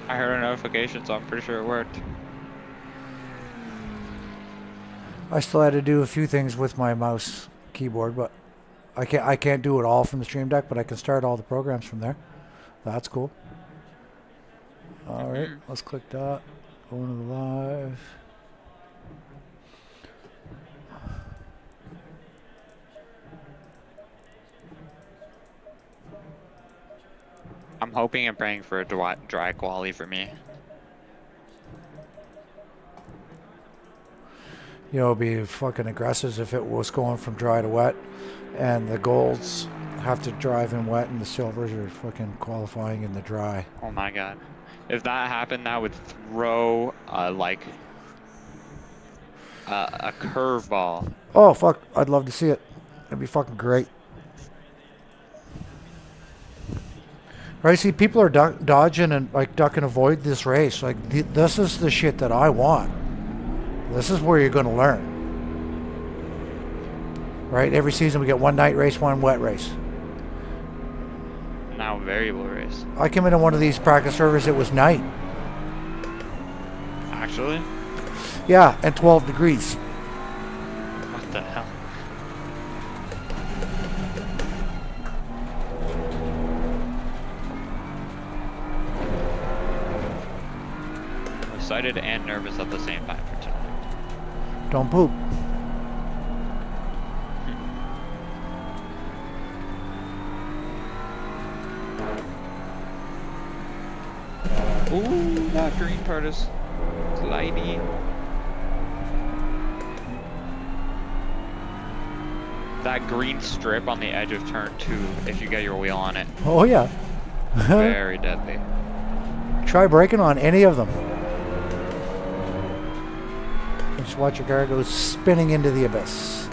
I heard a notification, so I'm pretty sure it worked. I still had to do a few things with my mouse keyboard, but I can't do it all from the Stream Deck, but I can start all the programs from there. That's cool. All right, let's click that. Going to the live. I'm hoping and praying for a dry quali for me. You know, it'd be fucking aggressive if it was going from dry to wet, and the golds have to drive in wet, and the silvers are fucking qualifying in the dry. Oh my god. If that happened, that would throw like a curveball. Oh fuck! I'd love to see it. It'd be fucking great. Right? See, people are dodging and like duck and avoid this race. Like this is the shit that I want. This is where you're going to learn. Right? Every season we get one night race, one wet race. Now variable race. I came into one of these practice servers. It was night. Actually? Yeah, and 12 degrees. What the hell? I'm excited and nervous at the same time for tonight. Don't poop. Ooh, that green part is slidey. That green strip on the edge of turn 2, if you get your wheel on it. Oh yeah. Very deadly. Try braking on any of them. Just watch your car go spinning into the abyss.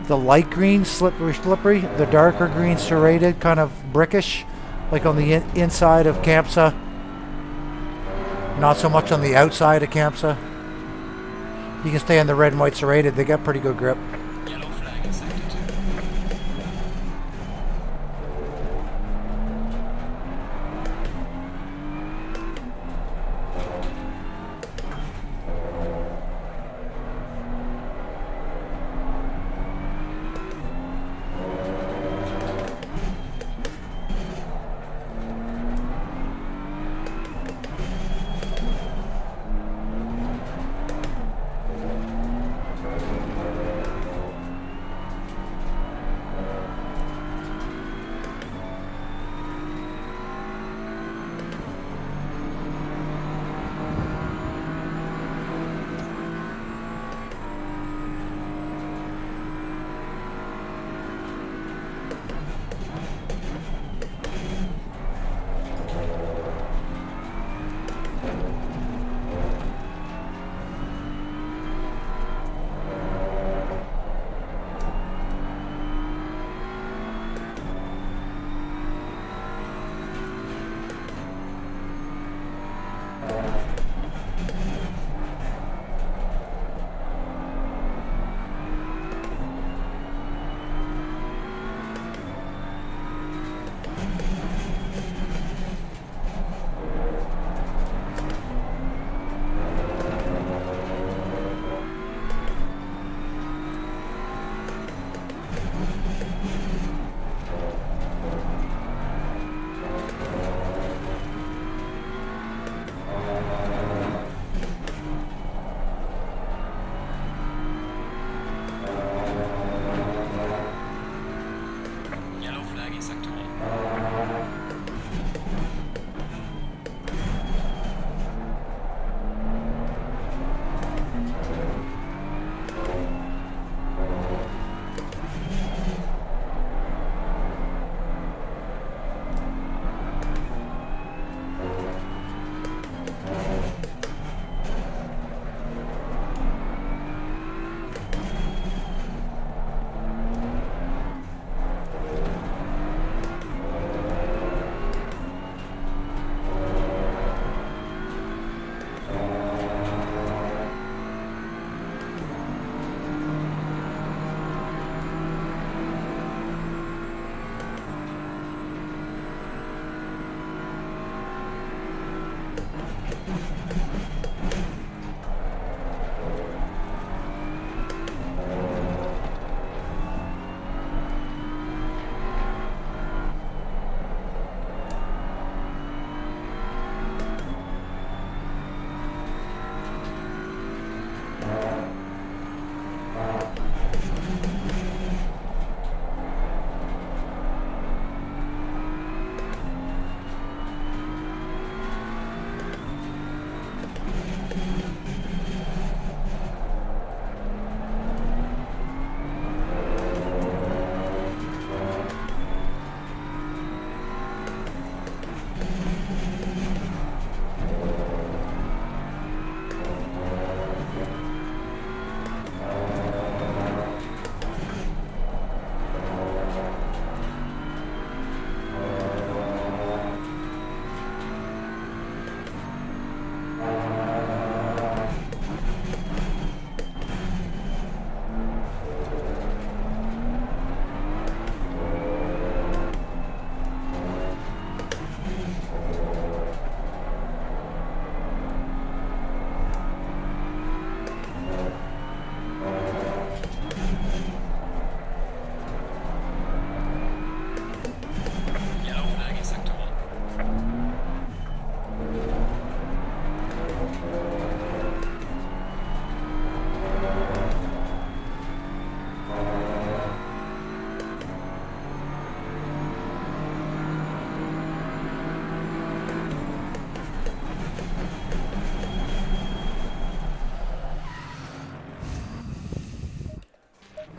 The light green, slippery. The darker green, serrated, kind of brickish, like on the inside of Campsa. Not so much on the outside of Campsa. You can stay on the red and white serrated. They got pretty good grip. Yellow flag in sector 2.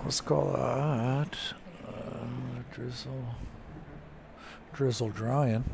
Let's call that drizzle drying.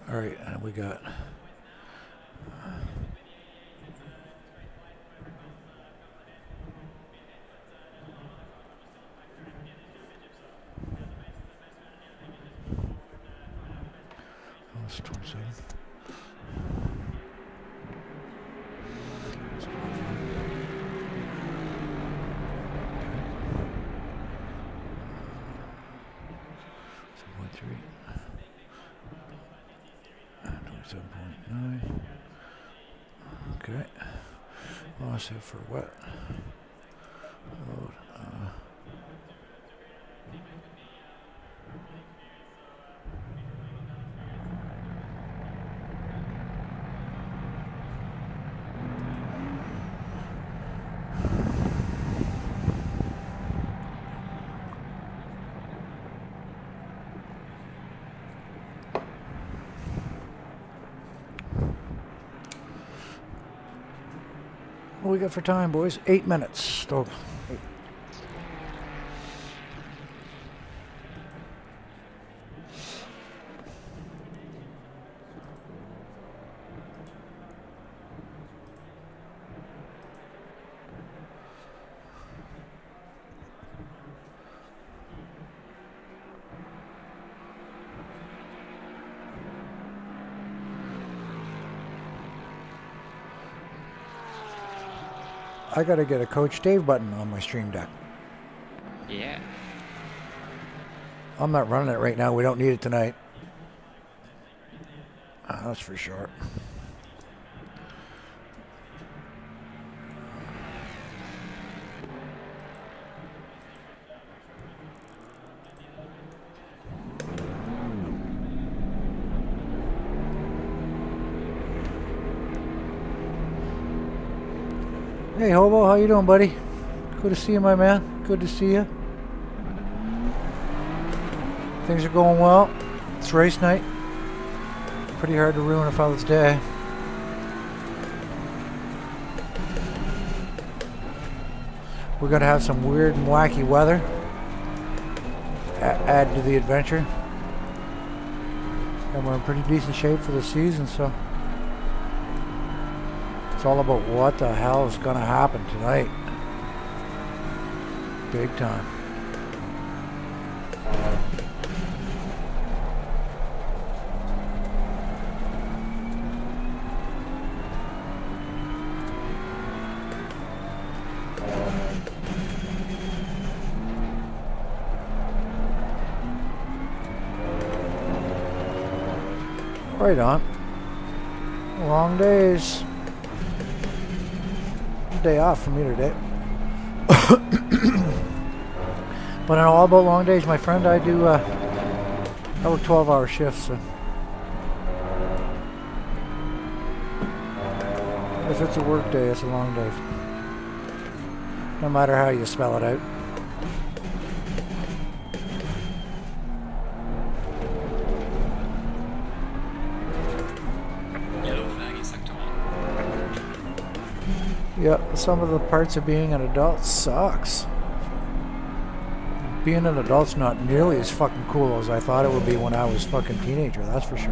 All right, and we got that's 27. Okay. 27.9. Okay. Lost it for what? Load. What we got for time, boys? 8 minutes. Stop. I gotta get a Coach Dave button on my stream deck. Yeah. I'm not running it right now. We don't need it tonight. That's for sure. Hey, Hobo, how you doing, buddy? Good to see you, my man. Good to see you. Things are going well. It's race night. Pretty hard to ruin a Father's Day. We're going to have some weird and wacky weather. Add to the adventure. And we're in pretty decent shape for the season, so it's all about what the hell is going to happen tonight. Big time. Right on. Long days. Day off for me today. But I know all about long days, my friend. I work 12-hour shifts, so if it's a work day, it's a long day. No matter how you spell it out. Yellow flag in sector 1. Yeah, some of the parts of being an adult sucks. Being an adult's not nearly as fucking cool as I thought it would be when I was a fucking teenager, that's for sure.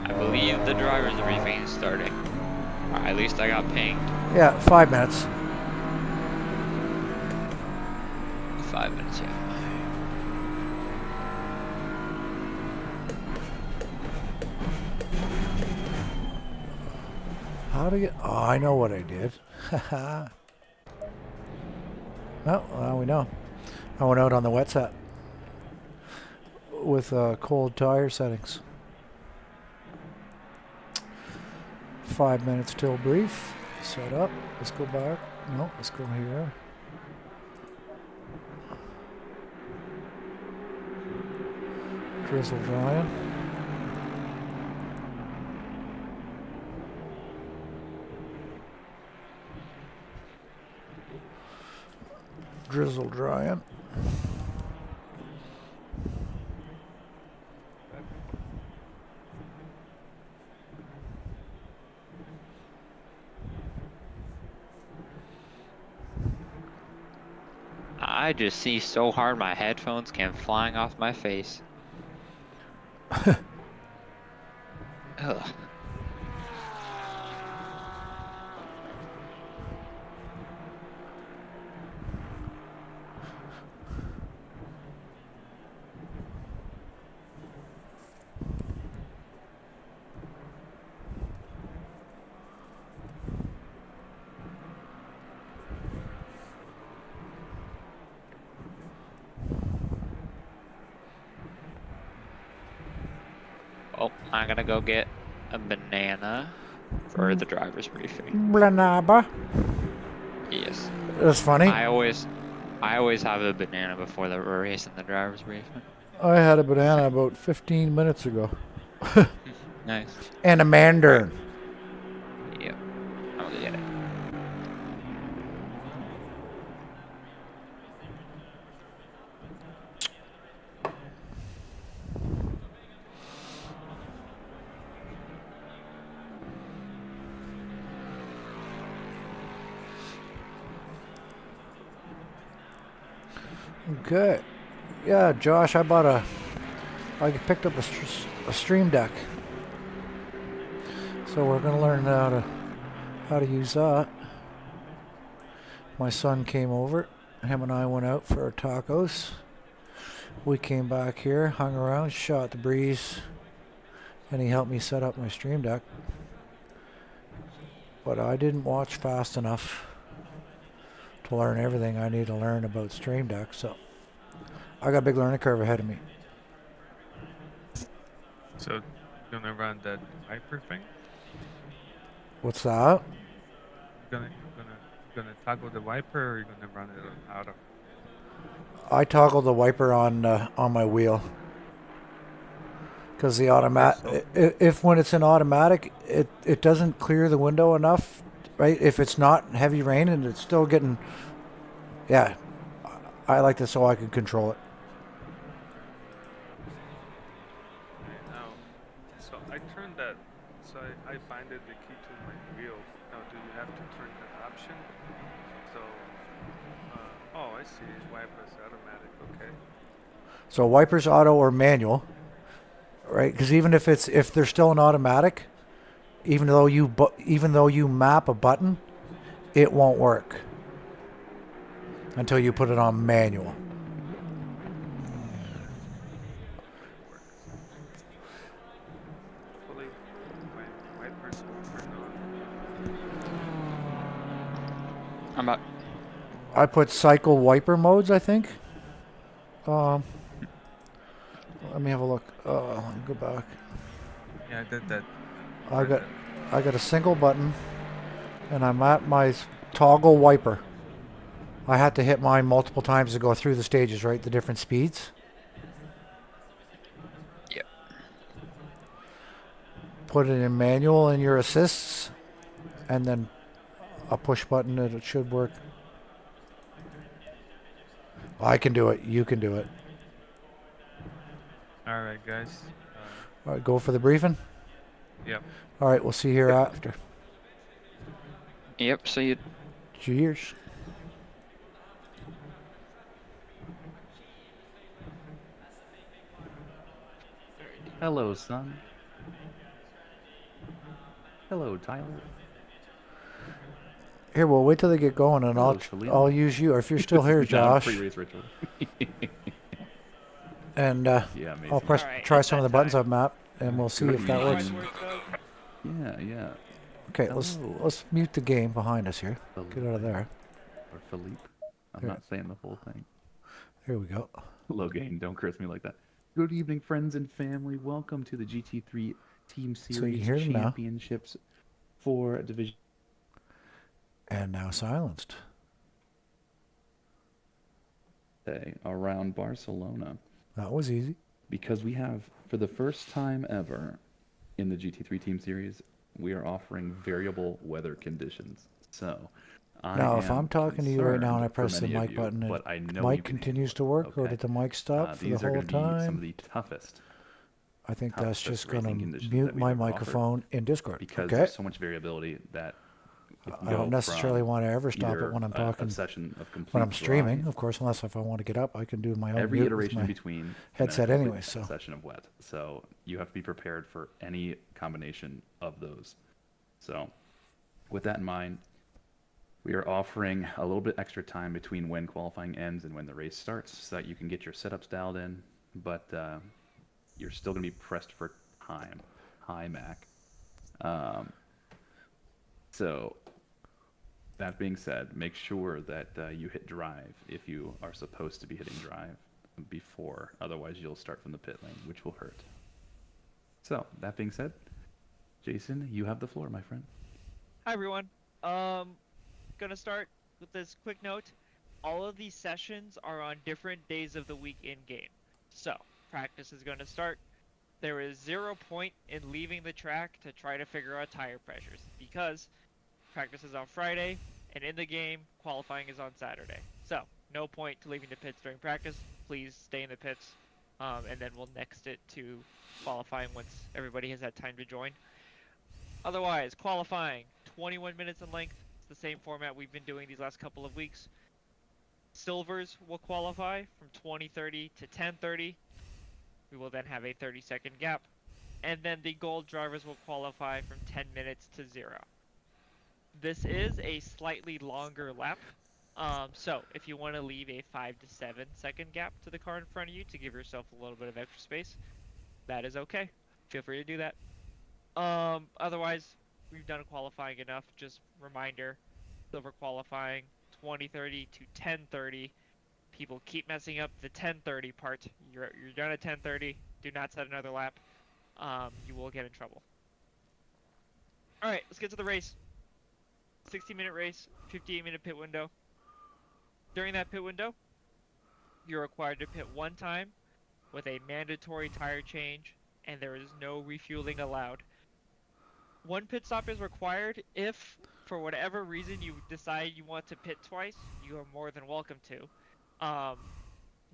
I believe the driver's briefing is starting. Or at least I got pinged. Yeah, 5 minutes. 5 minutes, yeah. How to get... Oh, I know what I did. Well, we know. I went out on the wet set with cold tire settings. 5 minutes till brief. Set up. Let's go back. No, let's go here. Drizzle drying. Drizzle drying. I just see so hard my headphones came flying off my face. Ugh. Oh, I'm gonna go get a banana for the driver's briefing. Blanaba. Yes. That's funny. I always have a banana before the race and the driver's briefing. I had a banana about 15 minutes ago. Nice. And a mandarin. Yep. I'll get it. Okay. Yeah, Josh, I picked up a stream deck. So we're gonna learn how to use that. My son came over. Him and I went out for our tacos. We came back here, hung around, shot the breeze, and he helped me set up my stream deck. But I didn't watch fast enough to learn everything I need to learn about Stream Deck, so I got a big learning curve ahead of me. So, gonna run that hyper thing? What's that? Gonna gonna toggle the wiper or you're gonna run it on auto? I toggle the wiper on my wheel because the automatic. If when it's in automatic, it doesn't clear the window enough, right? If it's not heavy rain and it's still getting, yeah, I like this so I can control it. Okay, now, so I turned that, so I binded the key to my wheel. Now, do you have to turn that option? So, oh, I see. Wipers automatic. Okay. So wipers auto or manual, right? Because even if they're still in automatic, even though you map a button, it won't work until you put it on manual. Hopefully, my wipers will turn on. I'm up. I put cycle wiper modes, I think. Um, let me have a look. Let me go back. Yeah, I did that. I got a single button, and I'm at my toggle wiper. I had to hit mine multiple times to go through the stages, right? The different speeds. Yep. Put it in manual in your assists, and then a push button, and it should work. I can do it. You can do it. All right, guys. All right, go for the briefing. Yep. All right, we'll see you here after. Yep. So you. Cheers. Hello, son. Hello, Tyler. Here, we'll wait till they get going, and Hello, Shalina. I'll use you. Or if you're still here, This is not a Josh, pre-race ritual. and Yeah, amazing. I'll press Alright, try it's some of that the buttons time. I've mapped, and we'll see if that works. Yeah, yeah. Okay, Hello. let's mute the game behind us here. Get out of there. Or Philippe. I'm Here. not saying the whole thing. Here we go. Logain, don't curse me like that. Good evening, friends and family. Welcome to the GT3 Team you Series hear them now. Championships for Division. And now silenced. Day around Barcelona. That was easy. Because we have, for the first time ever in the GT3 Team Series, we are offering variable weather conditions. So, Now, if I'm talking to you right now and I press the mic button, and but I know mic you've been continues able to work, or okay? did the mic stop for the These are whole going to be some of time? the toughest I think that's toughest just going racing to conditions mute that we've my ever offered, microphone in Discord. because Okay. there's so much variability that it can I don't go necessarily from want to ever stop either it when I'm a talking. session of complete When I'm streaming, dry, of course, unless if I want to get up, I can do my own every mute iteration with in my between, and then a headset complete anyway. So session of wet. So you have to be prepared for any combination of those. So with that in mind, we are offering a little bit extra time between when qualifying ends and when the race starts, so that you can get your setups dialed in, but you're still going to be pressed for time. Hi, Mac. So that being said, make sure that you hit drive if you are supposed to be hitting drive before. Otherwise, you'll start from the pit lane, which will hurt. So that being said, Jason, you have the floor, my friend. Hi everyone. Gonna start with this quick note. All of these sessions are on different days of the week in game. So practice is gonna start. There is 0 point in leaving the track to try to figure out tire pressures, because practice is on Friday, and in the game, qualifying is on Saturday. So no point to leaving the pits during practice. Please stay in the pits, and then we'll next it to qualifying once everybody has had time to join. Otherwise, qualifying, 21 minutes in length. It's the same format we've been doing these last couple of weeks. Silvers will qualify from 20:30 to 10:30. We will then have a 30-second gap. And then the gold drivers will qualify from 10 minutes to 0. This is a slightly longer lap. So if you want to leave a 5 to 7 second gap to the car in front of you to give yourself a little bit of extra space, that is okay. Feel free to do that. Otherwise, we've done qualifying enough. Just reminder, silver qualifying, 20:30 to 10:30. People keep messing up the 10:30 part. You're done at 10:30. Do not set another lap. You will get in trouble. All right, let's get to the race. 60-minute race, 58-minute pit window. During that pit window, you're required to pit one time with a mandatory tire change, and there is no refueling allowed. One pit stop is required if, for whatever reason, you decide you want to pit twice. You are more than welcome to.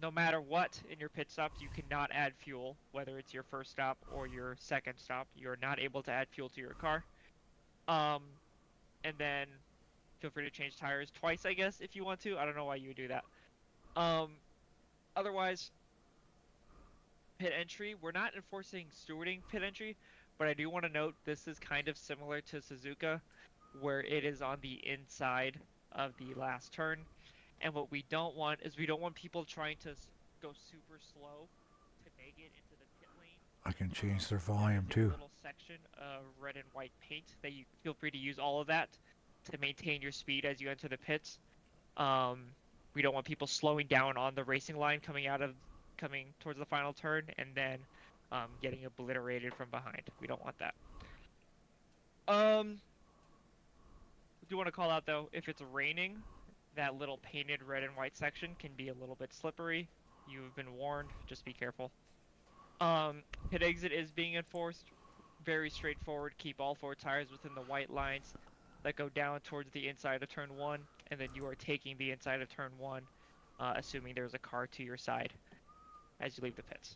No matter what in your pit stops, you cannot add fuel, whether it's your first stop or your second stop. You're not able to add fuel to your car. And then feel free to change tires twice, I guess, if you want to. I don't know why you would do that. Otherwise, pit entry, we're not enforcing stewarding pit entry, but I do want to note this is kind of similar to Suzuka, where it is on the inside of the last turn. And what we don't want is we don't want people trying to go super slow to make it into the pit lane. I can change their There volume is a too. little section of red and white paint that you feel free to use all of that to maintain your speed as you enter the pits. We don't want people slowing down on the racing line coming towards the final turn and then getting obliterated from behind. We don't want that. I do want to call out though, if it's raining, that little painted red and white section can be a little bit slippery. You've been warned, just be careful. Pit exit is being enforced. Very straightforward. Keep all 4 tires within the white lines that go down towards the inside of turn 1, and then you are taking the inside of turn 1, assuming there's a car to your side as you leave the pits.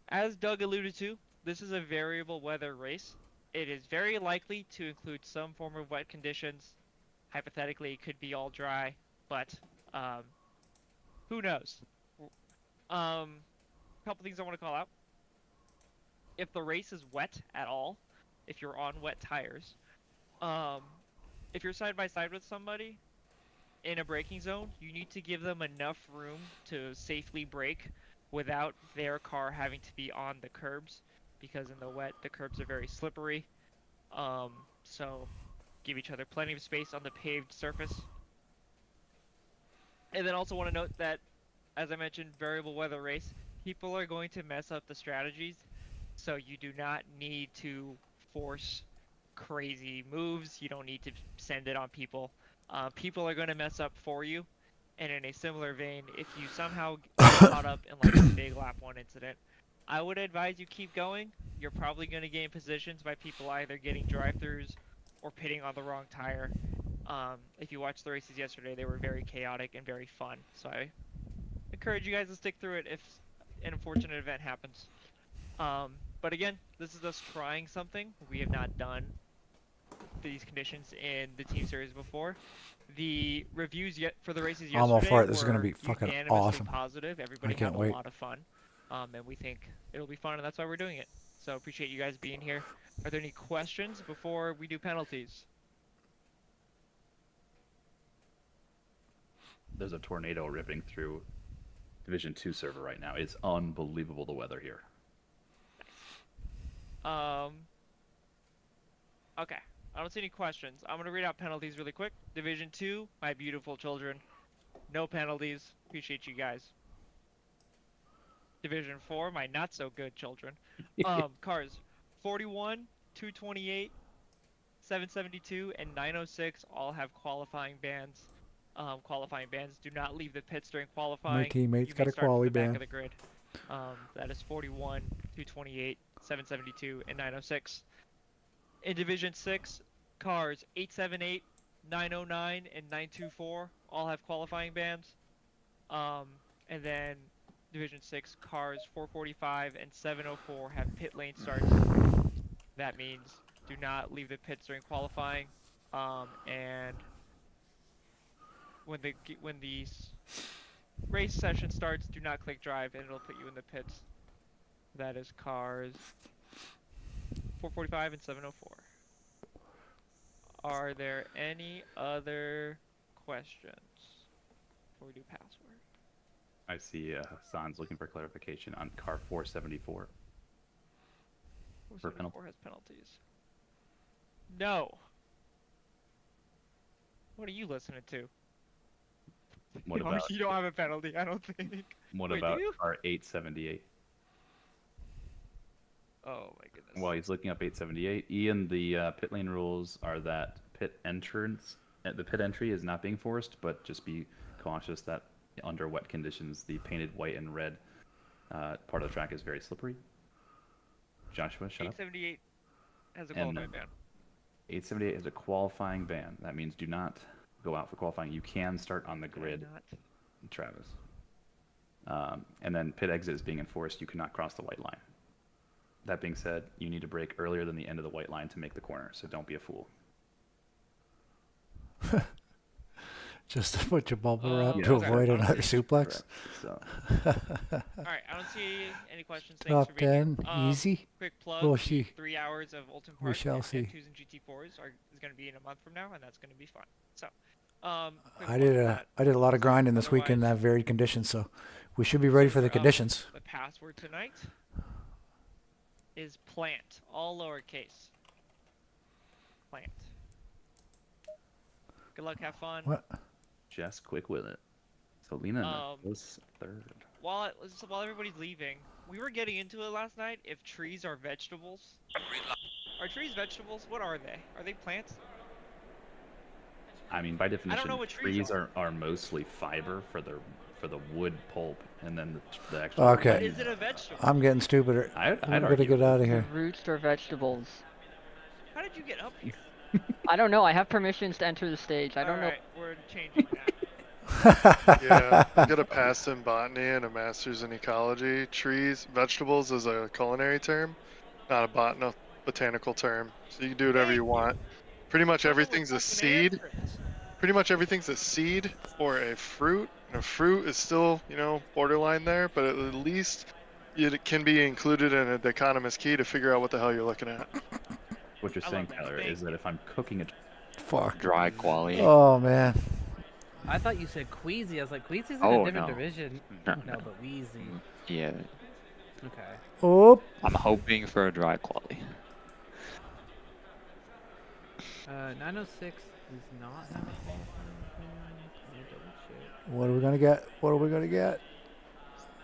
As Doug alluded to, this is a variable weather race. It is very likely to include some form of wet conditions. Hypothetically, it could be all dry, but who knows? Couple things I want to call out. If the race is wet at all, if you're on wet tires, if you're side by side with somebody in a braking zone, you need to give them enough room to safely brake without their car having to be on the curbs, because in the wet, the curbs are very slippery. So give each other plenty of space on the paved surface. And then also want to note that, as I mentioned, variable weather race, people are going to mess up the strategies, so you do not need to force crazy moves. You don't need to send it on people. People are going to mess up for you, and in a similar vein, if you somehow get caught up in like a big lap 1 incident, I would advise you keep going. You're probably going to gain positions by people either getting drive-thrus or pitting on the wrong tire. If you watched the races yesterday, they were very chaotic and very fun, so I encourage you guys to stick through it if an unfortunate event happens. But again, this is us trying something. We have not done these conditions in the team series before. The reviews yet for the races yesterday I'm all for it. This is gonna were be fucking unanimously awesome. positive. Everybody I can't had wait. a lot of fun, and we think it'll be fun, and that's why we're doing it. So appreciate you guys being here. Are there any questions before we do penalties? There's a tornado ripping through Division 2 server right now. It's unbelievable, the weather here. Okay. I don't see any questions. I'm going to read out penalties really quick. Division 2, my beautiful children. No penalties. Appreciate you guys. Division 4, my not so good children. Cars 41, 228, 772, and 906 all have qualifying bans. Qualifying bans do not leave the pits during qualifying. My teammate's You got may a start from quali the back ban. of the grid. That is 41, 228, 772, and 906. In Division 6, cars 878, 909, and 924 all have qualifying bans. And then Division 6, cars 445 and 704 have pit lane starts. That means do not leave the pits during qualifying. And when the race session starts, do not click drive, and it'll put you in the pits. That is cars 445 and 704. Are there any other questions before we do password? I see Hassan's looking for clarification on car 474. 474 has penalties. No. What are you listening to? What about You don't have a penalty, I don't think. what Wait, do about you? car 878? Oh my goodness. While he's looking up 878, Ian, the pit lane rules are that pit entrance, the pit entry is not being forced, but just be cautious that under wet conditions, the painted white and red part of the track is very slippery. Joshua, shut up. 878 has a And qualifying ban. 878 is a qualifying ban. That means do not go out for qualifying. You can start on the grid, Travis. And then pit exit is being enforced. You cannot cross the white line. That being said, you need to brake earlier than the end of the white line to make the corner, so don't be a fool. Just to put your bubble wrap Yeah, to okay. avoid another Honestly, suplex. Correct. So, Alright, I don't see any questions. Thanks Top for being 10, here. easy. Quick plug, We'll the see. 3 hours of Ultimate We Park shall and see. M2s and GT4s is going to be in a month from now, and that's going to be fun. So, quick I plug did for a that. I did a lot of grinding this week in Otherwise, that varied conditions, so we should be ready for the conditions. The password tonight is plant, all lowercase. Plant. Good luck, have fun. What? just quick with it. So Lena was third. While everybody's leaving, we were getting into it last night. If trees are vegetables, are trees vegetables? What are they? Are they plants? I mean, by definition, know what trees are mostly fiber for the wood pulp, and then the actual. Okay. Is it a vegetable? I'm getting stupider. I'd I'm gonna argue get out of The here. roots are vegetables. How did you get up here? I don't know. I have permissions to enter the stage. I don't know. Alright, we're changing that. Yeah, I got a pass in botany and a master's in ecology. Trees, vegetables is a culinary term, not a botanical term. So you can do whatever you want. Pretty much everything's a seed. Pretty much everything's a seed or a fruit. And a fruit is still, borderline there, but at least it can be included in a dichotomous key to figure out what the hell you're looking at. What you're I saying, love that. Tyler, is that if I'm cooking a Fuck. Dry quality. Oh man. I thought you said Queasy. I was like, Queasy's in Oh, a different no. division. No, No, but Wheezy. Yeah, Okay. Oh. I'm hoping for a dry quality. 906 does not have a qualifying ban. Let me double check. What are we gonna get? What are we gonna get?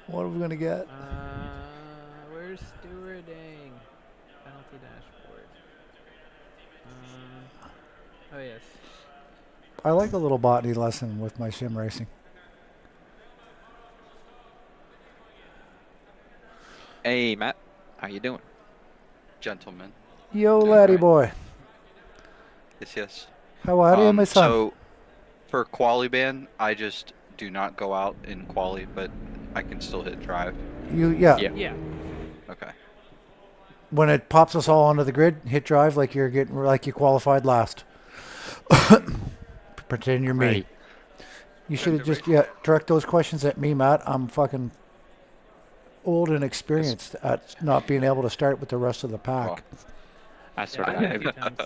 What are we gonna get? Where's stewarding? Penalty dashboard. Oh yes. I like a little botany lesson with my sim racing. Hey, Matt, how you doing? Gentlemen. Yo, laddie boy. Yes. How are you, my son? So, for quali ban, I just do not go out in quali, but I can still hit drive. Yeah. Yeah. Okay. When it pops us all onto the grid, hit drive like you qualified last. Pretend you're me. Ready. You should have just direct those questions at me, Matt. I'm fucking old and experienced at not being able to start with the rest of the pack. I Yeah, sort I of. got it a few times.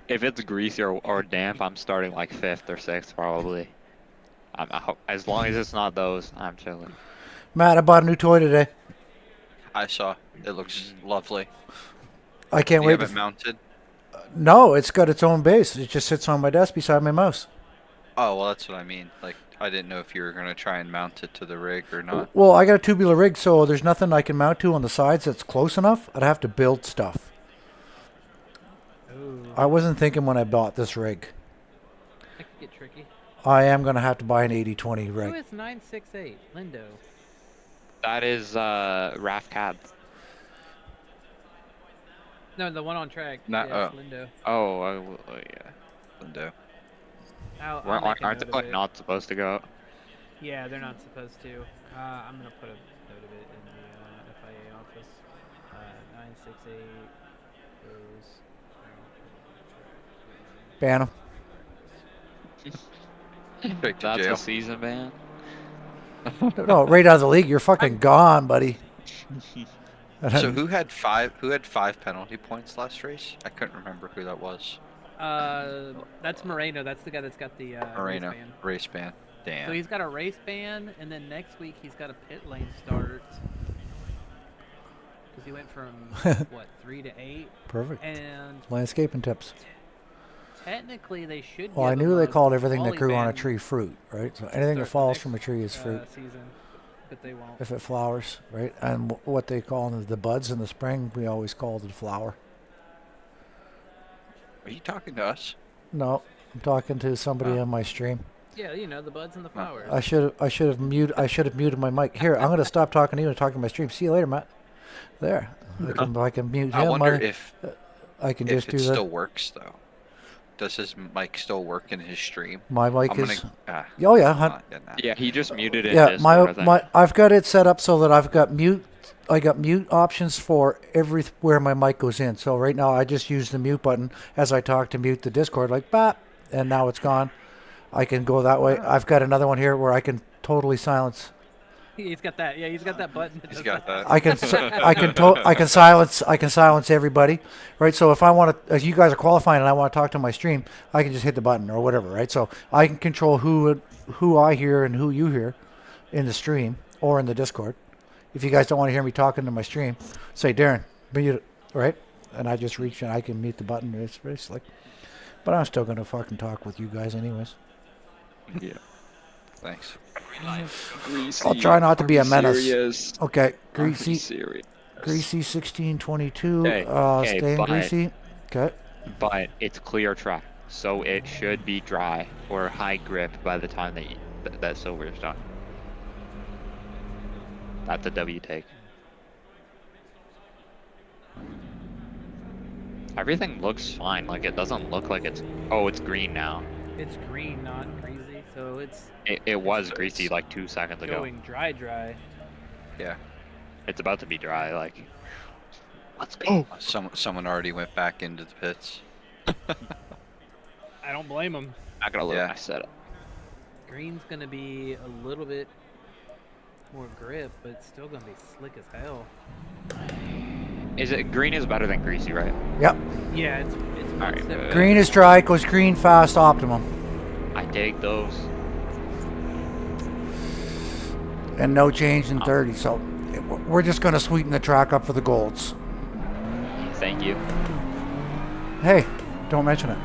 If it's greasy or damp, I'm starting like 5th or 6th probably. As long as it's not those, I'm chilling. Matt, I bought a new toy today. I saw. It looks lovely. I can't Do you wait. have it mounted? No, it's got its own base. It just sits on my desk beside my mouse. Oh, well, that's what I mean. Like, I didn't know if you were going to try and mount it to the rig or not. Well, I got a tubular rig, so there's nothing I can mount to on the sides that's close enough. I'd have to build stuff. Ooh. I wasn't thinking when I bought this rig. That could get tricky. I am going to have to buy an 80/20 Who rig. is 968? Lindo. That is Raf Cab. No, the one on track. Not- Yeah, it's Lindo. Oh, yeah. Window. I'll Aren't make a aren't note they of like it. not supposed to go? Yeah, they're not supposed to. I'm gonna put a note of it in the FIA office. 968 goes. Ban 'em. Straight to That's jail. a season ban. No, right out of the league. You're fucking gone, buddy. So who had five penalty points last race? I couldn't remember who that was. That's Moreno. That's the guy that's got the Moreno. race ban. Race ban. Damn. So he's got a race ban, and then next week he's got a pit lane start. Because he went from what 3 to 8, Perfect. and Landscaping tips. technically they should. Well, I give knew him they a called everything that quali grew on a ban tree fruit, right? So to anything that start the falls next, from a tree is fruit. Season, but they won't. If it flowers, right? And what they call the buds in the spring, we always called it flower. Are you talking to us? No, I'm talking to somebody Oh. on my stream. Yeah, you know, the buds and the flowers. I should have muted my mic. Here, I'm gonna stop talking to you and talking to my stream. See you later, Matt. There. I can mute him. I wonder if I can if just it do that. still works though. Does his mic still work in his stream? My mic I'm is. gonna, Oh yeah. I'm not getting that. Yeah, he just muted it. Yeah, I've got it set up so that I've got mute. I got mute options for everywhere my mic goes in. So right now I just use the mute button as I talk to mute the Discord, like bap, and now it's gone. I can go that way. I've got another one here where I can totally silence. He's got that. Yeah, he's got that button. He's got that. I can silence everybody, right? So if I want to, if you guys are qualifying and I want to talk to my stream, I can just hit the button or whatever, right? So I can control who I hear and who you hear in the stream or in the Discord. If you guys don't want to hear me talking to my stream, say Darren, mute it, right? And I just reach and I can mute the button. It's very slick. But I'm still gonna fucking talk with you guys anyways. Yeah. Thanks. Greasy, I'll try not to be a menace. serious? Okay, Are we greasy, serious? greasy 1622. Okay, Staying but- greasy. Okay. But it's clear track, so it should be dry or high grip by the time that silver is done. That's a W take. Everything looks fine. Like it doesn't look like it's. Oh, it's green now. It's green, not greasy, so it's It was greasy like 2 seconds ago. going dry. Yeah. It's about to be dry. Like, let's go. Someone already went back into the pits. I don't blame him. Not gonna look Yeah. at my setup. Green's gonna be a little bit more grip, but it's still gonna be slick as hell. Is it green is better than greasy, right? Yep. Yeah, it's Alright, one step good. Green is dry, goes green fast optimum. I dig those. And no change in 30. So we're just going to sweeten the track up for the golds. Thank you. Hey, don't mention it.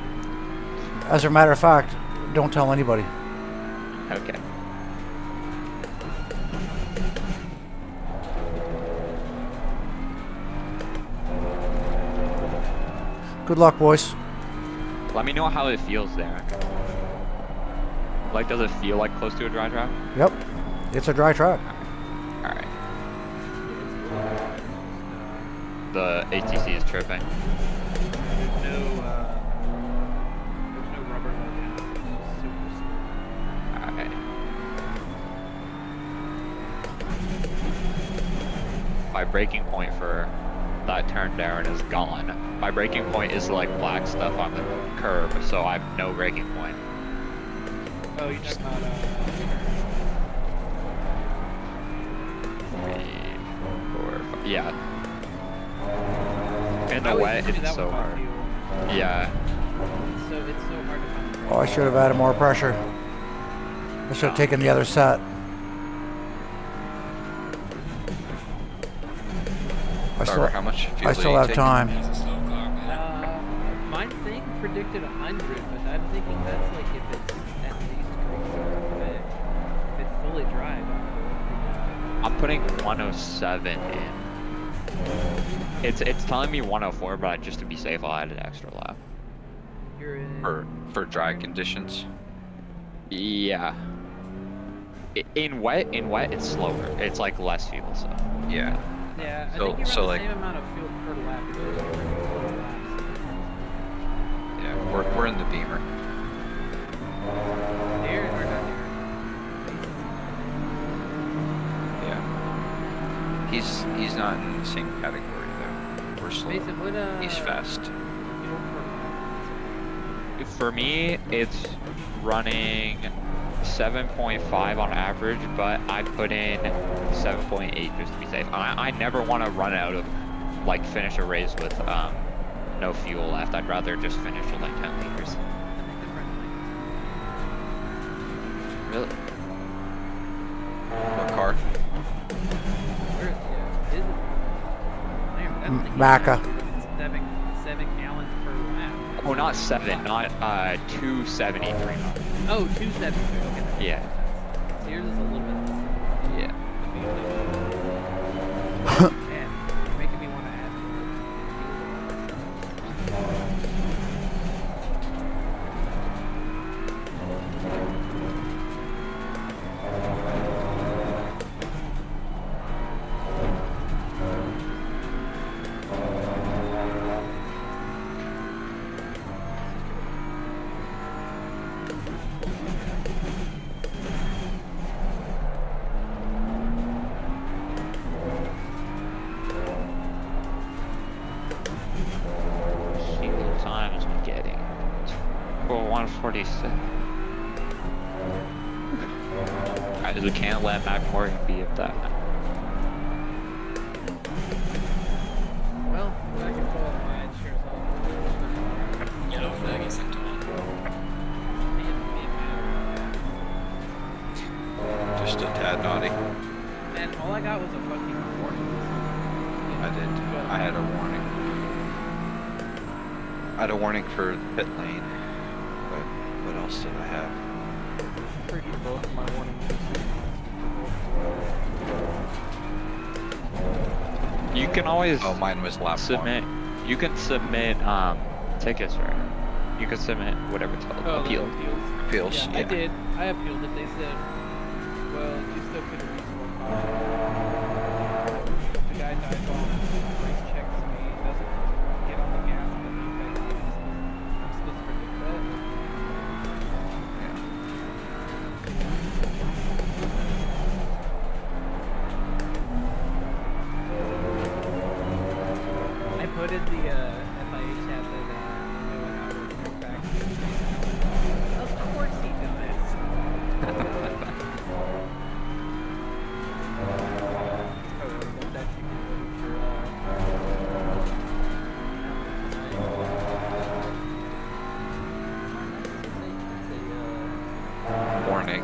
As a matter of fact, don't tell anybody. Okay. Good luck, boys. Let me know how it feels there. Like, does it feel like close to a dry track? Yep. It's a dry track. All right. The ATC is tripping. There's no rubber like that. It's just super smooth. All right. My braking point for that turn, Darren, is gone. My braking point is like black stuff on the curb, so I have no braking point. Oh, you're talking about 3, 4, 5. Yeah. In I the always wet, do it's that so with my hard. fuel. Yeah. It's so hard to find. Oh, I should have added more pressure. I should have taken the other set. Sorry, how much fuel I did still you have take? time. It's a slow car, man. My thing predicted 100, but I'm thinking that's like if it's at least greasy. But if it's fully dry, I don't know. I'm putting 107 in. It's telling me 104, but just to be safe, I'll add an extra lap. You're in. For dry conditions. Yeah. In wet, it's slower. It's like less fuel, so. Yeah. Yeah, I So- think you're so, the like- same amount of fuel per lap. It's just you're running slower laps. Yeah. We're in the Beamer. Darren or not Yeah. He's not in the same category though. We're slow. Mason, what He's fast. fuel per lap? For me, it's running 7.5 on average, but I put in 7.8 just to be safe. I never want to run out of, like, finish a race with no fuel left. I'd rather just finish with like 10 liters. Really? What car? Maca. 7 gallons per lap. Oh, not 7, not 273. Oh, 273. Okay. Yeah. So yours is a little bit less. Yeah. Man, you're making me want to add more. Well, 146. Guys, we can't let Mac Morgan be at that. Well, if I can qualify, it sure as hell. Yellow flag in sector 1. Just a tad naughty. Man, all I got was a fucking warning. I did. I had a warning. I had a warning for the pit lane. But what else did I have? Pretty both of my warnings. You can always Oh, mine was lap submit. You can submit tickets, right? You can submit whatever it's called. Oh, Appeal. one. Appeals. Yeah, I did. I appealed it. They said, well, you still could have reasonable caution. The guy dives off, brake checks me, doesn't get on the gas, but he pays me. I'm supposed to predict that. I put in the FIA chat that they knew how to turn back. Of course he did this. Warning.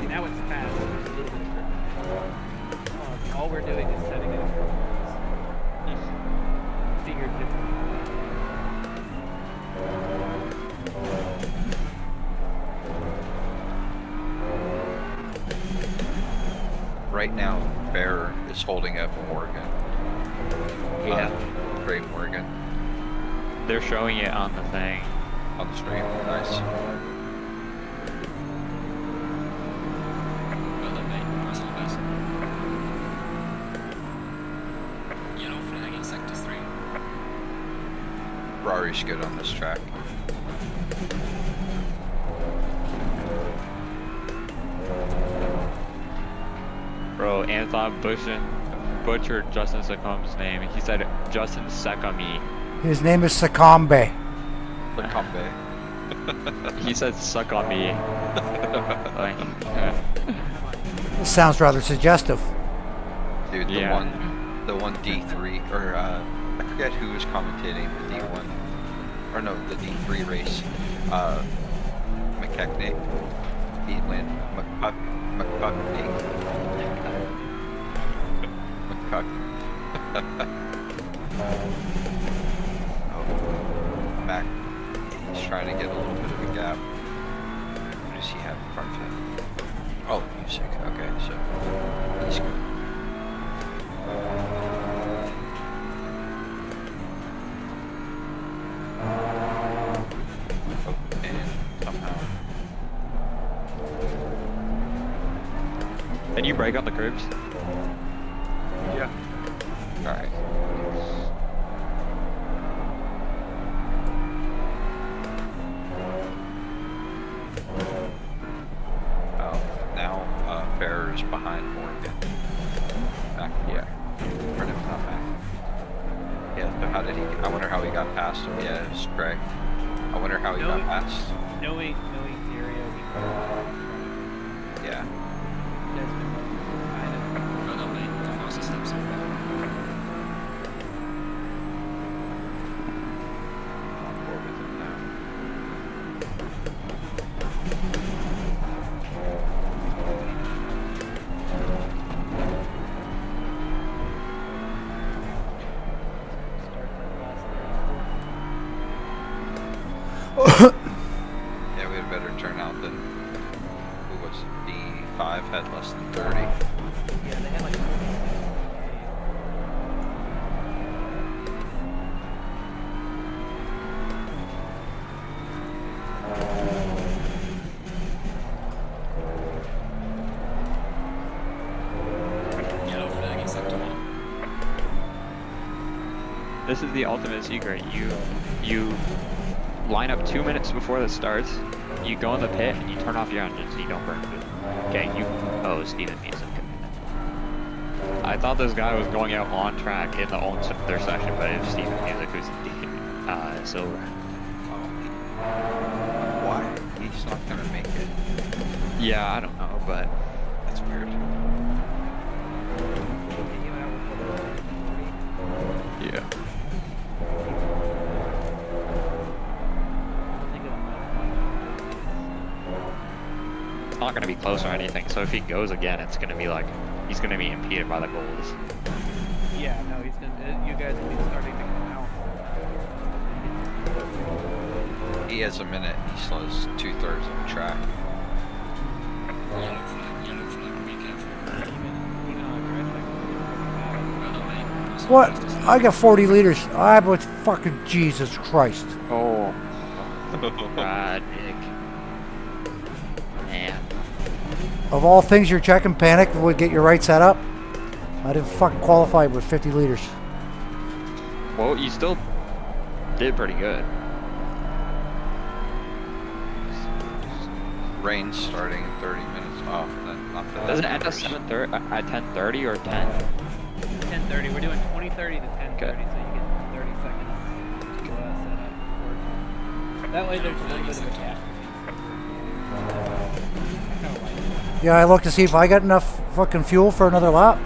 Now it's fast. So there's a little bit of grip. All we're doing is setting it up for once. Figuratively. Right now, Bear is holding up Morgan. Yeah. Great Morgan. They're showing it on the thing. On the stream. Nice. Well done, mate. Nice on the best. Yellow flag in sector 3. Rari's good on this track. Bro, Anton butchered Justin Secombe's name. He said Justin Secombe. His name is Sakambe. Lacombe. He said suck on me. Like, This sounds rather suggestive. Dude, Yeah. the one D3, or I forget who was commentating the D1, or no, the D3 race. McKechnie. He went McCuckney. McCuck. Oh, Mac. He's trying to get a little bit of a gap. What does he have in front of him? Oh, music. Okay, so he's good. Oh, and somehow. can you break on the curbs? Yeah. Alright. Oh, now Farrer's behind Morgan. Back, yeah. Or no, not back. Yeah, so how did he? I wonder how he got past him. Yeah, it was Gray. I wonder how he got past. Knowing Theorio, we Yeah. Desmond kind of. Well done, mate. The fastest lap so far. On board with him now. Yeah, we had a better turnout than who was D5 had less than 30. Yeah, they had like. Yellow flag in sector 1. This is the ultimate secret. You line up 2 minutes before the starts. You go in the pit and you turn off your engine so you don't burn food. Okay, you. Oh, Steven needs some. I thought this guy was going out on track in their session, but it was Steven Music who's silver. Why? He's not gonna make it. Yeah, I don't know, but That's weird. Yeah. it's not gonna be close or anything. So if he goes again, it's gonna be like he's gonna be impeded by the goals. Yeah, no, he's gonna. You guys will be starting to come out. He has a minute. He slows 2/3 of the track. Yellow flag, be careful. Even on a stretch like that. What? I got 40 liters. I was fucking Jesus Christ. Oh, bad Nick. Man, Of all things you're checking, panic would get your right set up. I didn't fucking qualify with 50 liters. well, you still did pretty good. Rain's starting in 30 minutes. Oh, not that. Does it end at 7:30 at 10:30 or 10? 10:30. We're doing 20:30 to 10:30, Okay. so you get 30 seconds to set up. That way, there's a little bit of a gap. I kind of like it. Yeah, I looked to see if I got enough fucking fuel for another lap,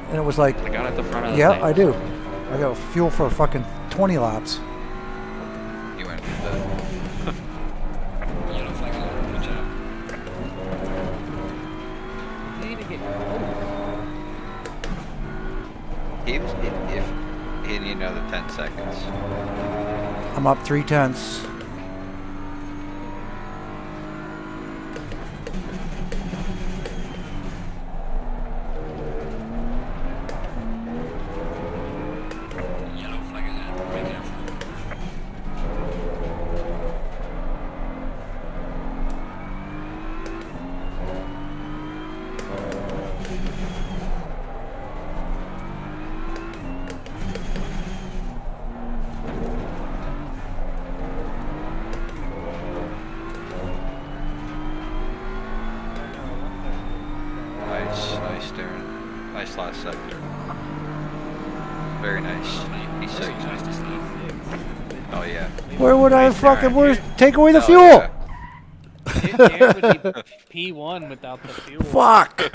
and it was like, I got at the front of the yeah, thing. I do. I got fuel for fucking 20 laps. You went with the. Yellow flag out, watch out. You need to get close. If he need another 10 seconds. I'm up 3/10. Yellow flag ahead, be careful. Nice, Darren. Nice last sector. Very nice. E6. Oh yeah. Where would I Nice, fucking, Darren. where's, take away the Oh, fuel? yeah. Darren would be P1 without the fuel. Fuck.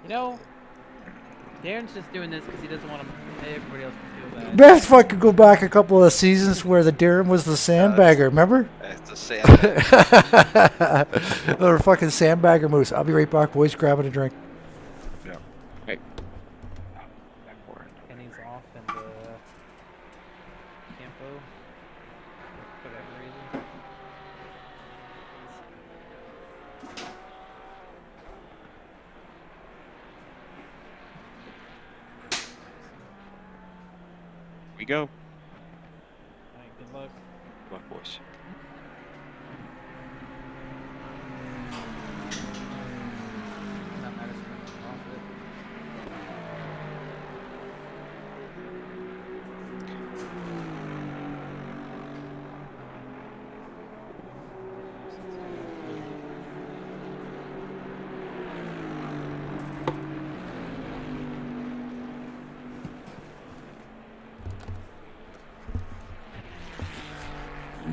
You know, Darren's just doing this because he doesn't want to make everybody else to feel bad. Best fucking go back a couple of seasons where the Darren was the sandbagger, remember? It's a sandbag. Or fucking sandbagger moose. I'll be right back, boys, grabbing a drink. Yeah. Hey. Kenny's off and Campo, for whatever reason. We go. Alright, good luck. Luck, boys. Not Madison, off it.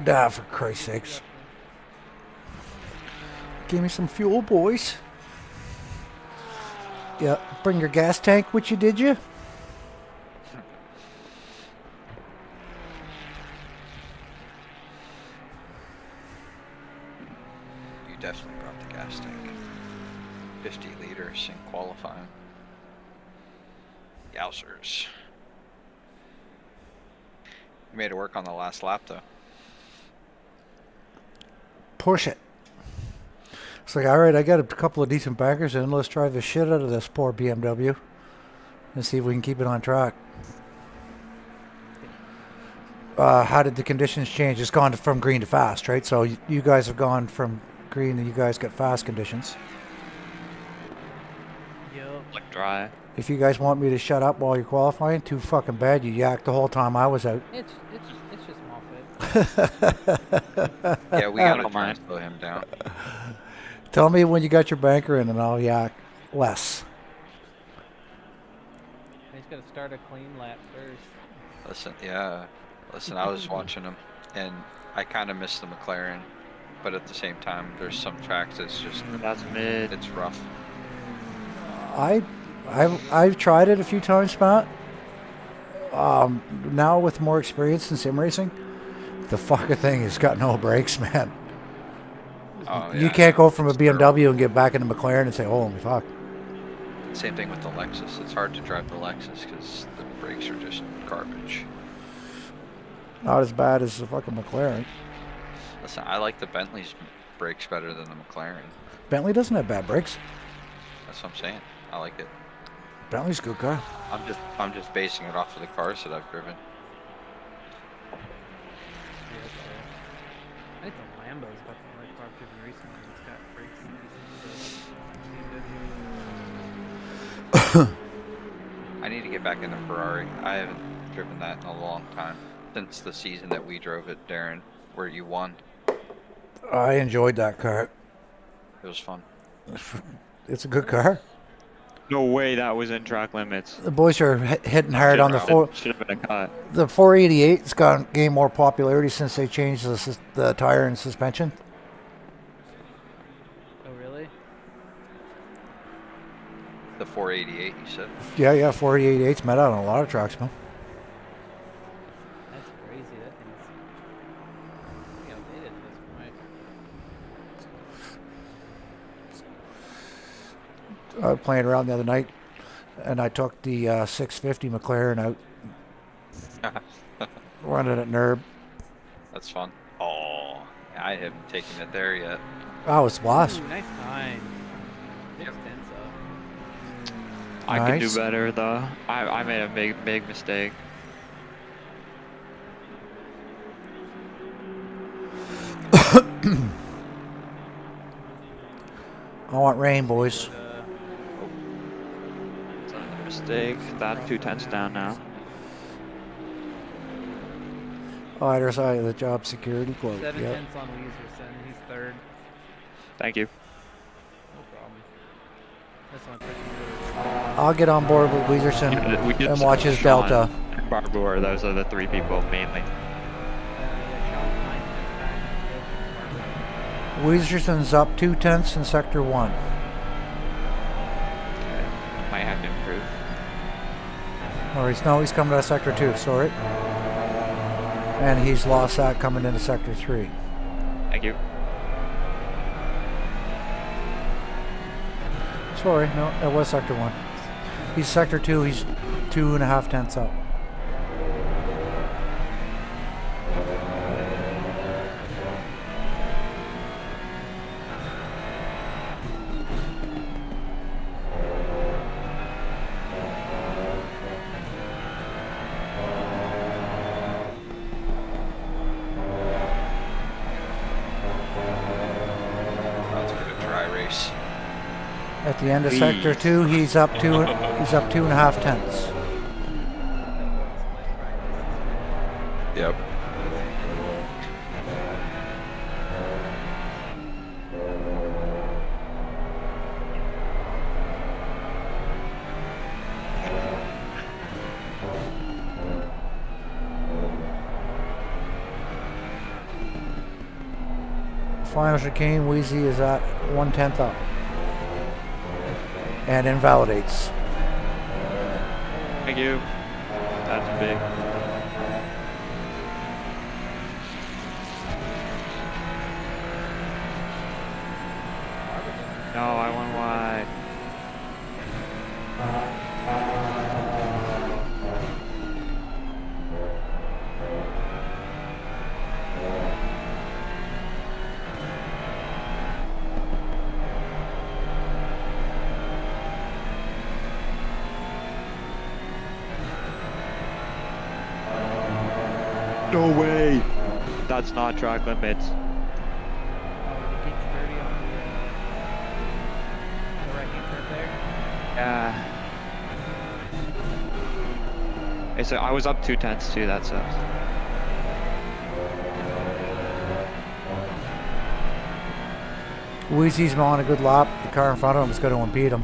Ah, for Christ's sakes. Give me some fuel, boys. Yeah, bring your gas tank with you, did you? You definitely brought the gas tank. 50 liters in qualifying. Yowzers. You made it work on the last lap though. Push it. It's like, all right, I got a couple of decent bankers in. Let's drive the shit out of this poor BMW and see if we can keep it on track. How did the conditions change? It's gone from green to fast, right? So you guys have gone from green and you guys got fast conditions. Yup. Like dry. If you guys want me to shut up while you're qualifying, too fucking bad. You yacked the whole time I was out. It's just Moffat. Yeah, we I gotta don't try mind. and slow him down. Tell me when you got your banker in and I'll yak less. just gotta start a clean lap first. Listen, I was watching them, and I kind of miss the McLaren, but at the same time, there's some tracks that's just That's mid. it's rough. I've tried it a few times, Matt. Now with more experience in sim racing, the fucking thing has got no brakes, man. Oh, You yeah, can't no, go from a it's terrible. BMW and get back into McLaren and say, "Holy fuck!" Same thing with the Lexus. It's hard to drive the Lexus because the brakes are just garbage. Not as bad as the fucking McLaren. Listen, I like the Bentley's brakes better than the McLaren. Bentley doesn't have bad brakes. That's what I'm saying. I like it. Bentley's a good car. I'm just basing it off of the cars that I've driven. Yeah, that's fair. I think the Lambo's about the only car I've driven recently that's got brakes decent. I need to get back in the Ferrari. I haven't driven that in a long time. Since the season that we drove it, Darren, where you won. I enjoyed that car. It was fun. It's a good car. No way that was in track limits. The boys are hitting hard on the four. Should have been a cut. The 488's gained more popularity since they changed the tire and suspension. Oh, really? The 488, you said? Yeah, 488's met out on a lot of tracks, man. That's crazy. That thing's pretty outdated at this point. I was playing around the other night, and I took the 650 McLaren out, running at NERB. That's fun. Oh, I haven't taken it there yet. Oh, it's blast. Ooh, nice time. Yep. Tense up. I could do Nice. better though. I made a big mistake. I want rain, boys. It's another mistake. That's 2/10 down now. Oh, there's the job security quote. 7 Yep. tenths on Weezerson. He's third. Thank you. No problem. That's the only person I'll get on board with Weezerson We did and watch his Sean Delta. and Barbour. Those are the three people mainly. Weezerson's up 2/10 in Sector 1. Might have to improve. Or he's coming out of Sector 2, sorry. And he's lost that coming into Sector 3. Thank you. Sorry, no, that was Sector 1. He's Sector 2, he's 2.5 tenths up. About to get a dry race. At the end of Sector 2, he's up 2.5 tenths. Yep. Final chicane, Wheezy is at 1/10 up. And invalidates. Thank you. That's big. No, I went wide. No way. That's not track limits. Did he get you dirty on the right-hand curve there? Yeah. I was up 2/10 too, that sucks. Wheezy's on a good lap. The car in front of him is going to impede him.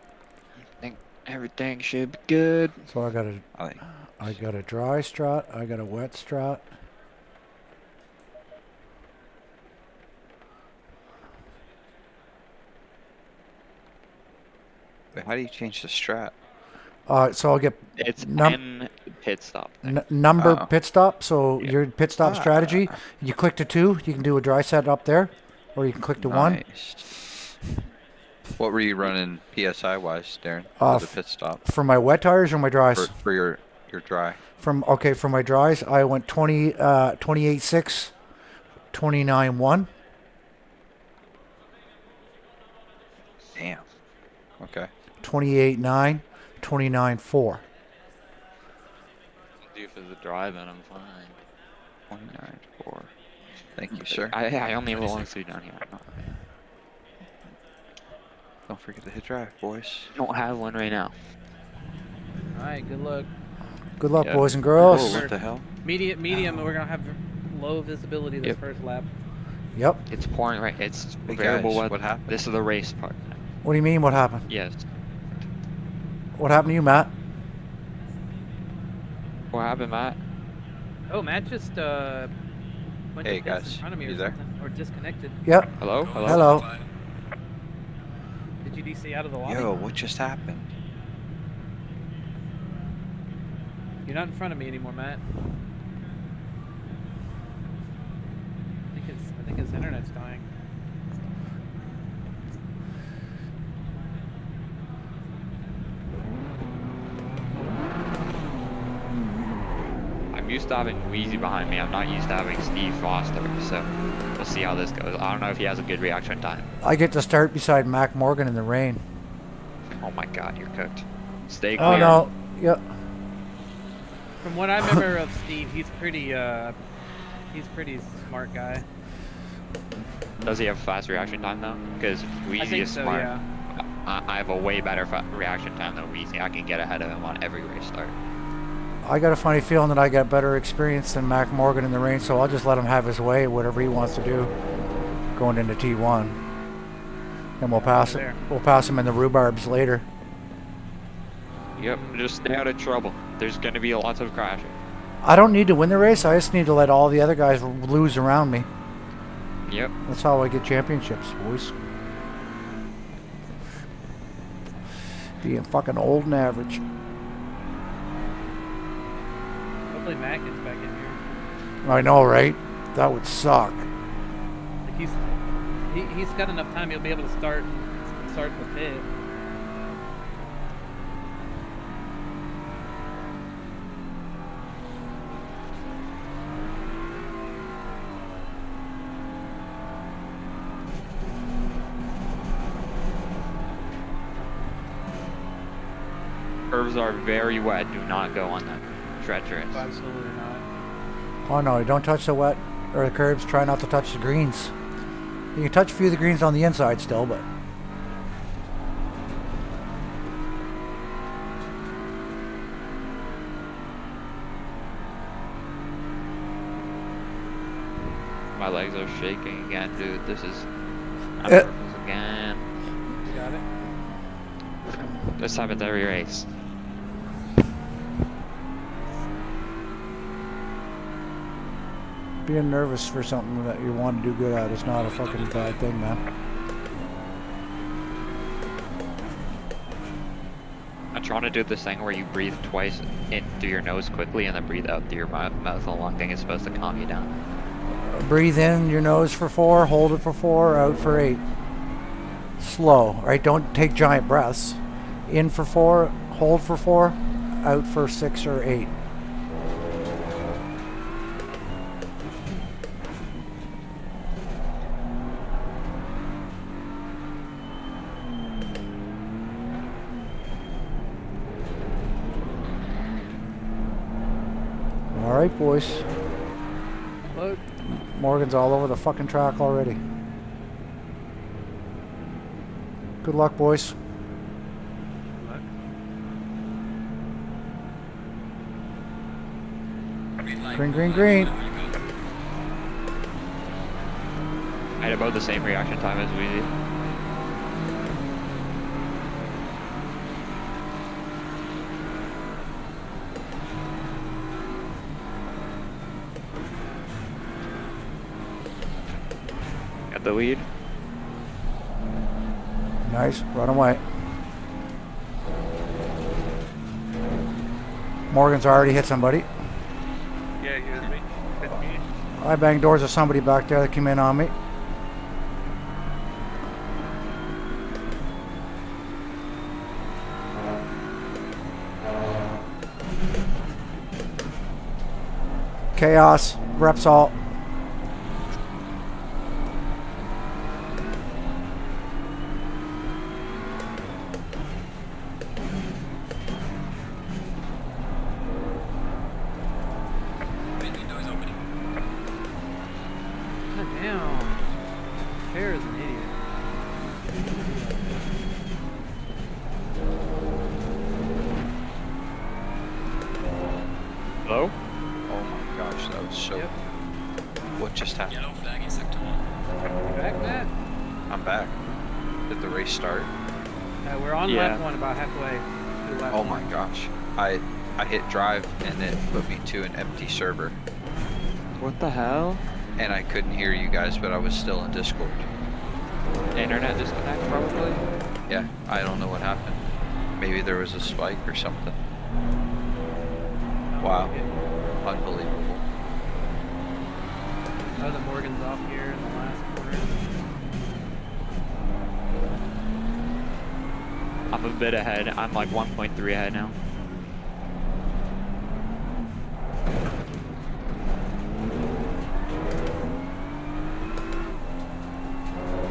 Everything should be good. So I got a dry strut. I got a wet strut. Wait, how do you change the strat? So I'll get It's Num- N pit stop. number Oh. pit stop. So Yeah. your pit stop strategy, you click to 2, you can do a dry set up there, or you can click to 1. Nice. What were you running PSI wise, Darren? Uh, For the pit stop For my wet tires or my dries? for your dry. For my dries, I went 28.6, 29.1. Damn. Okay. 28.9, 29.4. Do for the dry, then I'm fine. 29.4. Thank you, sir. I only have a long suit down here. Don't forget to hit drive, boys. I don't have one right now. Alright, good luck. Good luck, Yeah. boys and Whoa, girls. what the hell? Medium, we're gonna have low visibility this Yep. first lap. Yep. It's pouring right. It's Hey, variable guys, weather. what happened? This is the race part. What do you mean? What happened? Yes. What happened to you, Matt? What happened, Matt? Oh, Matt just went Hey, to pits guys, in front of me you or there? something, or disconnected. Yep. Hello? Hello? Hello. Did you DC out of the lobby? Yo, what just happened? You're not in front of me anymore, Matt. I think his internet's dying. I'm used to having Wheezy behind me. I'm not used to having Steve Foster. So we'll see how this goes. I don't know if he has a good reaction time. I get to start beside Mac Morgan in the rain. Oh my God, you're cooked. Stay clear. Oh no. Yep. From what I remember of Steve, he's pretty smart guy. Does he have fast reaction time though? Because Wheezy think is so, smart. yeah. I have a way better reaction time than Wheezy. I can get ahead of him on every race start. I got a funny feeling that I got better experience than Mac Morgan in the rain, so I'll just let him have his way, whatever he wants to do, going into T1. And we'll pass him. We'll pass him in the rhubarbs later. Yep, just stay out of trouble. There's going to be lots of crashing. I don't need to win the race. I just need to let all the other guys lose around me. Yep. That's how I get championships, boys. Being fucking old and average. Hopefully Matt gets back in here. I know, right? That would suck. Like he's got enough time. He'll be able to start the pit. Curves are very wet. Do not go on them. Treacherous. Absolutely not. Oh no, don't touch the wet or the curbs. Try not to touch the greens. You can touch a few of the greens on the inside still, but My legs are shaking again, dude. This is... I'm nervous again. You got it. This happens every race. being nervous for something that you want to do good at is not a fucking bad thing, man. I'm trying to do this thing where you breathe twice in through your nose quickly and then breathe out through your mouth. The long thing is supposed to calm you down. Breathe in your nose for 4, hold it for 4, out for 8. Slow, right? Don't take giant breaths. In for 4, hold for 4, out for 6 or 8. All right, boys. Look. Morgan's all over the fucking track already. Good luck, boys. Green, green, green. I had about the same reaction time as Weezy. at the lead. Nice, run away. Morgan's already hit somebody. Yeah, you hit me. I banged doors of somebody back there that came in on me. Chaos, Repsol. Main window is opening. God damn. Fair is an idiot. Hello? Oh my gosh, that was so. Yep. What just happened? Yellow flag in sector 1. You back, Matt? I'm back. Did the race start? We're on Yeah. lap 1, about halfway through lap Oh 1. my gosh. I hit drive and it put me to an empty server. What the hell? And I couldn't hear you guys, but I was still in Discord. Internet disconnect, probably? Yeah, I don't know what happened. Maybe there was a spike or something. Wow. Unbelievable. Oh, the Morgan's off here in the last corner. I'm a bit ahead. I'm like 1.3 ahead now.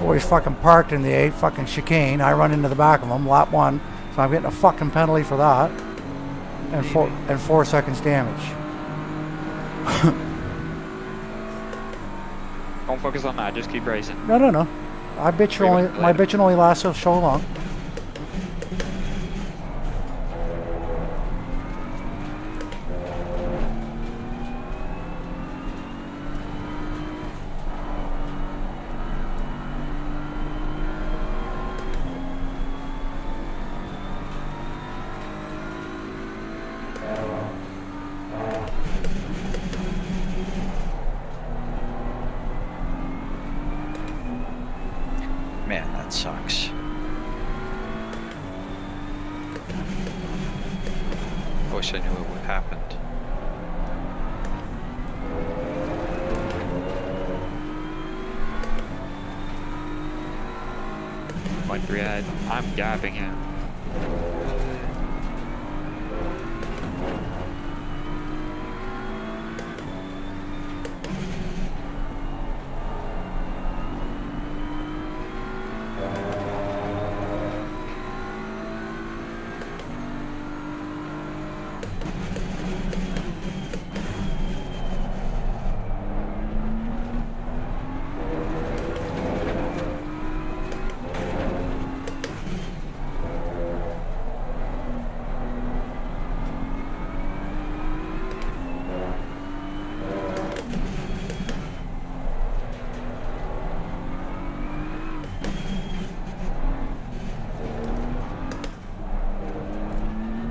Boys fucking parked in the A fucking chicane. I run into the back of them, lap 1. So I'm getting a fucking penalty for that. And 4 seconds damage. Don't focus on that. Just keep racing. No. My bitching only lasts so long. Man, that sucks. I wish I knew what would happen. 1.3 ahead. I'm gapping him.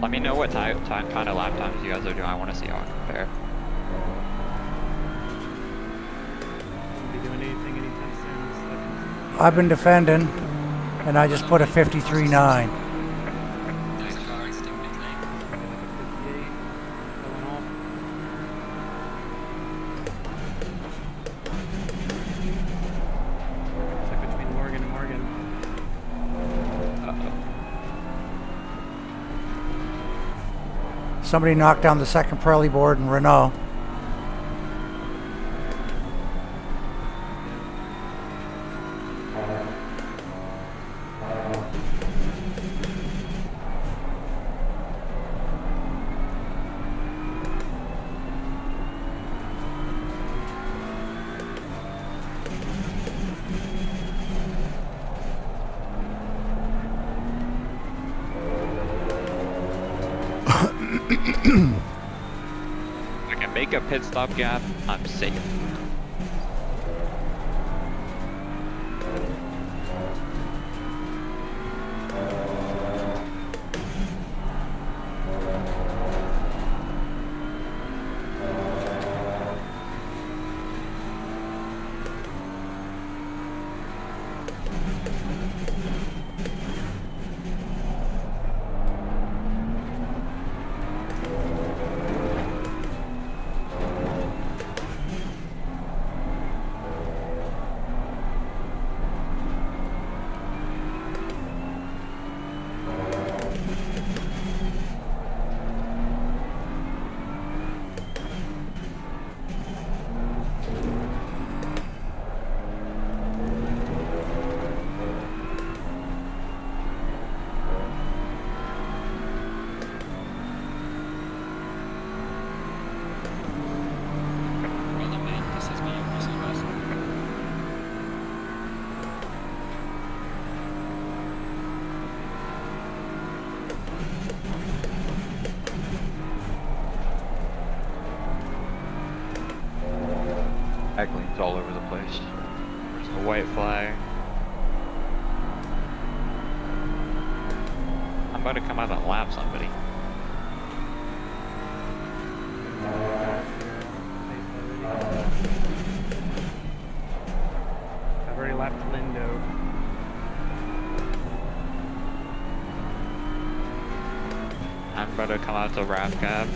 Let me know what kind of lap times you guys are doing. I want to see how I compare. Won't be doing anything anytime soon. I've been defending, and I just put a 53.9. There is a car exiting pit lane. 58 going off. It's like between Morgan and Morgan. Somebody knocked down the second Pirelli board in Renault. I can make a pit stop gap. I'm safe. It's all over the place. There's a white flag. I'm about to come out and lap somebody. I've already lapped Lindo. I'm about to come out to Raph Cab.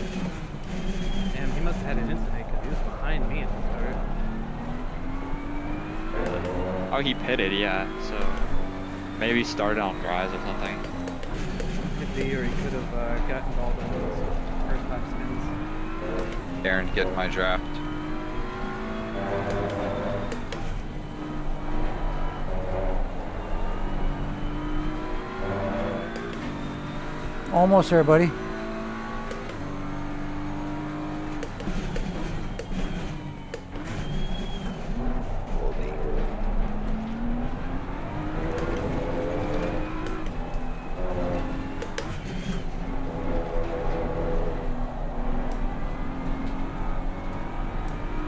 Damn, he must have had an incident because he was behind me at the start. Oh, he pitted, yeah. So maybe started on dries or something. Could be, or he could have gotten involved in those first lap spins. Aaron, get my draft. Almost there, buddy.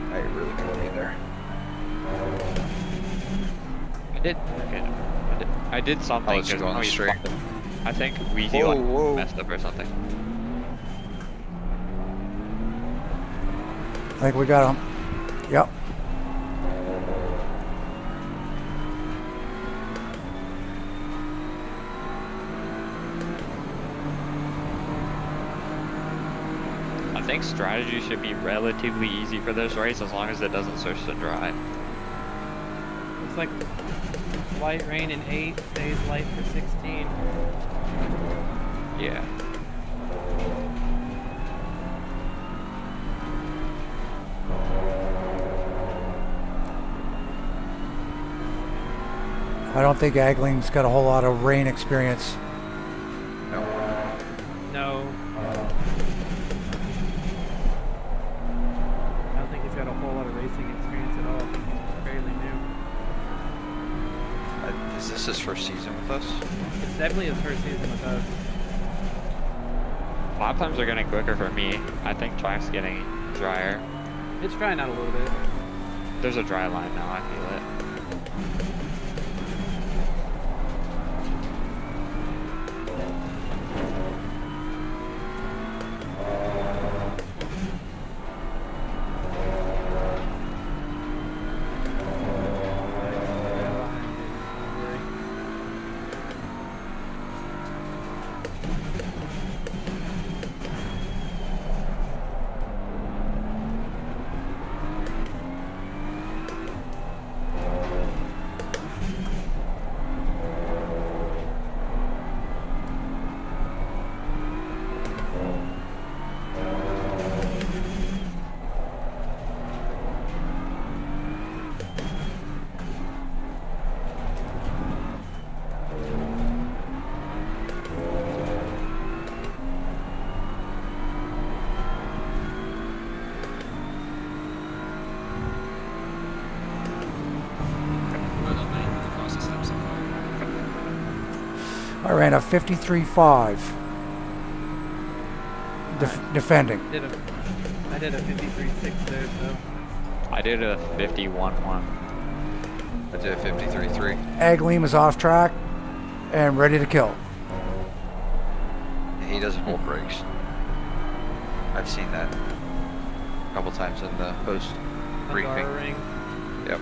I really couldn't be there. I did something. Oh, it's just- going he's straight. fucked up. I think Weezy Whoa, like whoa. messed up or something. I think we got him. Yep. I think strategy should be relatively easy for this race as long as it doesn't switch to dry. Looks like light rain in 8 stays light for 16. Yeah. I don't think Agling's got a whole lot of rain experience. No. I don't think he's got a whole lot of racing experience at all. I think he's fairly new. Is this his first season with us? It's definitely his first season with us. Lap times are getting quicker for me. I think track's getting drier. It's drying out a little bit. There's a dry line now, I feel it. Well done, mate. The fastest lap so far. I ran a 53.5. Defending. I did a 53.6 there, so. I did a 51-1. I did a 53.3. Aglim is off track and ready to kill. He doesn't hold brakes. I've seen that a couple times in the post briefing. Under our ring. Yep.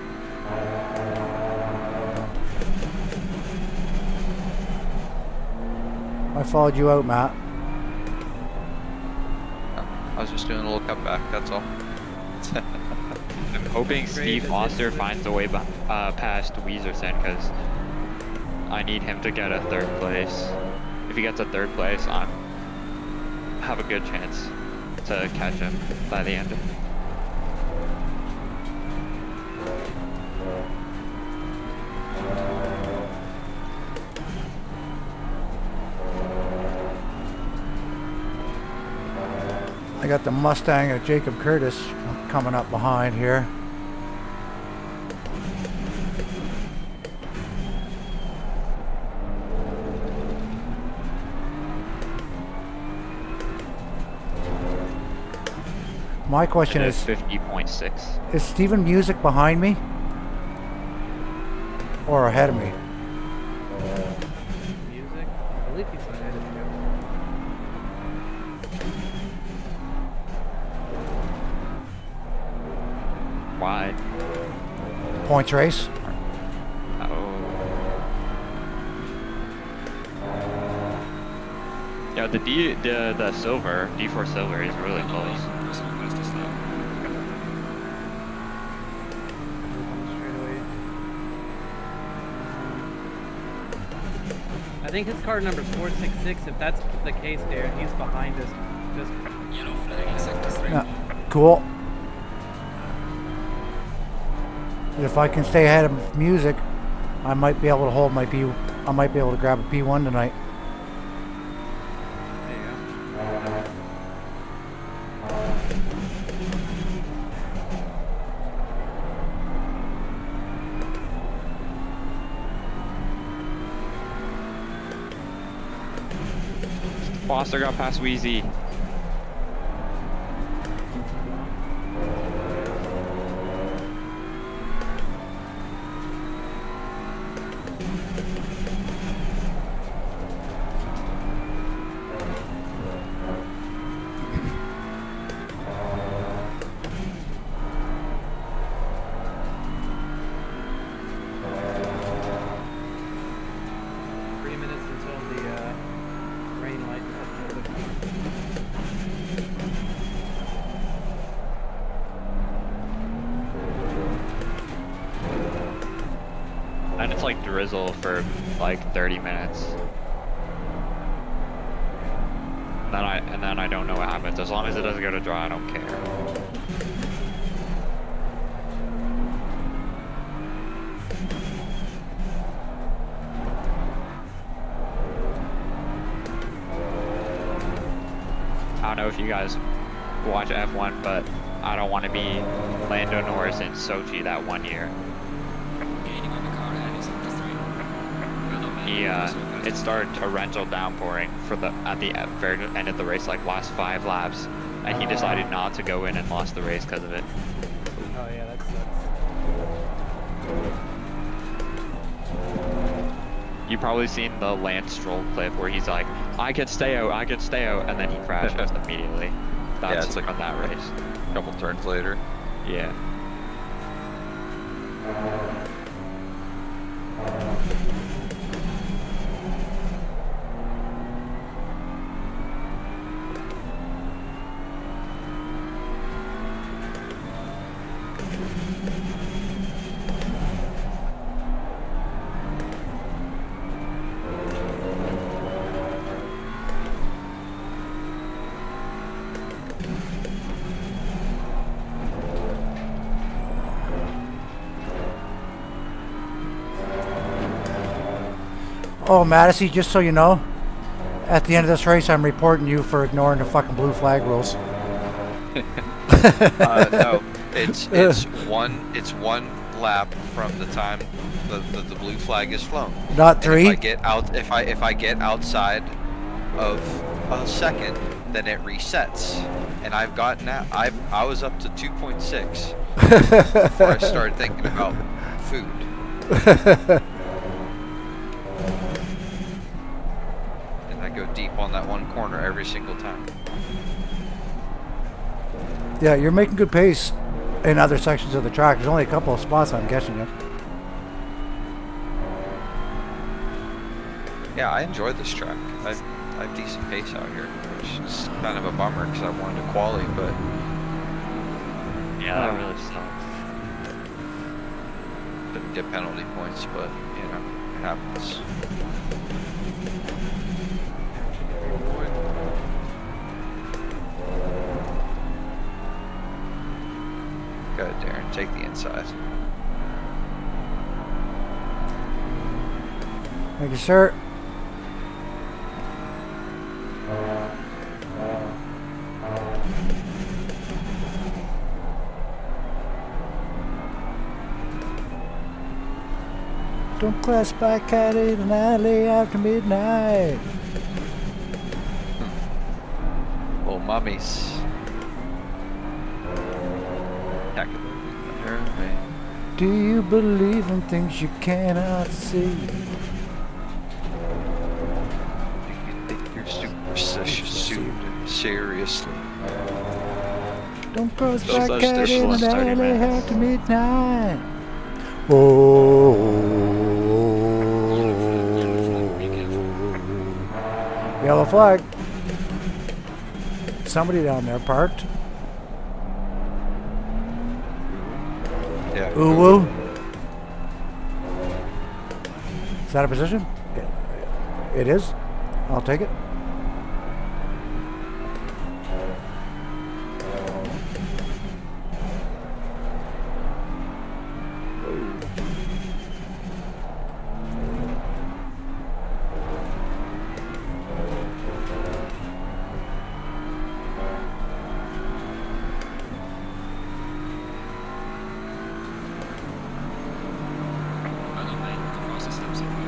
I followed you out, Matt. I was just doing a little cutback, that's all. I'm hoping Steve Foster finds a way past Weezerson because I need him to get a third place. If he gets a third place, I have a good chance to catch him by the end. I got the Mustang of Jacob Curtis coming up behind here. My question It is, 50.6. is Steven Music behind me? Or ahead of me? Music? I believe he's ahead of you. Why? Points race? Oh. Yeah, the silver, D4 silver is really close. Personal fastest lap. Straight away. I think his card number is 466. If that's the case, Darren, he's behind us. Just Yellow flag in sector 3. Yeah. Cool. If I can stay ahead of Music, I might be able to hold my P. I might be able to grab a P1 tonight. there you go. Foster got past Wheezy. And it's like drizzle for like 30 minutes. And then I don't know what happens. As long as it doesn't go to dry, I don't care. I don't know if you guys watch F1, but I don't want to be Lando Norris in Sochi that one year. Gaining on the car ahead in sector 3. It started torrential downpouring at the very end of the race, like last 5 laps, and he decided not to go in and lost the race because of it. Oh yeah, that sucks. You probably seen the Lance Stroll clip where he's like, I can stay out, and then he crashes immediately. That's it's like on that race. A couple turns later. Yeah. Oh, Madison, just so you know, at the end of this race, I'm reporting you for ignoring the fucking blue flag rules. No, it's one lap from the time the blue flag is flown. Not And 3? if I get outside of a second, then it resets. And I've gotten out. I was up to 2.6 before I started thinking about food. And I go deep on that one corner every single time. Yeah, you're making good pace in other sections of the track. There's only a couple of spots I'm catching you. Yeah, I enjoy this track. I have decent pace out here, which is kind of a bummer because I wanted to quali, but Yeah, that really sucks. didn't get penalty points. But you know, it happens. Go ahead, Darren. Take the inside. Thank you, sir. Don't class by cat in an alley after midnight. Little mummies. spectacularly better way. Do you believe in things you cannot see? Do you take your superstitious seriously? Don't cross Still back says out they're in still an in 30 alley minutes. after midnight. Oh. Yellow flag. Somebody down there parked. Yeah. Ooh woo. Is that a position? It is. I'll take it. By the way, the fastest lap so far.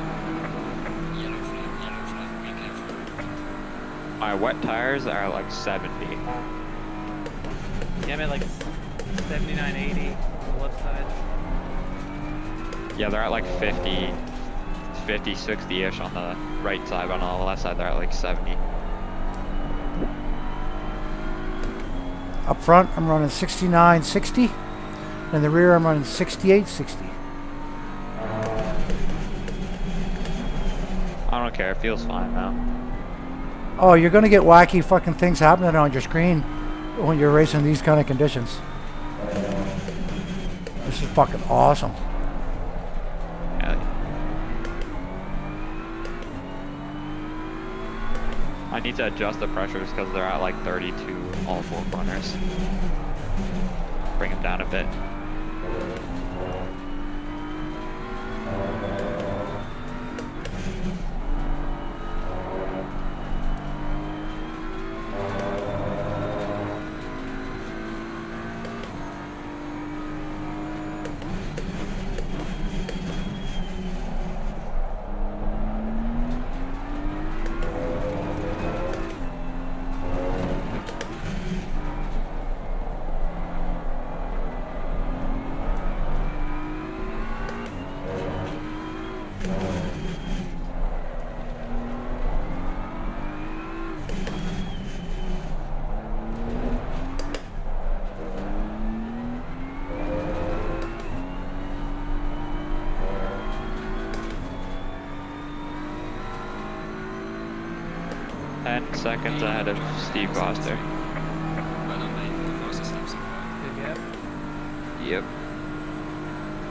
Yellow flag, be careful. My wet tires are like 70. Yeah, I'm at like 79, 80 on the left side. Yeah, they're at like 50, 60-ish on the right side, but on the left side they're at like 70. Up front, I'm running 69.60. In the rear, I'm running 68.60. I don't care, it feels fine now. Oh, you're going to get wacky fucking things happening on your screen when you're racing these kind of conditions. This is fucking awesome. Yeah. I need to adjust the pressures because they're at like 32 all four corners. Bring them down a bit. Seconds ahead of Steve Foster. By the way, the fastest lap so far. Good gap. Yep.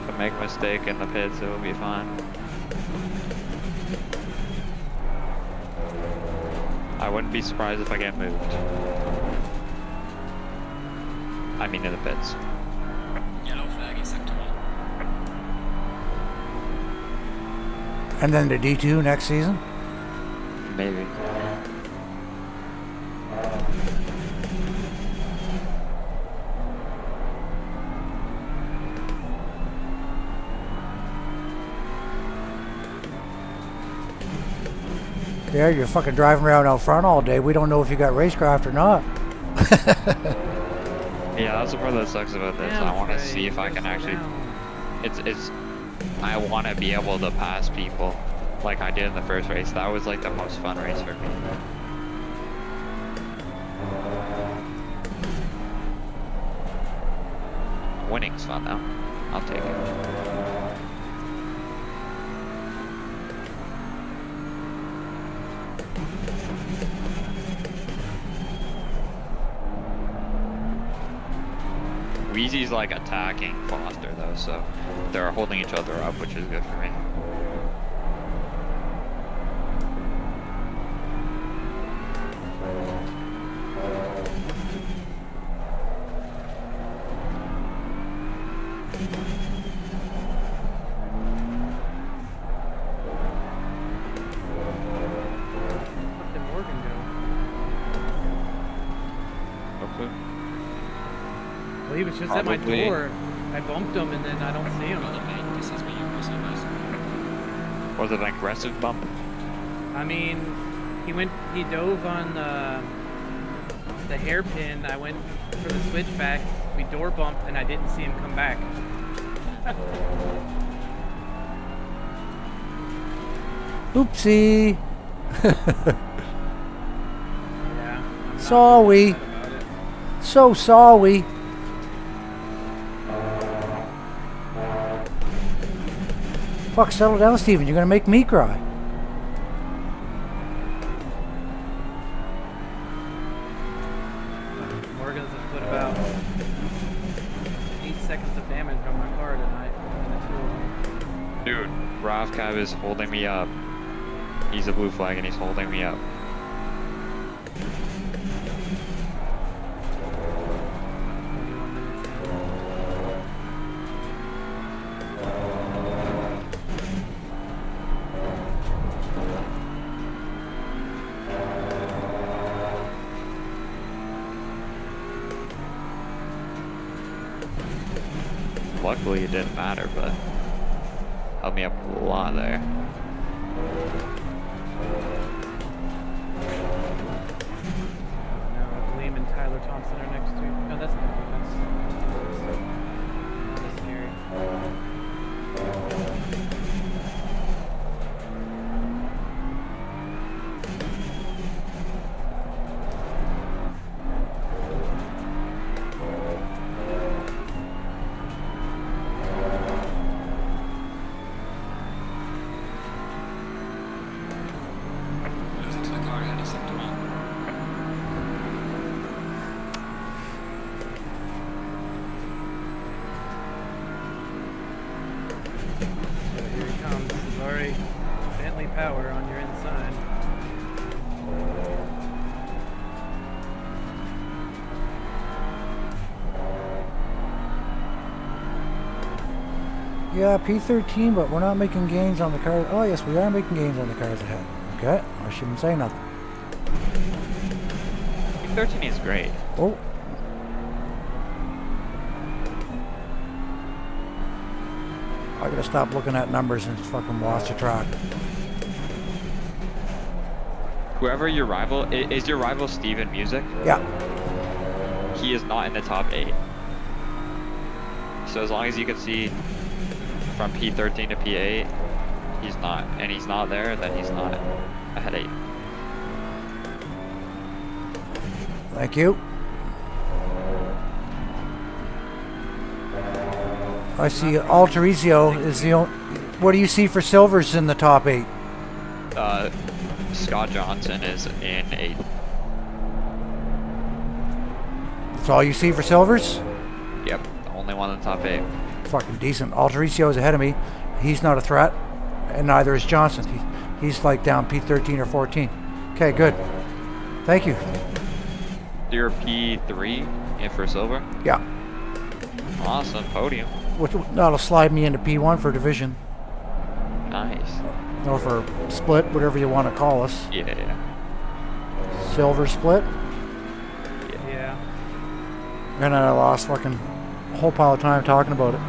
If I make a mistake in the pits, it will be fine. I wouldn't be surprised if I get moved. I mean in the pits. Yellow flag in sector 1. And then the D2 next season? Maybe. Yeah, you're fucking driving around out front all day. We don't know if you got racecraft or not. Yeah, that's the part that sucks about this. I want to see if I can actually. It's. I want to be able to pass people like I did in the first race. That was like the most fun race for me. Winning's fun though. I'll take it. Wheezy's like attacking Foster though, so they're holding each other up, which is good for me. Where did Morgan go? No clue. Well, he was just at my Probably. door. I bumped him and then I don't see him. By the way, this is me crossing my. Was it an aggressive bump? I mean, he dove on the hairpin. I went for the switchback We door bumped and I didn't see him come back. Oopsie. Yeah. I'm not Sorry. upset about it. So sorry. Fuck, settle down, Steven. You're gonna make me cry. Morgan's have put about 8 seconds of damage on my car tonight. And the two of them. Dude, Ravcav is holding me up. He's a blue flag and he's holding me up. Luckily it didn't matter, but helped me up a lot there. No, Gleam and Tyler Thompson are next to. No, that's not good. That's scary. Looks like I had a sector one. So here he comes. This is already Bentley Power on your inside. Yeah, P13, but we're not making gains on the cars. Oh, yes, we are making gains on the cars ahead. Okay, I shouldn't say nothing. 13 is great. Oh. I gotta stop looking at numbers and fucking watch the track. Whoever your rival is, your rival Steven Music? Yeah. He is not in the top 8. So as long as you can see from P13 to P8, he's not. And he's not there, then he's not ahead 8. Thank you. I see Alterizio is the only... What do you see for silvers in the top 8? Scott Johnson is in 8th. That's all you see for silvers? Yep, the only one in the top 8. Fucking decent. Alterizio is ahead of me. He's not a threat, and neither is Johnson. He's like down P13 or 14. Okay, good. Thank you. You're P3 in for silver? Yeah. Awesome, podium. Which that'll slide me into P1 for division. Nice. Or for split, whatever you want to call us. Yeah. Silver split. Yeah. And I lost fucking a whole pile of time talking about it.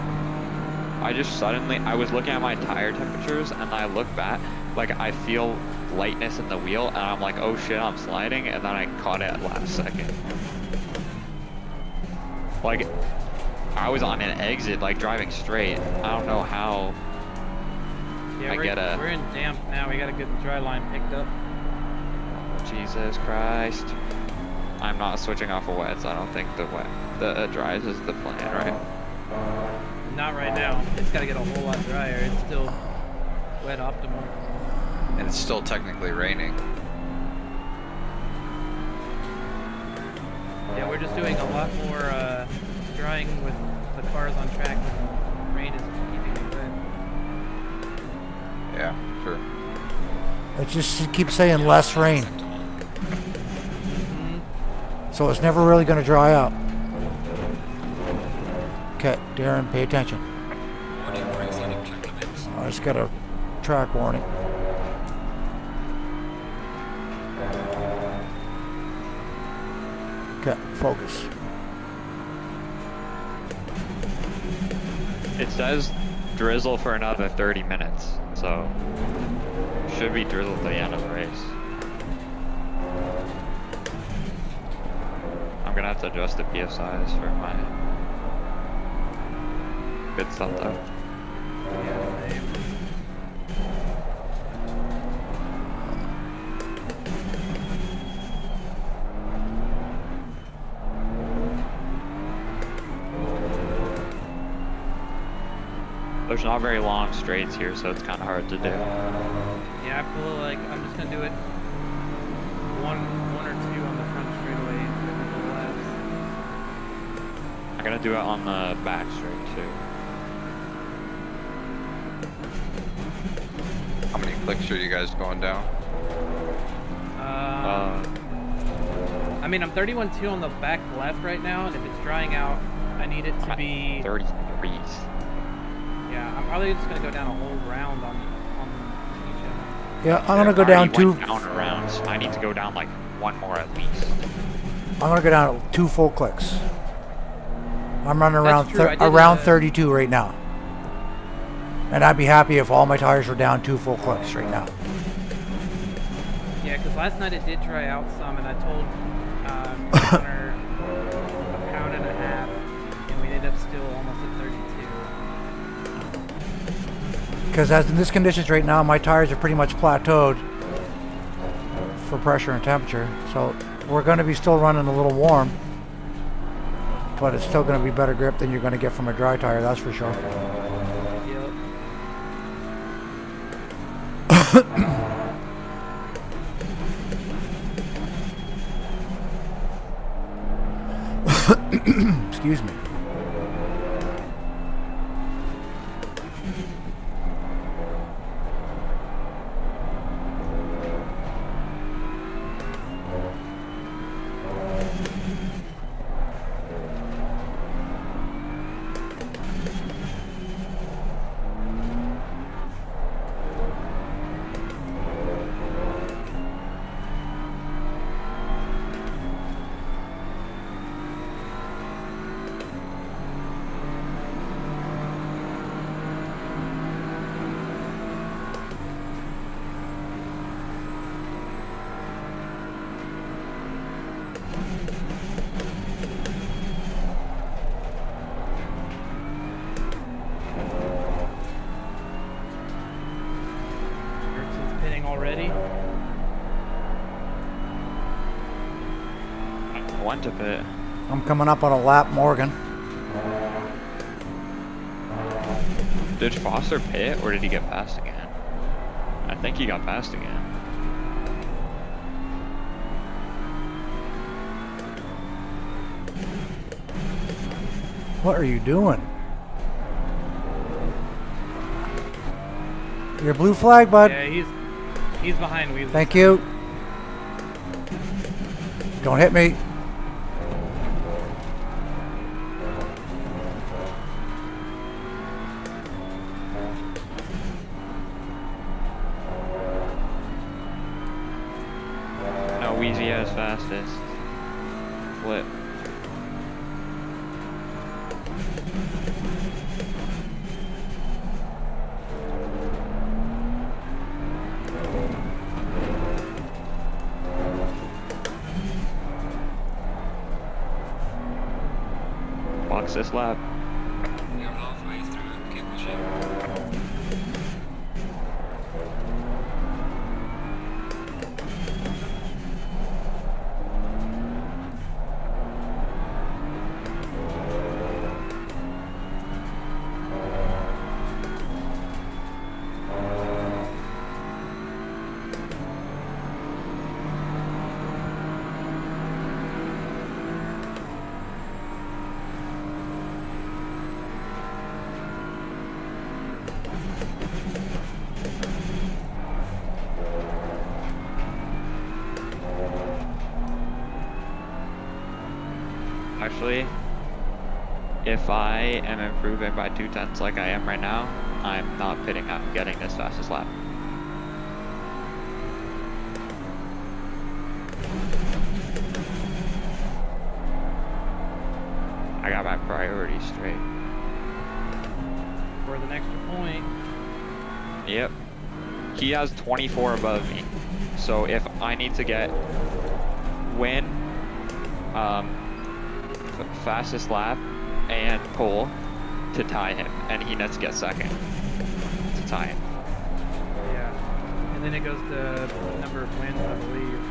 I just suddenly, I was looking at my tire temperatures and I look back, like I feel lightness in the wheel and I'm like, oh shit, I'm sliding, and then I caught it at last second. Like, I was on an exit, like driving straight. I don't know how. Yeah, we're in damp now. We gotta get the dry line picked up. Jesus Christ. I'm not switching off of wets. I don't think the dries is the plan, right? Not right now. It's gotta get a whole lot drier. It's still wet optimal. And it's still technically raining. Yeah, we're just doing a lot more drying with the cars on track when rain is keeping it wet. Yeah, sure. It just keeps saying less rain. So it's never really going to dry up. Okay, Darren, pay attention. Warning for exceeding track limits. I just got a track warning. Okay, focus. It says drizzle for another 30 minutes, so should be drizzle to the end of the race. I'm gonna have to adjust the PSIs for my good stuff though. Yeah, same. There's not very long straights here, so it's kind of hard to do. Yeah, I feel like I'm just gonna do it one or two on the front straightaway for a couple laps. I'm gonna do it on the back straight too. How many clicks are you guys going down? I mean, I'm 31.2 on the back left right now, and if it's drying out, I need it to be 33s. Yeah, I'm probably just gonna go down a whole round on each of them. Yeah, I'm gonna go down two. Down rounds. I need to go down like one more at least. I'm gonna go down 2 full clicks. I'm running That's true, I did, around 32 right now, and I'd be happy if all my tires were down 2 full clicks right now. Yeah, because last night it did dry out some, and I told Connor a pound and a half, and we ended up still almost at 32. Because as in this conditions right now, my tires are pretty much plateaued for pressure and temperature. So we're going to be still running a little warm, but it's still going to be better grip than you're going to get from a dry tire, that's for sure. Yep. Excuse me. Already? I went a bit. I'm coming up on a lap, Morgan. Did Foster pit or did he get passed again? I think he got passed again. What are you doing? Your blue flag, bud. Yeah, he's behind Weasley. Thank you. Don't hit me. No, Wheezy as fastest. Flip. Box this lap. You're halfway through. Keep pushing. Actually, if I am improving by 2/10 like I am right now, I'm not pitting. I'm getting this fastest lap. I got my priorities straight. For the extra point. Yep. He has 24 above me. So if I need to get win, fastest lap and pole, to tie him, and he needs to get second to tie him. Yeah. And then it goes to number of wins, I believe.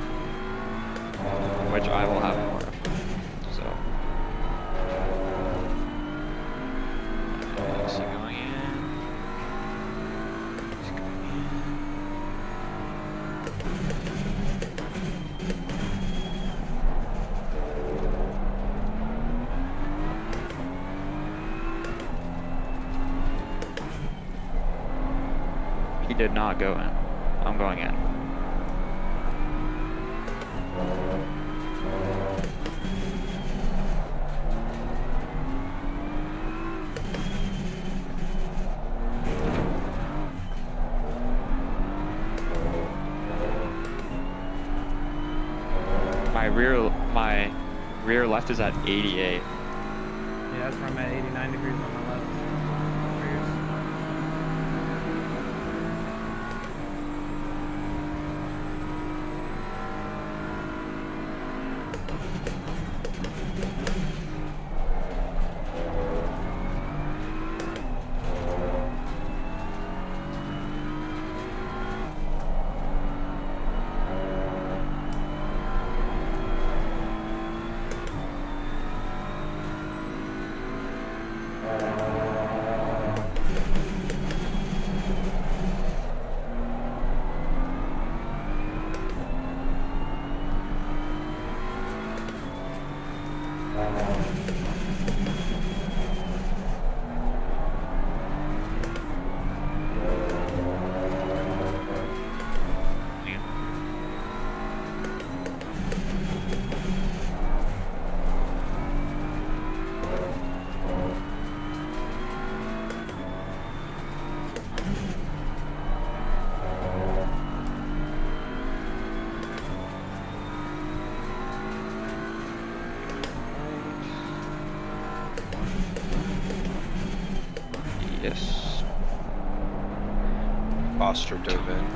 Which I will have more of. So. Is he going in? He's going in. He did not go in. I'm going in. My rear left is at 88. Yeah, that's where I'm at, 89 degrees on my left. Rears. Yes. Foster dove in.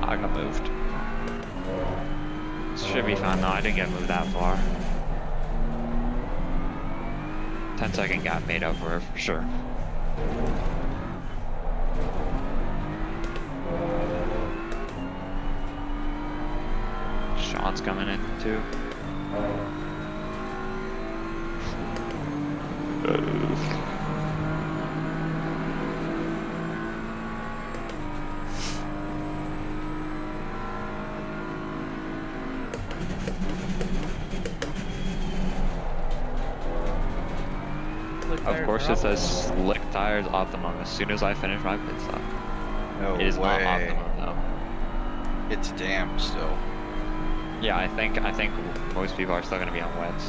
I got moved. Should be fine though, I didn't get moved that far. 10-second gap made up for it for sure. Sean's coming in too. Of course it says slick tires optimum as soon as I finish my pit stop. No It is way. not optimum though. It's damp still. Yeah, I think most people are still gonna be on wets.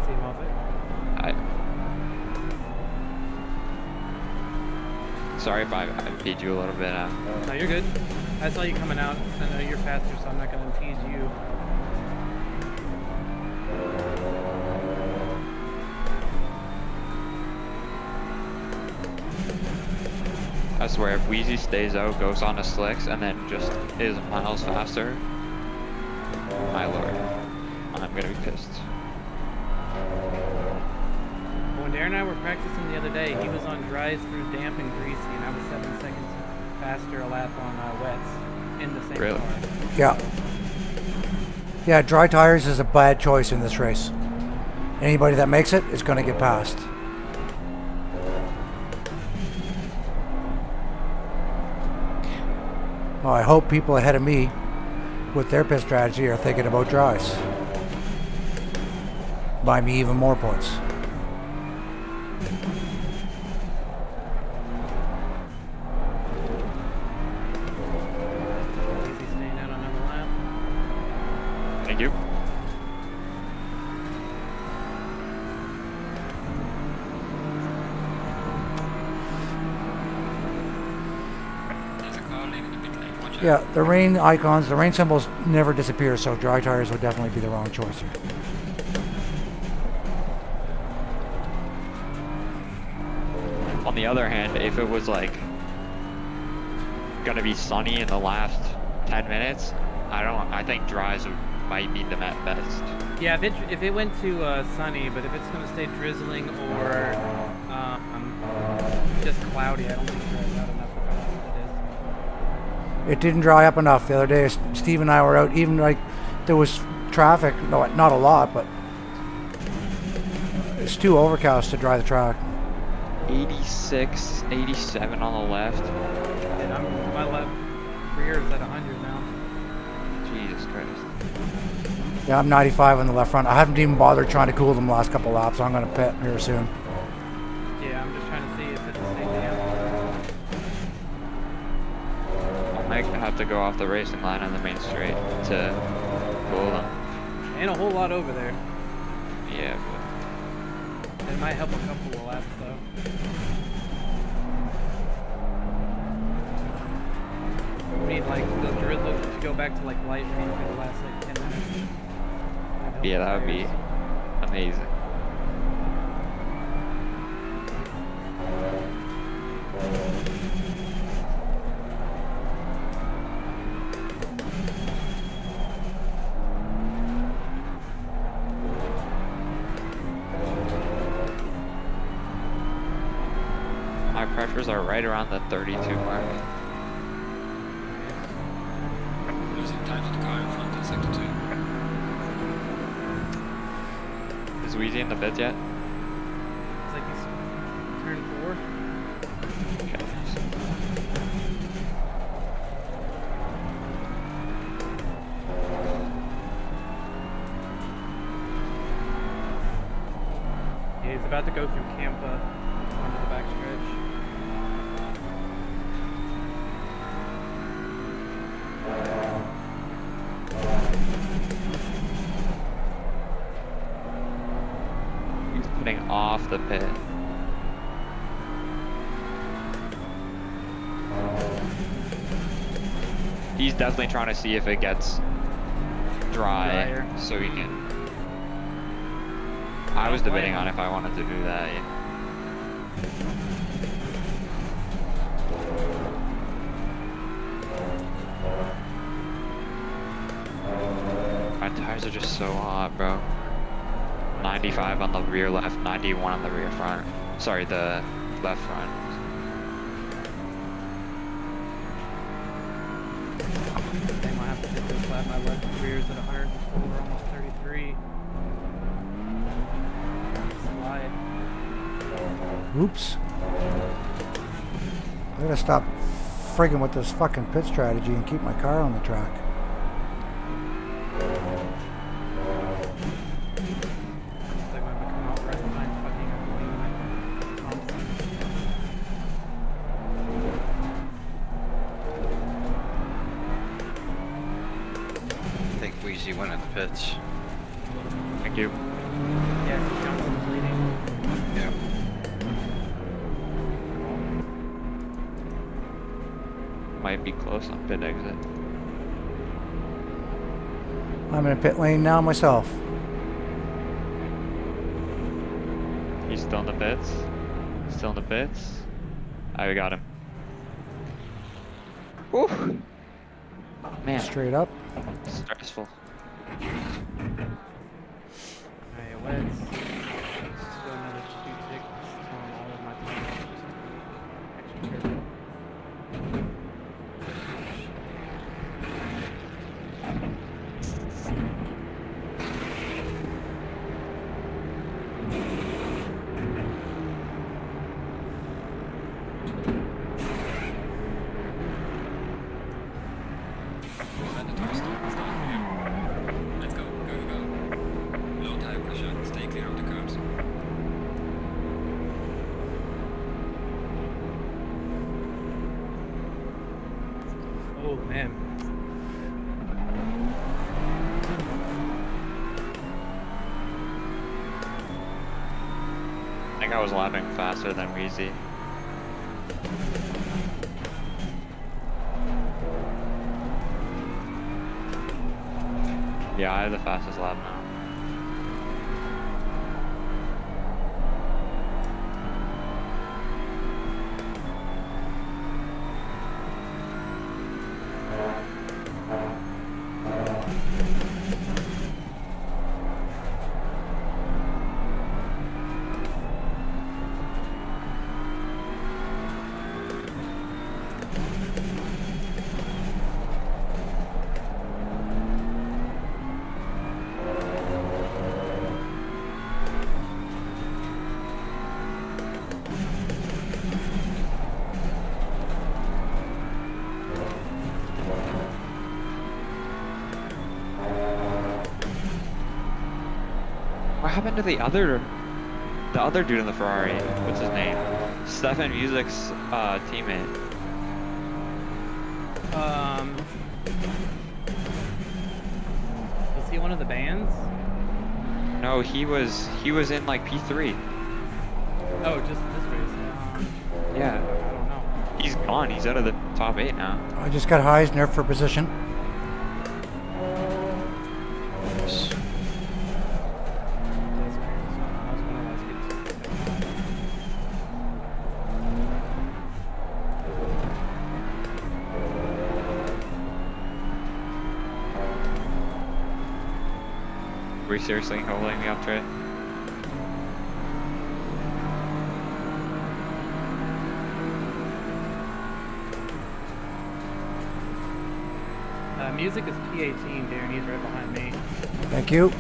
See him off it? Sorry if I beat you a little bit. No, you're good. I saw you coming out. I know you're faster, so I'm not going to impede you. I swear, if Wheezy stays out, goes on the slicks, and then just is miles faster, my lord, I'm gonna be pissed. When Darren and I were practicing the other day, he was on dries through damp and greasy, and I was 7 seconds faster a lap on wets in the same Really? car. Yeah. Yeah, dry tires is a bad choice in this race. Anybody that makes it is going to get passed. Well, I hope people ahead of me with their pit strategy are thinking about dries. Buy me even more points. Easy staying out on another lap. Thank you. There's a car leaving the pit lane. Watch out. Yeah, the rain icons, the rain symbols never disappear, so dry tires would definitely be the wrong choice here. the other hand, if it was like gonna be sunny in the last 10 minutes, I think dries might be the best. Yeah, if it went to sunny, but if it's gonna stay drizzling or just cloudy, I don't think it dries out enough for what it is. It didn't dry up enough the other day. Steve and I were out, even like there was traffic, no, not a lot, but it's too overcast to dry the track. 86, 87 on the left. And my left rear is at 100 now. Jesus Christ. Yeah, I'm 95 on the left front. I haven't even bothered trying to cool them the last couple laps. I'm going to pit here soon. Yeah, I'm just trying to see if it'll stay down. I might have to go off the racing line on the main straight to cool them. And a whole lot over there. Yeah, It might help a couple of laps though. I mean, like the drizzle to go back to like light rain for the last like 10 minutes. yeah, that would be amazing. My pressures are right around the 32 mark. Losing time to the car in front in sector 2. Is Wheezy in the pits yet? It's like he's turned 4. Okay. Yeah, he's about to go through Campa onto the backstretch. He's putting off the pit. He's definitely trying to see if it gets dry, Drier. so he can. I was debating on if I wanted to do that. Yeah. My tires are just so hot, bro. 95 on the rear left, 91 on the rear front. Sorry, the left front. They might have to hit this lap. My left rear is at 104, almost 33. Slide. Oops. I gotta stop friggin' with this fucking pit strategy and keep my car on the track. They might come out right behind fucking Thompson. I think Wheezy went in the pits. Thank you. Yeah, Johnson's leading. Yeah. Might be close on pit exit. I'm in a pit lane now myself. He's still in the pits. Still in the pits. We got him. Woo! Man, Straight up. stressful. Alright, let's go another 2 ticks on all of my tires. Just extra careful. Mandatory stop here. Let's go, go, go. Low tire pressure, stay clear of the curbs. Oh man. I think I was lapping faster than Wheezy. Yeah, I have the fastest lap now. what happened to the other dude in the Ferrari? What's his name? Stefan Music's teammate. Was he one of the bands? No, he was in like P3. Oh, just this race. Yeah. I don't know. He's gone. He's out of the top 8 now. I just got Heisner for position. That's curious. I was wondering why I was getting so Were you seriously holding me up to it? Music is P18, Darren. He's right behind me. Thank you.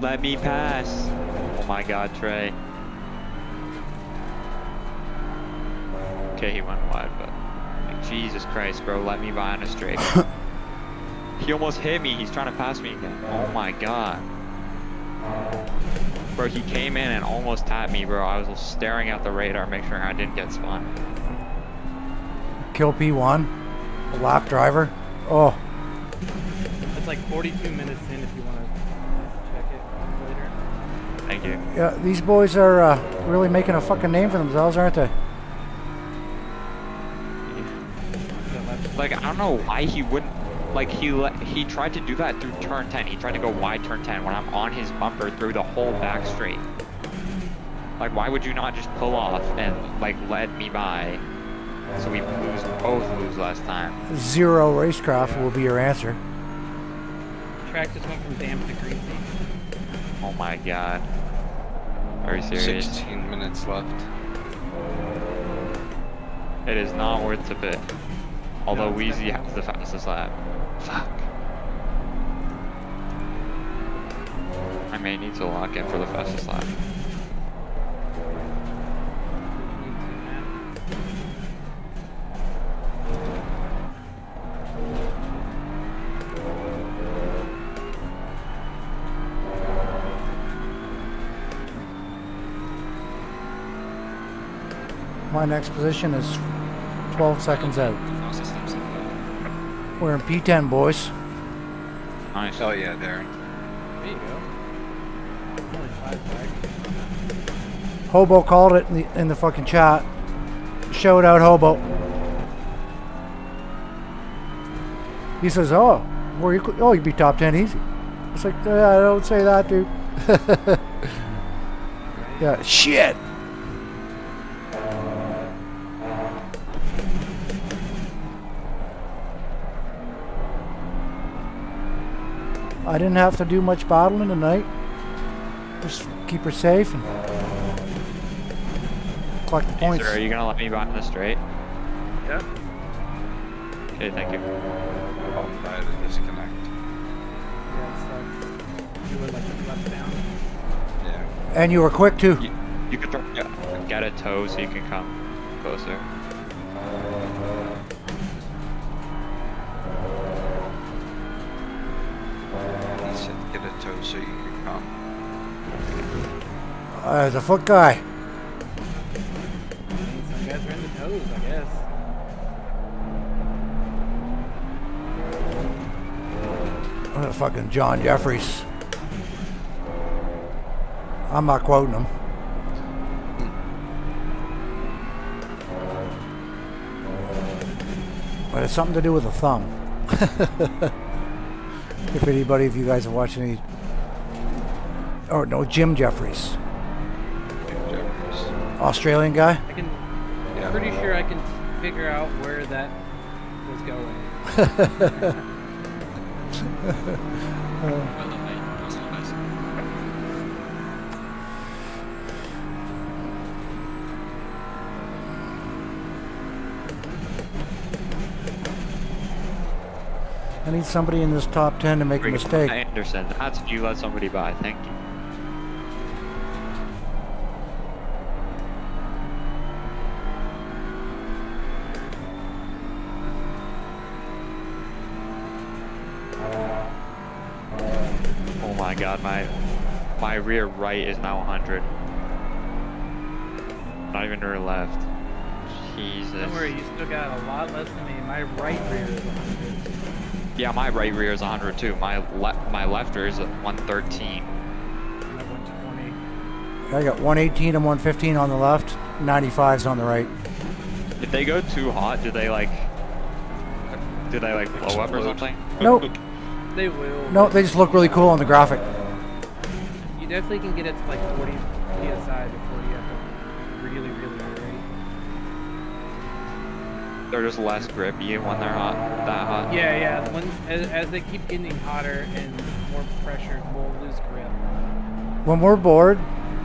Let me pass. Oh my God, Trey. Okay, he went wide, but like, Jesus Christ, bro, let me by on a straight. He almost hit me. He's trying to pass me again. Oh my God. Bro, he came in and almost tapped me, bro. I was staring at the radar, making sure I didn't get spun. Kill P1. A lap driver. Oh, It's like 42 minutes in if you want to check it later. Thank you. yeah, these boys are really making a fucking name for themselves, aren't they? Like, I don't know why he wouldn't. Like, he tried to do that through turn 10. He tried to go wide turn 10 when I'm on his bumper through the whole back straight. Like, why would you not just pull off and, like, let me by? So we both lose last time. Zero racecraft will be your answer. Track just went from damp to greasy. Oh my God. Are you serious? 16 minutes left. It is not worth the bit. Although No, it's Wheezy definitely has the fastest lap. Fuck. I may need to lock in for the fastest lap. My next position is 12 seconds out. The fastest lap so far. We're in P10, boys. Nice. Oh yeah, Darren. There you go. Only 5 back. Hobo called it in the fucking chat. Shout out, Hobo. He says, "Oh, where you? Oh, you'd be top 10 easy." It's like, I don't say that, dude. Yeah, shit. I didn't have to do much battling tonight. Just keep her safe and collect the Hey, points. sir, are you gonna let me by on the straight? Yeah. Okay, thank you. Oh, I had to disconnect. Yeah, it sucks. You were like 2 laps down. Yeah. And you were quick too. You could get a toe so you can come closer. He said get a toe so you could come. As a foot guy. I mean, some guys are in the toes, I guess. Fucking John Jeffries. I'm not quoting him. But it's something to do with a thumb. If anybody of you guys are watching any... Oh, no, Jim Jeffries. Jeffries. Australian guy. I can. Yeah. Pretty sure I can figure out where that was going. Well done, mate. That's not bad. I need somebody in this top 10 to make a mistake. Anderson, that's you let somebody by. Thank you. god, my rear right is now 100. Not even rear left. Jesus. Don't worry, you still got a lot less than me. My right rear is 100. Yeah, my right rear is 100 too. My left rear is 113. I'm at 120. I got 118 and 115 on the left, 95's on the right. Did they go too hot? Did they like blow up or something? Nope. They will. No, they just look really cool on the graphic. You definitely can get it to like 40 psi before you have to really, really hurry. They're just less grippy when they're hot, that hot. Yeah. As they keep getting hotter and more pressure, we'll lose grip. When we're bored,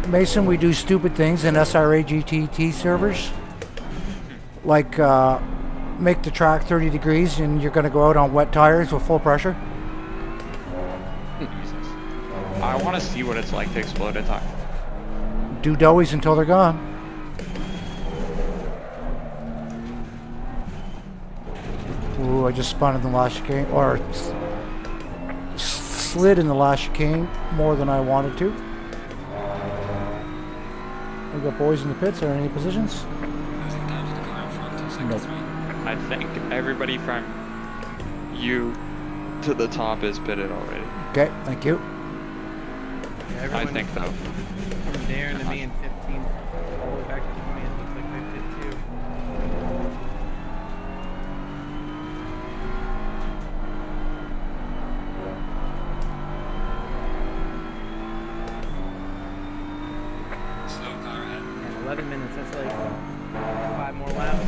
Mason, we do stupid things in SRA GTT servers. Like make the track 30 degrees and you're going to go out on wet tires with full pressure. Jesus. I want to see what it's like to explode a tire. Do doughies until they're gone. Ooh, I just spun in the last chicane, or slid in the last chicane more than I wanted to. We got boys in the pits. Are there any positions? Nope. I think everybody from you to the top is pitted already. Okay, thank you. Yeah, I think so. From Darren to me in 15, all the way back to 20, it looks like they did too. Slow car ahead. And 11 minutes, that's like 5 more laps.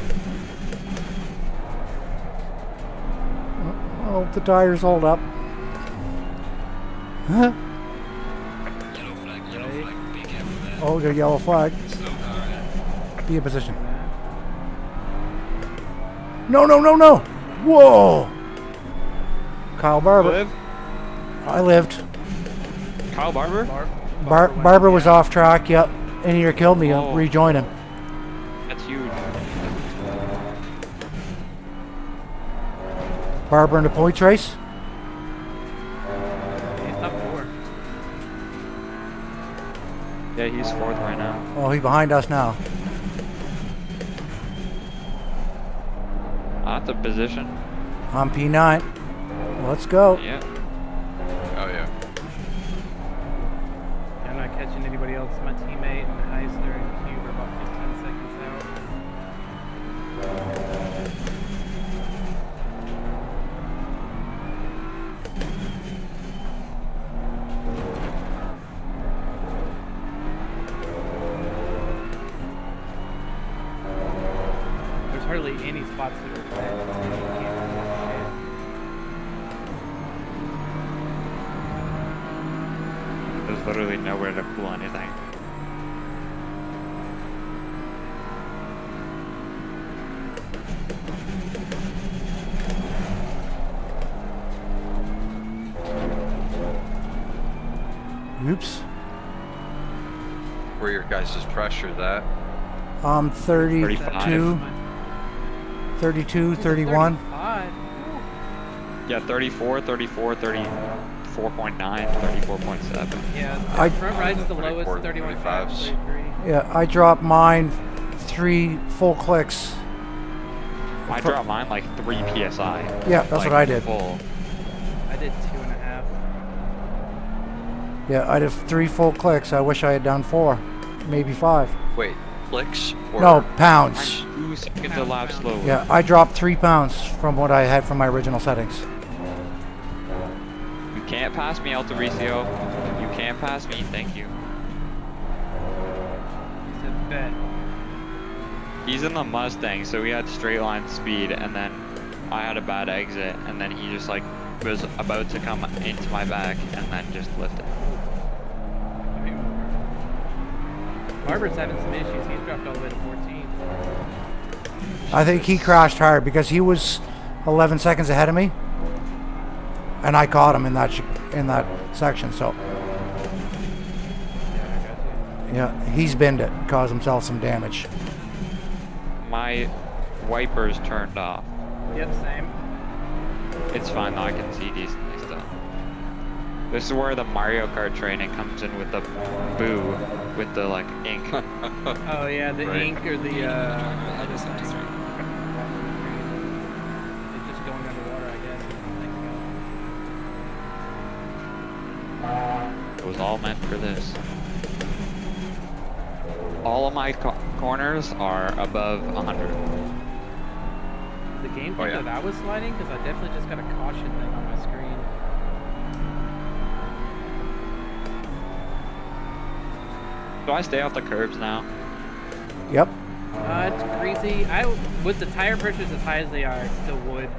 Oh, the tires hold up. Huh? Yellow flag, be careful there. Oh, the yellow flag. Slow car ahead. Be in position. No, no, no, no! Whoa! Kyle Barber. Live? I lived. Kyle Barber? Barber was off track, yep. And he killed me. I'll Oh. rejoin him. That's huge. Barber in the points race. He's top 4. Yeah, he's 4th right now. Oh, he's behind us now. That's a position. I'm P9. Let's go. Yeah. Oh yeah. I'm not catching anybody else. My teammate and Heisler and Cube are about 15 seconds out. There's hardly any spots that are wet, so you can't do There's literally nowhere to pull anything. Oops. Where your guys' pressure that? 32, 32, 31. 35. Yeah, 34, 34, 34.9, 34.7. Yeah, I- front right's the lowest, 34, 31.5, 35s. 33. Yeah, I dropped mine 3 full clicks. I dropped mine like 3 psi. Yeah, that's Like, what I did. Full. I did 2.5. Yeah, I did 3 full clicks. I wish I had done 4, maybe 5. Wait, clicks or No, pounds. 2 seconds a lap slower. Yeah, I dropped 3 pounds from what I had from my original settings. You can't pass me, Altericio. You can't pass me, thank you. He said bet. He's in the Mustang, so he had straight line speed, and then I had a bad exit, and then he just like was about to come into my back, and then just lifted. I mean, Barber's having some issues. He's dropped all the way to 14th. I think he crashed hard because he was 11 seconds ahead of me, and I caught him in that section. So Yeah, I got you. yeah, he's binned it, caused himself some damage. My wipers turned off. Yep, same. It's fine though, I can see decently still. This is where the Mario Kart training comes in with the boo, with the like ink. Oh yeah, the Right. ink or the I just have to start. it's just going underwater, I guess. It was all meant for this. All of my corners are above 100. The game Oh, think yeah. that I was sliding because I definitely just got a caution thing on my screen. Do I stay off the curbs now? Yep. It's crazy. With the tire pressures as high as they are, I still would.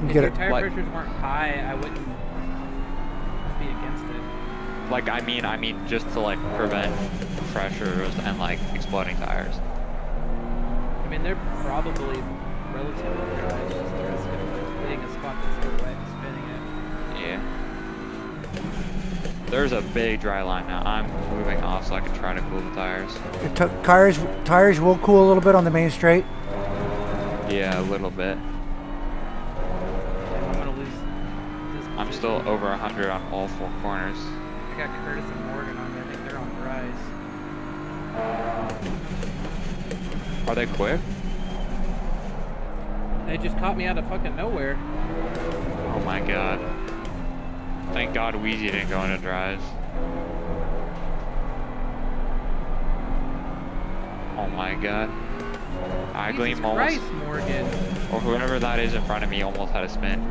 You If get your it. tire like- pressures weren't high, I wouldn't be against it. Like, I mean just to like prevent pressures and like exploding tires. I mean, they're probably relatively dry. It's just the risk of hitting a spot that's still wet and spinning it. Yeah. There's a big dry line now. I'm moving off so I can try to cool the tires. Tires will cool a little bit on the main straight. Yeah, a little bit. I'm gonna lose this I'm still position. over 100 on all 4 corners. I got Curtis and Morgan on me. I think they're on dries. Are they quick? They just caught me out of fucking nowhere. Oh my god. Thank God Wheezy didn't go into dries. Oh my god. I Jesus gleam almost, Christ, Morgan. or whoever that is in front of me almost had a spin.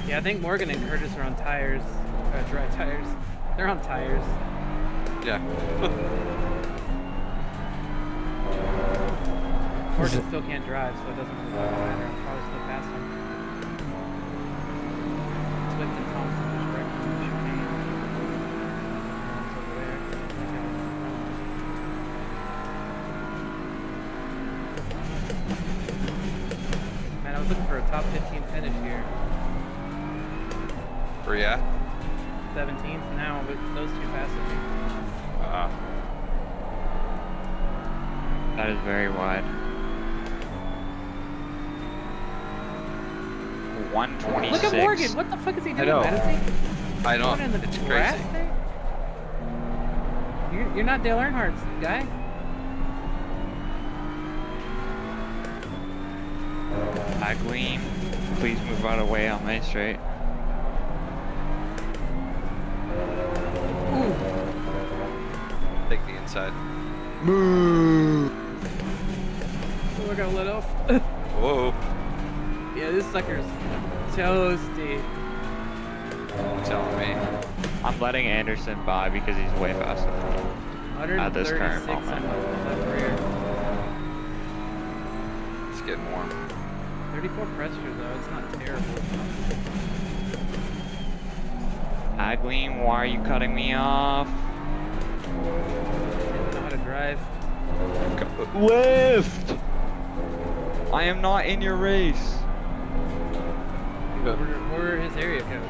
Yeah, I think Morgan and Curtis are on tires. Dry tires. They're on tires. Yeah. Morgan still can't drive, so it doesn't really fucking matter. I'll probably still pass him. Swift and Thompson just wrecked the chicane. One's over there. I think I was in front. Man, I was looking for a top 15 finish here. Where you at? 17th now, but those two passing me. That is very wide. 126. Look at Morgan! What the fuck is he doing? know. Medicine? I know. Going in the It's grass crazy. there? You're not Dale Earnhardt's guy. I gleam. Please move out of the way on Main Street. Take the inside. Moo! Oh, I got let off. Whoa. Yeah, this sucker's toasty. You're telling me. I'm letting Anderson by because he's way faster than me. 136 At this current on moment. the left rear. It's getting warm. 34 pressure though, it's not terrible. I gleam, why are you cutting me off? Didn't know how to drive. Lift! I am not in your race. Where his area code?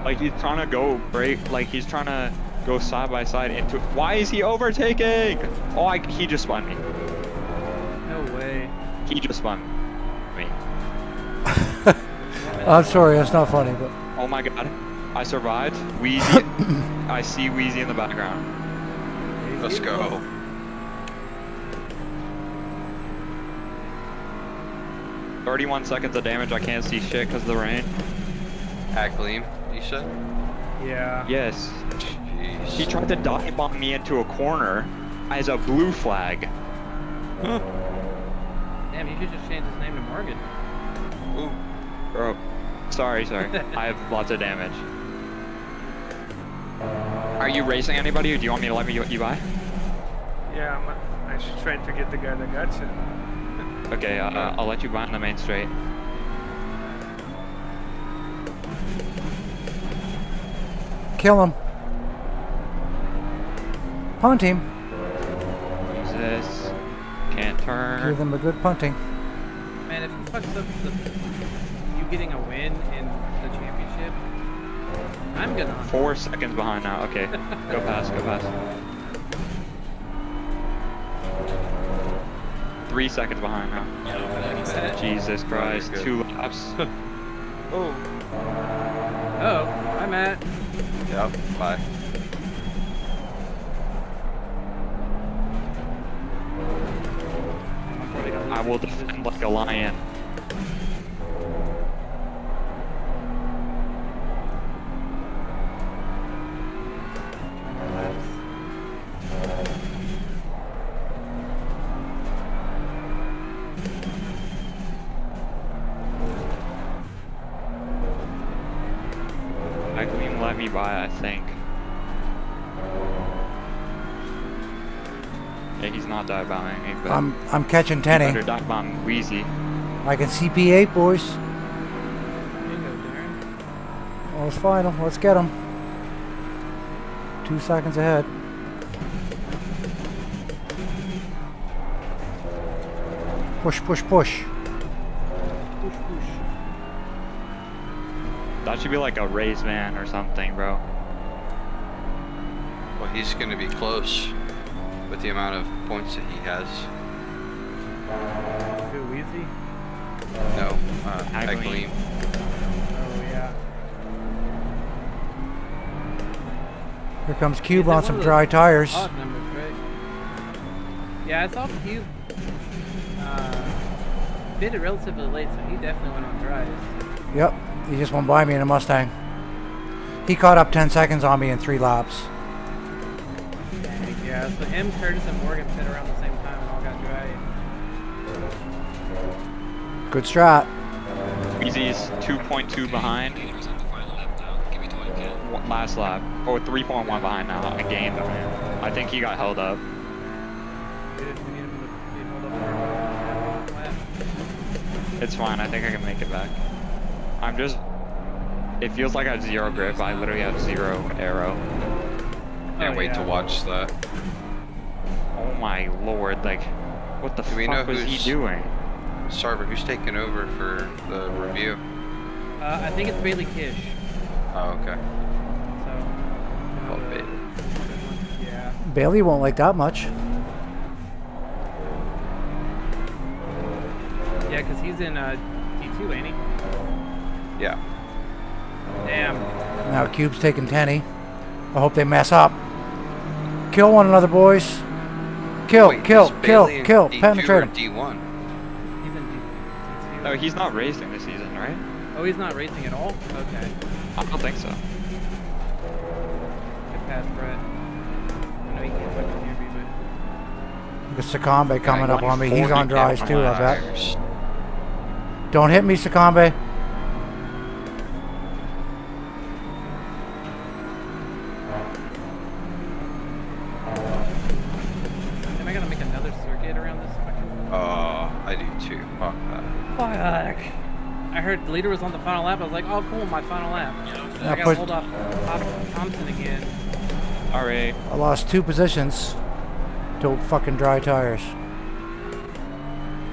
Like he's trying to go break, like he's trying to go side by side into. Why is he overtaking? Oh, he just spun me. No way. He just spun me. I'm sorry, that's not funny, but Oh my god, I survived. Wheezy, I see Wheezy in the background. Let's go. "31 seconds of damage. I can't see shit because of the rain." At Gleam, you said? Yeah. Yes. Jeez. He tried to dive bomb me into a corner as a blue flag. Damn, you should just change his name to Morgan. Ooh. Bro, sorry. I have lots of damage. Are you racing anybody, or do you want me to let you by? Yeah, I should try to get the guy that got you. Okay, I'll let you by on the main straight. kill him. Punt him. Jesus. Can't turn. Give them a good punting. Man, if you fucks up you getting a win in the championship, I'm gonna 4 seconds behind now. Okay, go past. 3 seconds behind now. Yellow flag is Jesus Christ, good. 2 laps. Oh, Oh, hi Matt. Yep. Bye. I'm probably gonna lose I will these defend positions. like a lion. I can even let me by, I think. Yeah, he's not dive bombing me, but I'm catching he Tenny. better dive bomb Wheezy. I can CP8, boys. There you go, Darren. Well, let's find him. Let's get him. 2 seconds ahead. Push, push, push. Push, push. That should be like a raise man or something, bro. Well, he's going to be close with the amount of points that he has. Who, Weezy? No, Agleam. Agleam. Oh, yeah. Here comes Cube Is it on one some of dry those tires. Odd numbers, right? Yeah, I saw Cube. Bid it relatively late, so he definitely went on dries. Yep, he just went by me in a Mustang. He caught up 10 seconds on me in 3 laps. Dang, yeah, so him, Curtis, and Morgan pit around the same time and all got dry. Good strat. Wheezy's 2.2 behind. Leader's on the final lap now. Give it all you can. Last lap. Oh, 3.1 behind now. A game behind. I think he got held up. Dude, we need him to be held up for a lap. It's fine. I think I can make it back. I'm just... It feels like I have 0 grip. I literally have 0 arrow. Can't wait to yeah. watch that. Oh my lord. Like, what the Do we know fuck was he who's- doing? Sarver, who's taking over for the review? I think it's Bailey Kish. Oh, okay. So, Oh, Bailey. yeah. Bailey won't like that much. Yeah, because he's in D2, ain't he? Yeah. Damn. Now Cube's taking Tenny. I hope they mess up. Kill one another, boys. Kill, Wait, kill, is kill, Bailey in kill. D2 Penetrate or him. D1? He's in D2. Oh, he's not racing this season, right? Oh, he's not racing at all? Okay. I don't think so. Good pass, Brett. I know he can't fucking hear me, but... The Sakambe coming up on me. He's on dries too, I bet. Tires. Don't hit me, Sakambe. Am I gonna make another circuit around this fucking... Oh, I do too. Fuck that. Fuck. I heard the leader was on the final lap. I was like, oh, cool, my final lap. Yeah, I gotta push- hold off Thompson again. Alright. I lost 2 positions to fucking dry tires.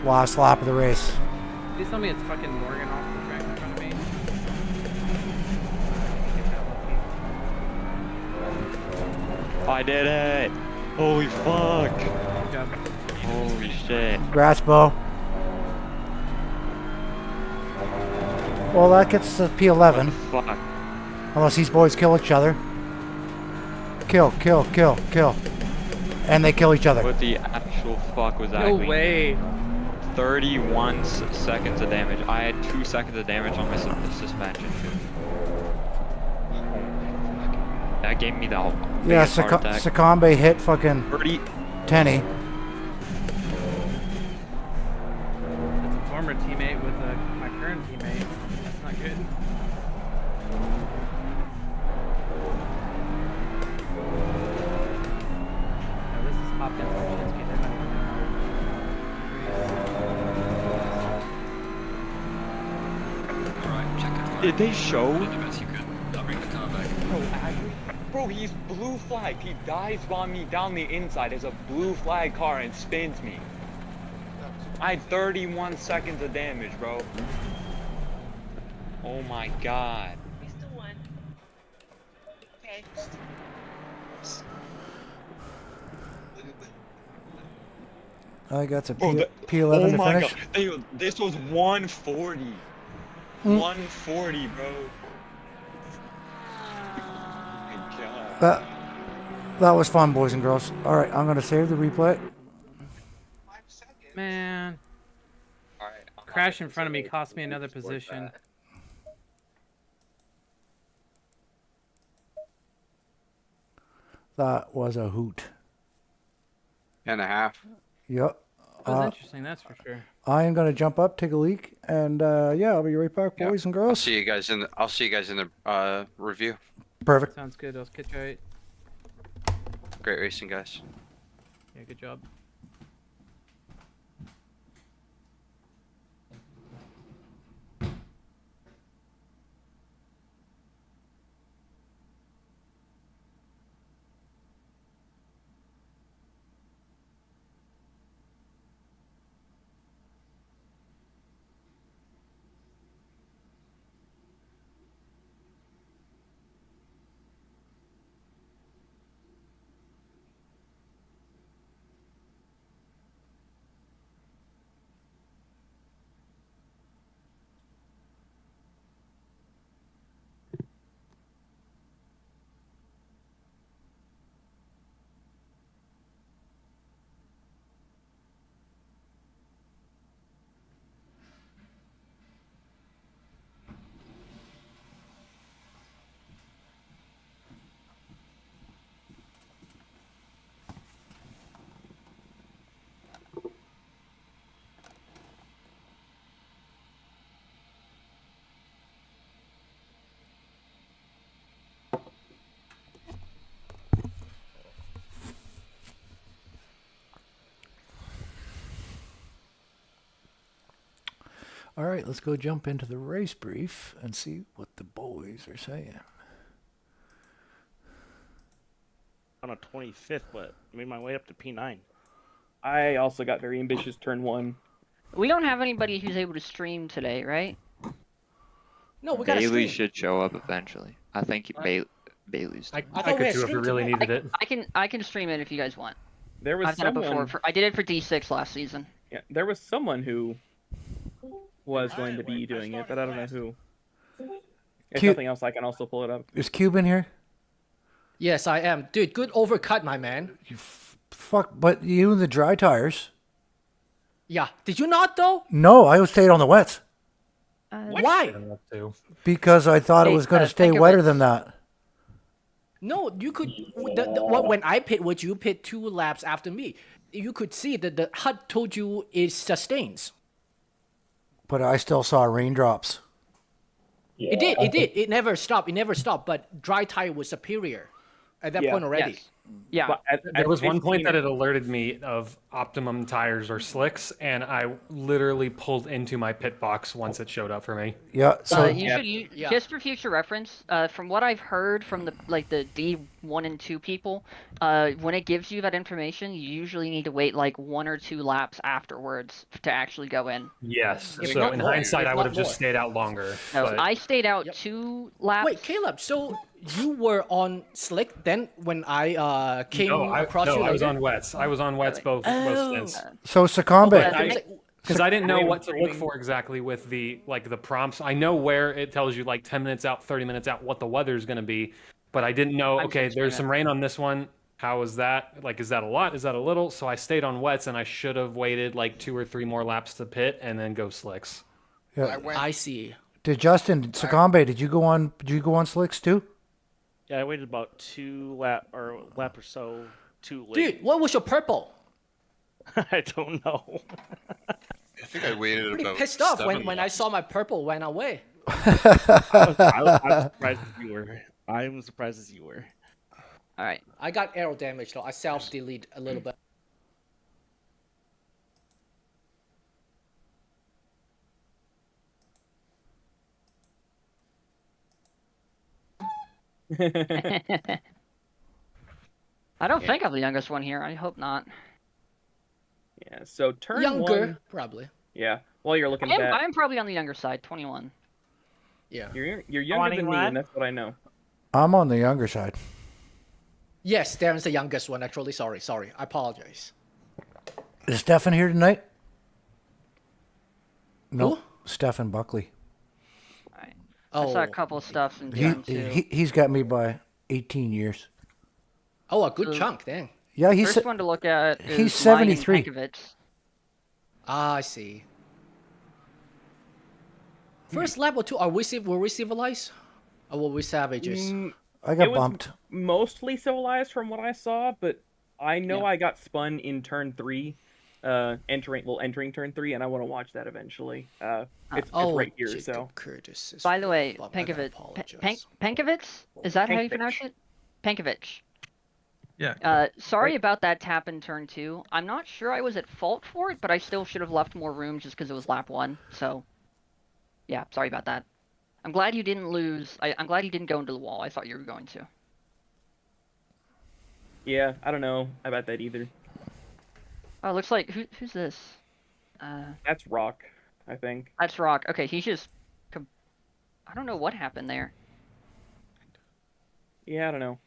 Last lap of the race. Please tell me it's fucking Morgan off the track in front of me. I did it! Holy fuck! Good job. Holy shit. Grass bow. Well, that gets to P11. Fuck. Unless these boys kill each other. Kill, kill, kill, kill. And they kill each other. What the actual fuck was that? No Green? way. 31 seconds of damage. I had 2 seconds of damage on my suspension too. That gave me the Yeah, biggest heart attack. Sakambe hit fucking 30. Tenny. It's a former teammate with my current teammate. That's not good. Now this is Hopkins. Let's get him out of Alright, check it. Did they show? Do the best you could. I'll bring the car back. Bro, he's blue flagged. He dives bomb me down the inside as a blue flag car and spins me. I had 31 seconds of damage, bro. Oh my god. we still won. Okay. I got some Bro, P11 oh to my finish. god, this was 140. 140, bro. Oh my god. That was fun, boys and girls. All right, I'm gonna save the replay. Man, All right. crash in front of me cost me another position. That was a hoot. And a half. Yep. That was interesting, that's for sure. I am gonna jump up, take a leak, and yeah, I'll be right back, boys and girls. I'll see you guys in the review. Perfect. Sounds good. I'll catch you right. Great racing, guys. Yeah, good job. All right, let's go jump into the race brief and see what the boys are saying. On a 25th, but made my way up to P9. I also got very ambitious turn 1. We don't have anybody who's able to stream today, right? No, we got Bailey should show up eventually. I think Bailey's. I could too if we really needed it. I can stream it if you guys want. There was I've done it someone. before. I did it for D6 last season. Yeah, there was someone who was going to be doing it, but I don't know who. If nothing else, I can also pull it up. Is Cube in here? Yes, I am. Dude, good overcut, my man. You fuck, but you and the dry tires. Yeah. Did you not, though? No, I stayed on the wets. Why? Because I thought it was going to stay wetter than that. No, you could. When I pit, would you pit 2 laps after me? You could see that the HUD told you it sustains. But I still saw raindrops. Yeah, it did. It never stopped. It never stopped. But dry tire was superior at that point already. Yes. Yeah. There was one point that it alerted me of optimum tires or slicks, and I literally pulled into my pit box once it showed up for me. Yeah. So just for future reference, from what I've heard from the D1 and 2 people, when it gives you that information, you usually need to wait like 1 or 2 laps afterwards to actually go in. Yes. So in hindsight, I would have just stayed out longer. No, but... I stayed out 2 laps. Wait, Caleb. So you were on slick then when I came across you? No, I was on wets. I was on wets both stints. So Sakambe. Because I didn't know what to look for exactly with the prompts. I know where it tells you like 10 minutes out, 30 minutes out what the weather's going to be, but I didn't know, okay, there's some rain on this one. How is that? Like, is that a lot? Is that a little? So I stayed on wets, and I should have waited like 2 or 3 more laps to pit and then go slicks. Yeah. I see. Did Sakambe, did you go on slicks too? Yeah, I waited about 2 lap or so too late. Dude, what was your purple? I don't know. I think I waited Pretty about pissed off 7 when I saw my purple went away. I'm surprised as you were. I'm surprised as you were. All right. I got arrow damage though. I self-delete a little bit. I don't think I'm the youngest one here. I hope not. Yeah, so turn Younger, 1. probably. Yeah, while you're looking at that. I am probably on the younger side, 21. Yeah. You're younger than me, and that's what I know. I'm on the younger side. Yes, Darren's the youngest one, actually. Sorry. I apologize. Is Stefan here tonight? No, Who? Stefan Buckley. I saw a Oh, couple stuff in turn two. He's got me by 18 years. oh, a good So- chunk, dang. Yeah, he's First one to look at is he's mine and 73. Penkovic's. Ah, I see. First lap or two, were we civilized? Or were we savages? I got it was bumped. mostly civilized from what I saw, but I know Yeah. I got spun in turn 3, entering turn 3, and I want to watch that eventually. It's right here, Jacob so. Curtis is By the way, bummed. I gotta Penkovic, apologize. Penkovic's? Is that how you Penkovic. pronounce it? Penkovic. Yeah. Sorry about that tap in turn 2. I'm not sure I was at fault for it, but I still should have left more room just because it was lap 1. So, yeah, sorry about that. I'm glad you didn't lose. I'm glad you didn't go into the wall. I thought you were going to. Yeah, I don't know about that either. Oh, looks like who's this? That's Rock, I think. That's Rock. Okay, he's just. I don't know what happened there. Yeah, I don't know.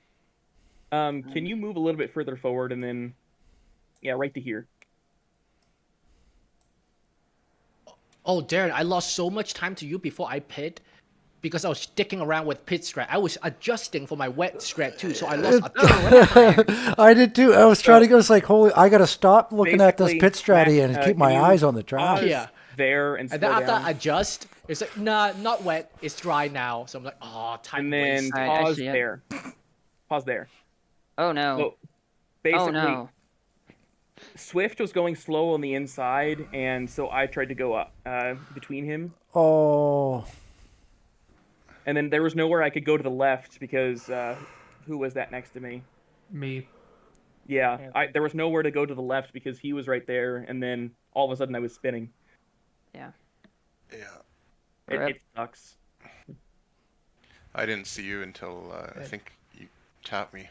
Can you move a little bit further forward and then, yeah, right to here. Oh, Darren, I lost so much time to you before I pit because I was sticking around with pit strat. I was adjusting for my wet strat too, so I lost a ton. I did too. I was trying to go. It's like, holy, I got to stop looking at this pit stratty and keep can my you eyes on the track. pause Yeah. there and And slow then after down. I adjust, it's like, nah, not wet. It's dry now. So I'm like, oh, time And then wasted. Alright, I pause see it. there. Pause there. Oh no. So basically, Oh no. Swift was going slow on the inside, and so I tried to go up between him. Oh, And then there was nowhere I could go to the left because who was that next to me? Me. Yeah, there was nowhere to go to the left because he was right there, and then all of a sudden I was spinning. Yeah. Yeah. It sucks. I didn't see you until I think you tapped me.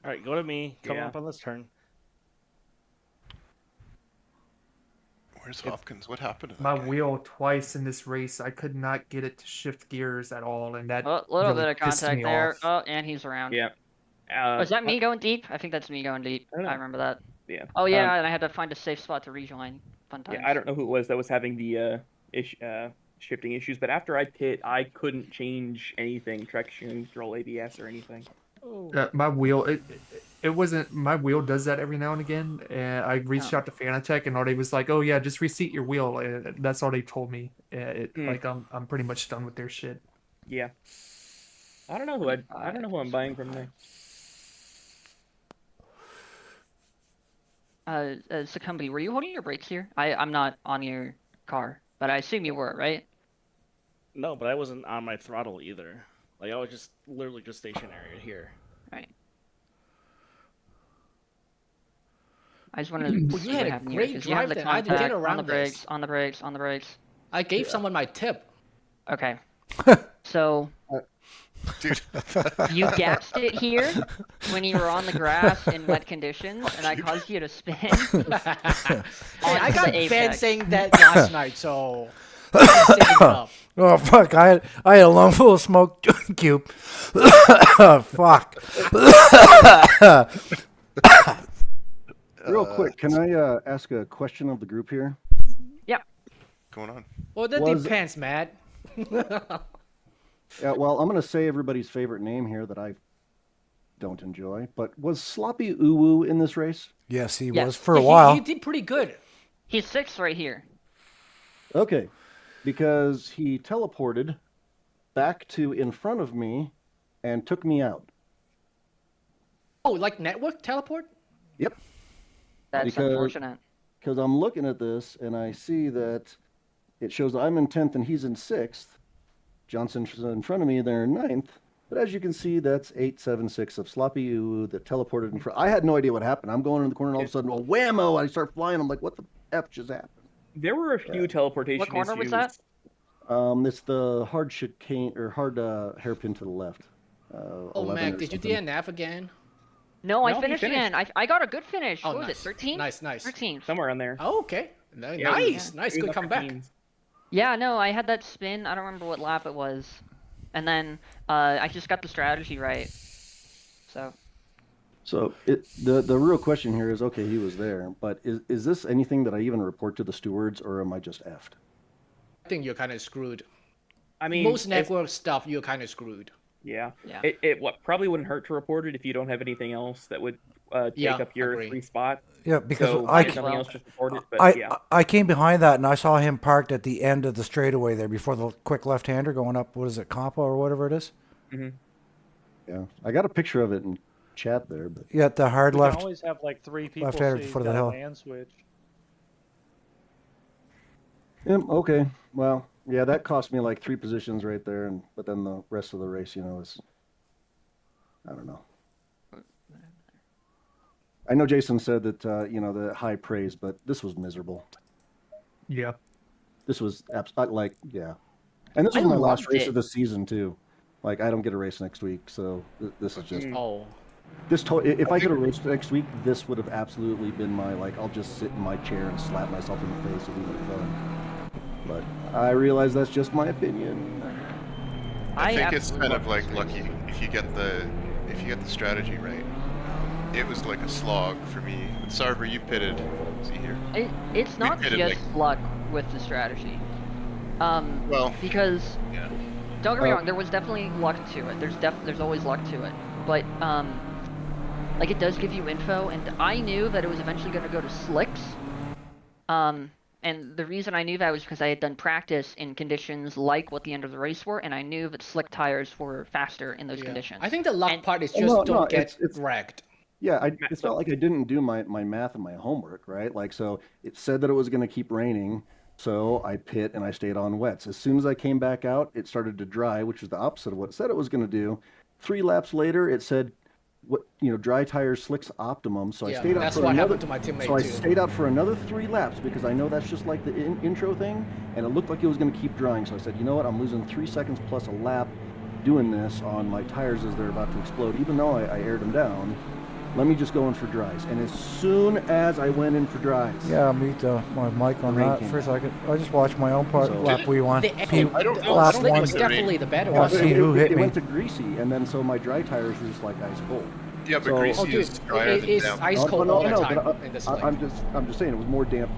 All right, go to me. Come Yeah. up on this turn. Where's Hopkins? What happened to that My guy? wheel twice in this race, I could not get it to shift gears at all, and that A little really bit of pissed contact me there. off. Oh, and he's around. Yeah. Oh, is that me going deep? I think that's me going deep. I don't know. I remember that. Yeah. Oh yeah, and I had to find a safe spot to rejoin. Fun times. Yeah, I don't know who it was that was having the shifting issues, but after I pit, I couldn't change anything, traction control, ABS, or anything. My wheel, it wasn't. My wheel does that every now and again. And I reached out to Fanatec, and all they was like, "Oh yeah, just reseat your wheel." And that's all they told me. Like I'm pretty much done with their shit. Yeah. I don't know who I don't know who I'm buying from there. Succumbi, were you holding your brakes here? I'm not on your car, but I assume you were, right? No, but I wasn't on my throttle either. Like I was just literally just stationary here. Right. I just wanted to Well, see you had what a happened here, great 'cause you have drive the then. I didn't get contact on around the this. brakes, on the brakes, on the brakes. I gave someone my tip. Okay. So Dude. you gassed it here when you were on the grass in wet conditions, and I caused you to spin. Hey, I onto got the banned apex. saying that last night, so I'm saving it up. oh fuck! I had a lung full of smoke cube. Fuck. Real quick, can I ask a question of the group here? Yep. Going on? Well, that Was- depends, Matt. Yeah, well, I'm going to say everybody's favorite name here that I don't enjoy, but was Sloppy Uwu in this race? Yes, he Yes. was for a Yeah, while. He did pretty good. He's 6th right here. Okay, because he teleported back to in front of me and took me out. Oh, like network teleport? Yep. That's unfortunate. Because I'm looking at this and I see that it shows I'm in 10th and he's in 6th. Johnson's in front of me, they're in 9th. But as you can see, that's 876 of Sloppy Uwu that teleported in front. I had no idea what happened. I'm going in the corner and all of a sudden, oh, whammo, I start flying. I'm like, what the F just happened? There were a few teleportation What corner issues. was that? It's the hard chicane or hard hairpin to the left. Oh, 11 Mac, or did you something. DNF again? No, I No, he finished finished. again. I got a good finish. Oh, What was nice. it? 13? Nice, nice. 13. Somewhere on there. Oh, okay. Yeah, Nice, nice. he was Good upper comeback. teens. Yeah, no, I had that spin. I don't remember what lap it was. And then I just got the strategy right. So So the real question here is, okay, he was there, but is this anything that I even report to the stewards, or am I just effed? I think you're kind of screwed. I mean, most network stuff, you're kind of screwed. Yeah. Yeah. It probably wouldn't hurt to report it if you don't have anything else that would take up your agree. free spot. Yeah, because so I if nothing else, just report it. But yeah. I came behind that and I saw him parked at the end of the straightaway there before the quick left-hander going up. What is it, Compa or whatever it is? Mm-hmm. Yeah, I got a picture of it in chat there, but yeah, the hard we left. can always have like 3 people left-hander say before you the got a hill. land switch. Okay, well, yeah, that cost me like 3 positions right there, but then the rest of the race, is, I don't know. I know Jason said that the high praise, but this was miserable. Yeah. This was yeah, and this was my last race of the season too. Like, I don't get a race next week, so this is just. Oh. If I could have raced next week, this would have absolutely been my I'll just sit in my chair and slap myself in the face and be fun. But I realize that's just my opinion. I think it's kind of like lucky if you get the strategy right. It was like a slog for me. Sarver, you pitted. See here. It's not pitted, just luck with the strategy. Because don't get me wrong, there was definitely luck to it. There's always luck to it, but like, it does give you info, and I knew that it was eventually going to go to slicks. And the reason I knew that was because I had done practice in conditions like what the end of the race were, and I knew that slick tires were faster in those conditions. I think the luck part is just don't get wrecked. Yeah, it's not like I didn't do my math and my homework, right? Like, so it said that it was going to keep raining, so I pit and I stayed on wets. As soon as I came back out, it started to dry, which was the opposite of what it said it was going to do. 3 laps later, it said, dry tires, slicks optimum. So I stayed out that's for what another. happened to my teammate So I too. stayed out for another 3 laps because I know that's just like the intro thing, and it looked like it was going to keep drying. So I said, you know what? I'm losing 3 seconds plus a lap doing this on my tires as they're about to explode. Even though I aired them down, let me just go in for dries. And as soon as I went in for dries, Yeah, mute my mic on rain that came for a second. I just watched my own part lap we won. The Last slick one. was definitely the better Yeah, one. see who hit it me. went to greasy, and then so my dry tires were just like ice cold. Yeah, but So- greasy is drier than damp. ice cold all the time but in the slick. I'm just saying it was more damp,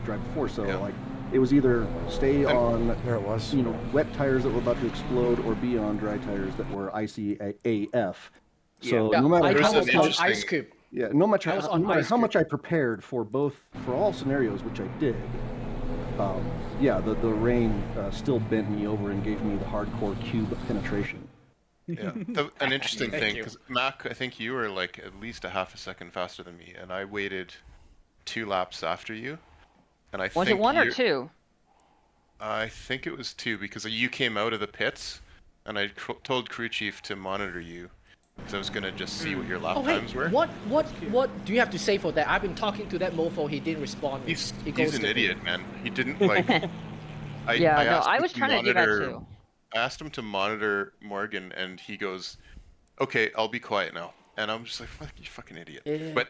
dry before. So like, it was either stay on there it was, wet tires that were about to explode, or be on dry tires that were icy AF. So Yeah, no matter I was on interesting- ice cube. yeah, no matter I was on ice how cube. much I prepared for all scenarios, which I did. The rain still bent me over and gave me the hardcore cube penetration. Yeah, an interesting Thank thing, you. because Mac, I think you were like at least a half a second faster than me, and I waited 2 laps after you, and I Was think it 1 or you- 2? I think it was 2 because you came out of the pits, and I told crew chief to monitor you, because I was gonna just see what your lap Oh wait, times were. what do you have to say for that? I've been talking to that mofo. He didn't respond. He's He an ghosted me. idiot, man. He didn't like. Yeah, no, asked I him was to trying to do that monitor- too. I asked him to monitor Morgan, and he goes, "Okay, I'll be quiet now." And I'm just like, "Fuck, you fucking idiot." Yeah. But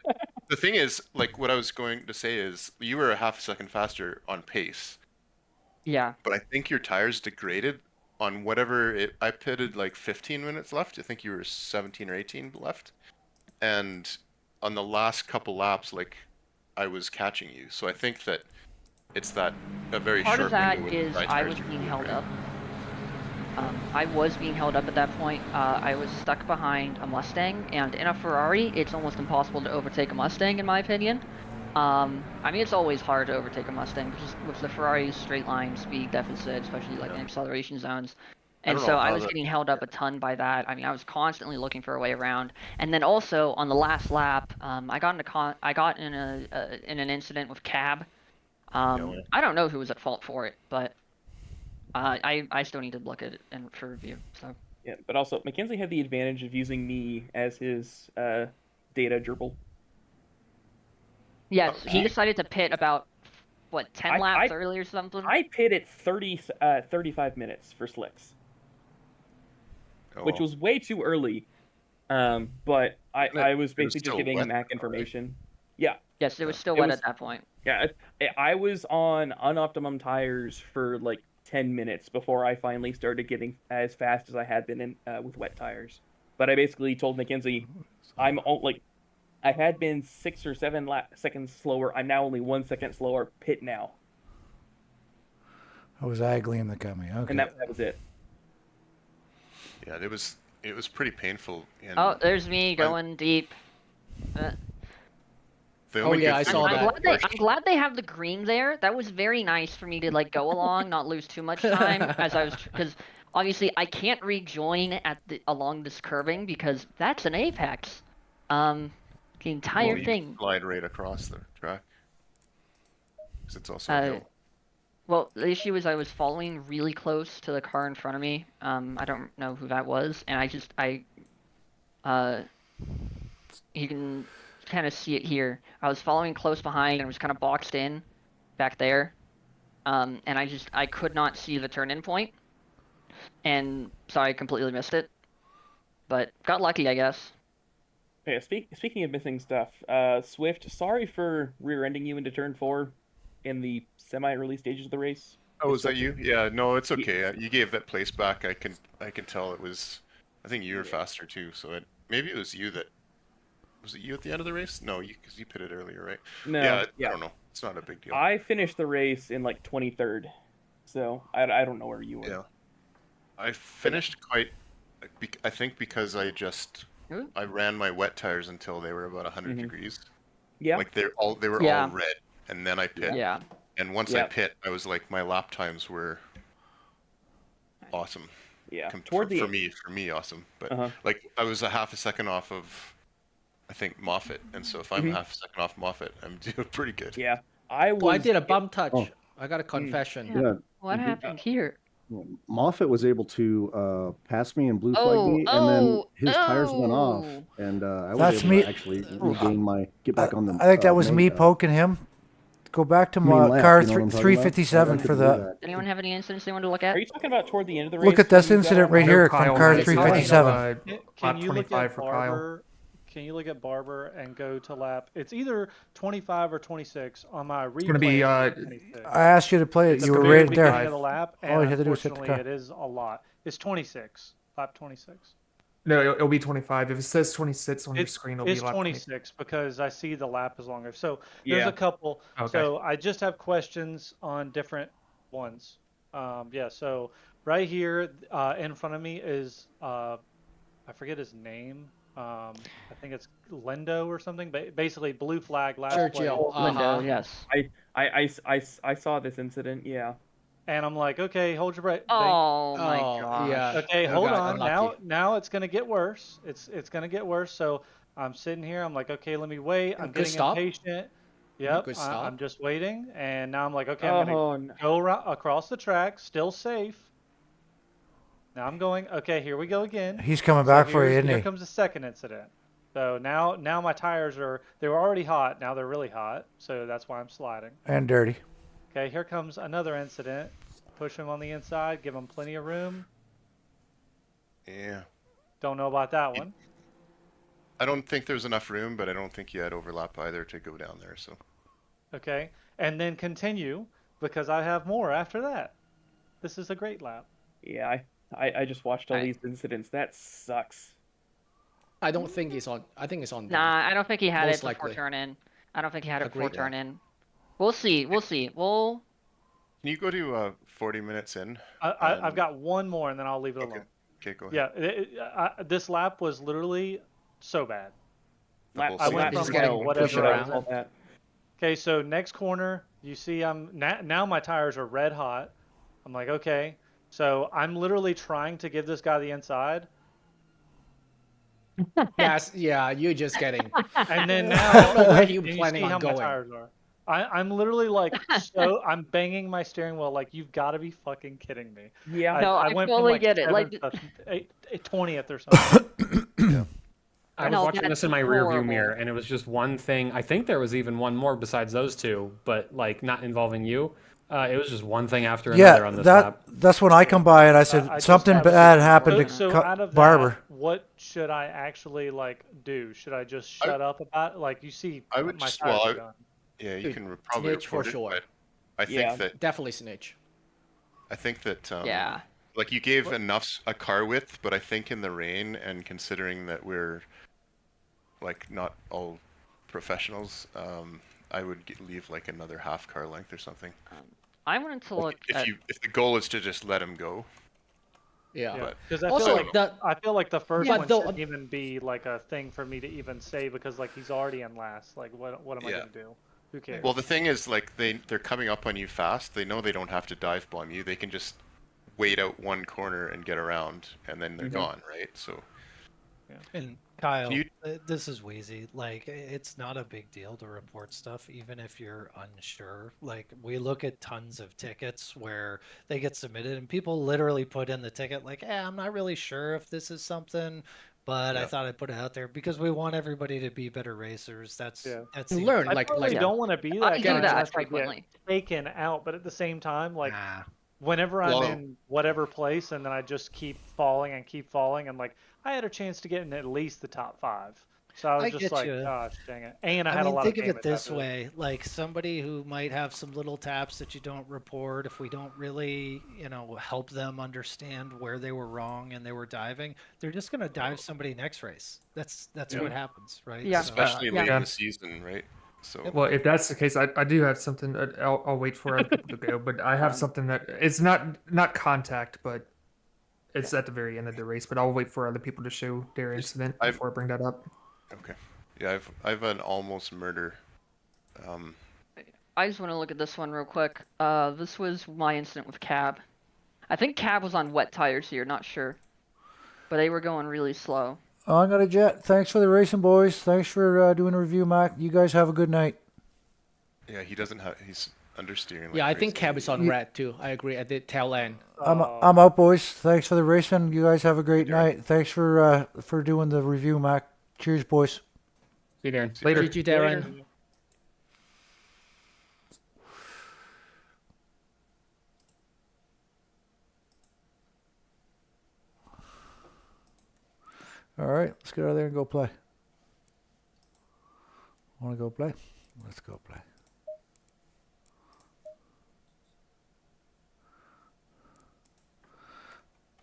the thing is, like, what I was going to say is, you were a half a second faster on pace, Yeah. but I think your tires degraded on whatever I pitted like 15 minutes left. I think you were 17 or 18 left, and on the last couple laps, like, I was catching you. So I think that it's a very Part short of that window with is dry I tires was to being degrade. held up. I was being held up at that point. I was stuck behind a Mustang, and in a Ferrari, it's almost impossible to overtake a Mustang, in my opinion. I mean, it's always hard to overtake a Mustang, just with the Ferrari's straight line speed deficit, especially like in acceleration zones. And don't so know I how was that- getting held up a ton by that. I mean, I was constantly looking for a way around. And then also on the last lap, I got in an incident with cab. I don't know who was at fault for it, but I still need to look at it for review. So Yeah, but also Mackenzie had the advantage of using me as his data gerbil. yes, he decided to pit about 10 laps early or something. I pit at 35 minutes for slicks, which was way too early. But I was basically just giving Mac information. Yeah. Yes, it was still wet at that point. Yeah, I was on unoptimum tires for like 10 minutes before I finally started getting as fast as I had been with wet tires. But I basically told Mackenzie, I'm like I had been 6 or 7 seconds slower. I'm now only 1 second slower. Pit now. It was Aglium that got me. Okay. And that was it. Yeah, it was pretty painful. And Oh, there's me going deep. the only good I thing saw about that. I'm glad they have the green there. That was very nice for me to like go along, not lose too much time as I was, because obviously I can't rejoin along this curving because that's an apex. The entire you thing. slide right across the track. 'Cause it's also a Uh, hill. Well, the issue is I was following really close to the car in front of me. I don't know who that was, and you can kind of see it here. I was following close behind and was kind of boxed in back there. And I could not see the turn-in point. And so I completely missed it. But got lucky, I guess. Yeah, speaking of missing stuff, Swift, sorry for rear-ending you into turn 4 in the semi-early stages of the race. Oh, was that you? Yeah, no, it's okay. You gave that place back. I can tell it was. I think you were faster too. So maybe it was you that. Was it you at the end of the race? No, because you pitted earlier, right? No. Yeah, I don't know. It's not a big deal. I finished the race in like 23rd, so I don't know where you were. Yeah, I finished quite. I think because I ran my wet tires until they were about 100 degrees. Yeah. Like they were all red, and then I pit. Yeah. And once I pit, I was like, my lap times were awesome. Yeah. For me, awesome. But like, I was a half a second off of, I think, Moffat, and so if I'm half a second off Moffat, I'm doing pretty good. Yeah. I did a bum touch. I got a confession. Yeah. What happened here? Moffat was able to pass me and blue flag me, and then his tires went off, and I was able to actually get back on the. I think that was me poking him. Go back to my car 357 for the. Anyone have any incidents they want to look at? Are you talking about toward the end of the race? Look at this incident right here from car 357. Can you look at Barber? Can you look at Barber and go to lap? It's either 25 or 26 on my replay. It's going to be. I asked you to play it. You were right there. Of the lap, and all you had to do was hit the car. It is a lot. It's 26. Lap 26. No, it'll be 25. If it says 26 on your screen, it'll be lap 26 because I see the lap is longer. So there's a couple. Okay. So I just have questions on different ones. So right here in front of me is I forget his name. I think it's Lindo or something. But basically, blue flag last Sergio. Lindo, yes. I saw this incident. Yeah. And I'm like, okay, hold your breath. Oh my gosh. Yeah. Okay, hold on. Now it's gonna get worse. It's gonna get worse. So I'm sitting here. I'm like, okay, let me wait. I'm getting impatient. Yep. I'm just waiting. And now I'm like, okay, I'm gonna go across the track, still safe. Now I'm going. Okay, here we go again. He's coming back for you, isn't he? Here comes the second incident. So now my tires they were already hot. Now they're really hot. So that's why I'm sliding. And dirty. Okay, here comes another incident. Push him on the inside, give him plenty of room. Yeah. Don't know about that one. I don't think there's enough room, but I don't think you had overlap either to go down there. So. Okay, and then continue because I have more after that. This is a great lap. Yeah, I just watched all these incidents. That sucks. I don't think it's on. I think it's on. Nah, I don't think he had Most it before likely. turn in. I don't think he had it Agreed, before turn in. We'll see. We'll see. We'll. Can you go to 40 minutes in? I've got one more, and then I'll leave it alone. Okay, go ahead. Yeah, this lap was literally so bad. I went from like whatever. Okay, so next corner, you see now my tires are red hot. I'm like, okay, so I'm literally trying to give this guy the inside. Yes, yeah, you're just getting. And then now I don't know where you're planning on going. My tires are. I'm literally like, I'm banging my steering wheel like, you've got to be fucking kidding me. Yeah, no, I went fully from, get it. Like 20th or something. Yeah. I was watching this in my rear view horrible. mirror, and it was just one thing. I think there was even one more besides those two, but like not involving you. It was just one thing after another on this lap. That's when I come by and I said something bad happened so to out of Barber. That, what should I actually do? Should I just shut up about it? Like you see, I would my just tires are gone. Yeah, you can probably snitch for report it, sure. but I think that definitely snitch. I think that yeah. Like you gave a car width, but I think in the rain and considering that we're like not all professionals, I would leave like another half car length or something. I wanted to look if at... if the goal is to just let him go. Yeah, But because I feel like the first one shouldn't even be like a thing for me to even say, because like he's already in last. Like what am I gonna do? Who cares? Well, the thing is, like they're coming up on you fast. They know they don't have to dive bomb you. They can just wait out one corner and get around, and then they're gone, right? So. And Kyle, this is Wheezy. Like, it's not a big deal to report stuff, even if you're unsure. Like, we look at tons of tickets where they get submitted, and people literally put in the ticket, like, I'm not really sure if this is something, but I thought I'd put it out there because we want everybody to be better racers. That's learn. I probably don't want to be that guy that to get frequently. taken out, but at the same time, like whenever I'm in whatever place and then I just keep falling, and like I had a chance to get in at least the top 5. So I was just like, gosh, dang it. And I had a lot of think of it damage this way, like somebody who might have some little taps that you don't report, if we don't really, help them understand where they were wrong and they were diving, they're just going to dive somebody next race. That's what happens, right? Yeah. Especially late in the season, right? So. Well, if that's the case, I do have something that I'll wait for other people to go, but I have something that it's not contact, but it's at the very end of the race. But I'll wait for other people to show their incident before I bring that up. Okay. Yeah, I've an almost murder. I just want to look at this one real quick. This was my incident with Cab. I think Cab was on wet tires here, not sure. But they were going really slow. I got a jet. Thanks for the racing, boys. Thanks for doing a review, Mac. You guys have a good night. Yeah, he doesn't have. He's understeering. Yeah, I think Cab is on red too. I agree. At the tail end. I'm out, boys. Thanks for the racing. You guys have a great night. Thanks for doing the review, Mac. Cheers, boys. See you, Darren. Later. See you, Darren. Later. All right, let's get out of there and go play. Want to go play? Let's go play.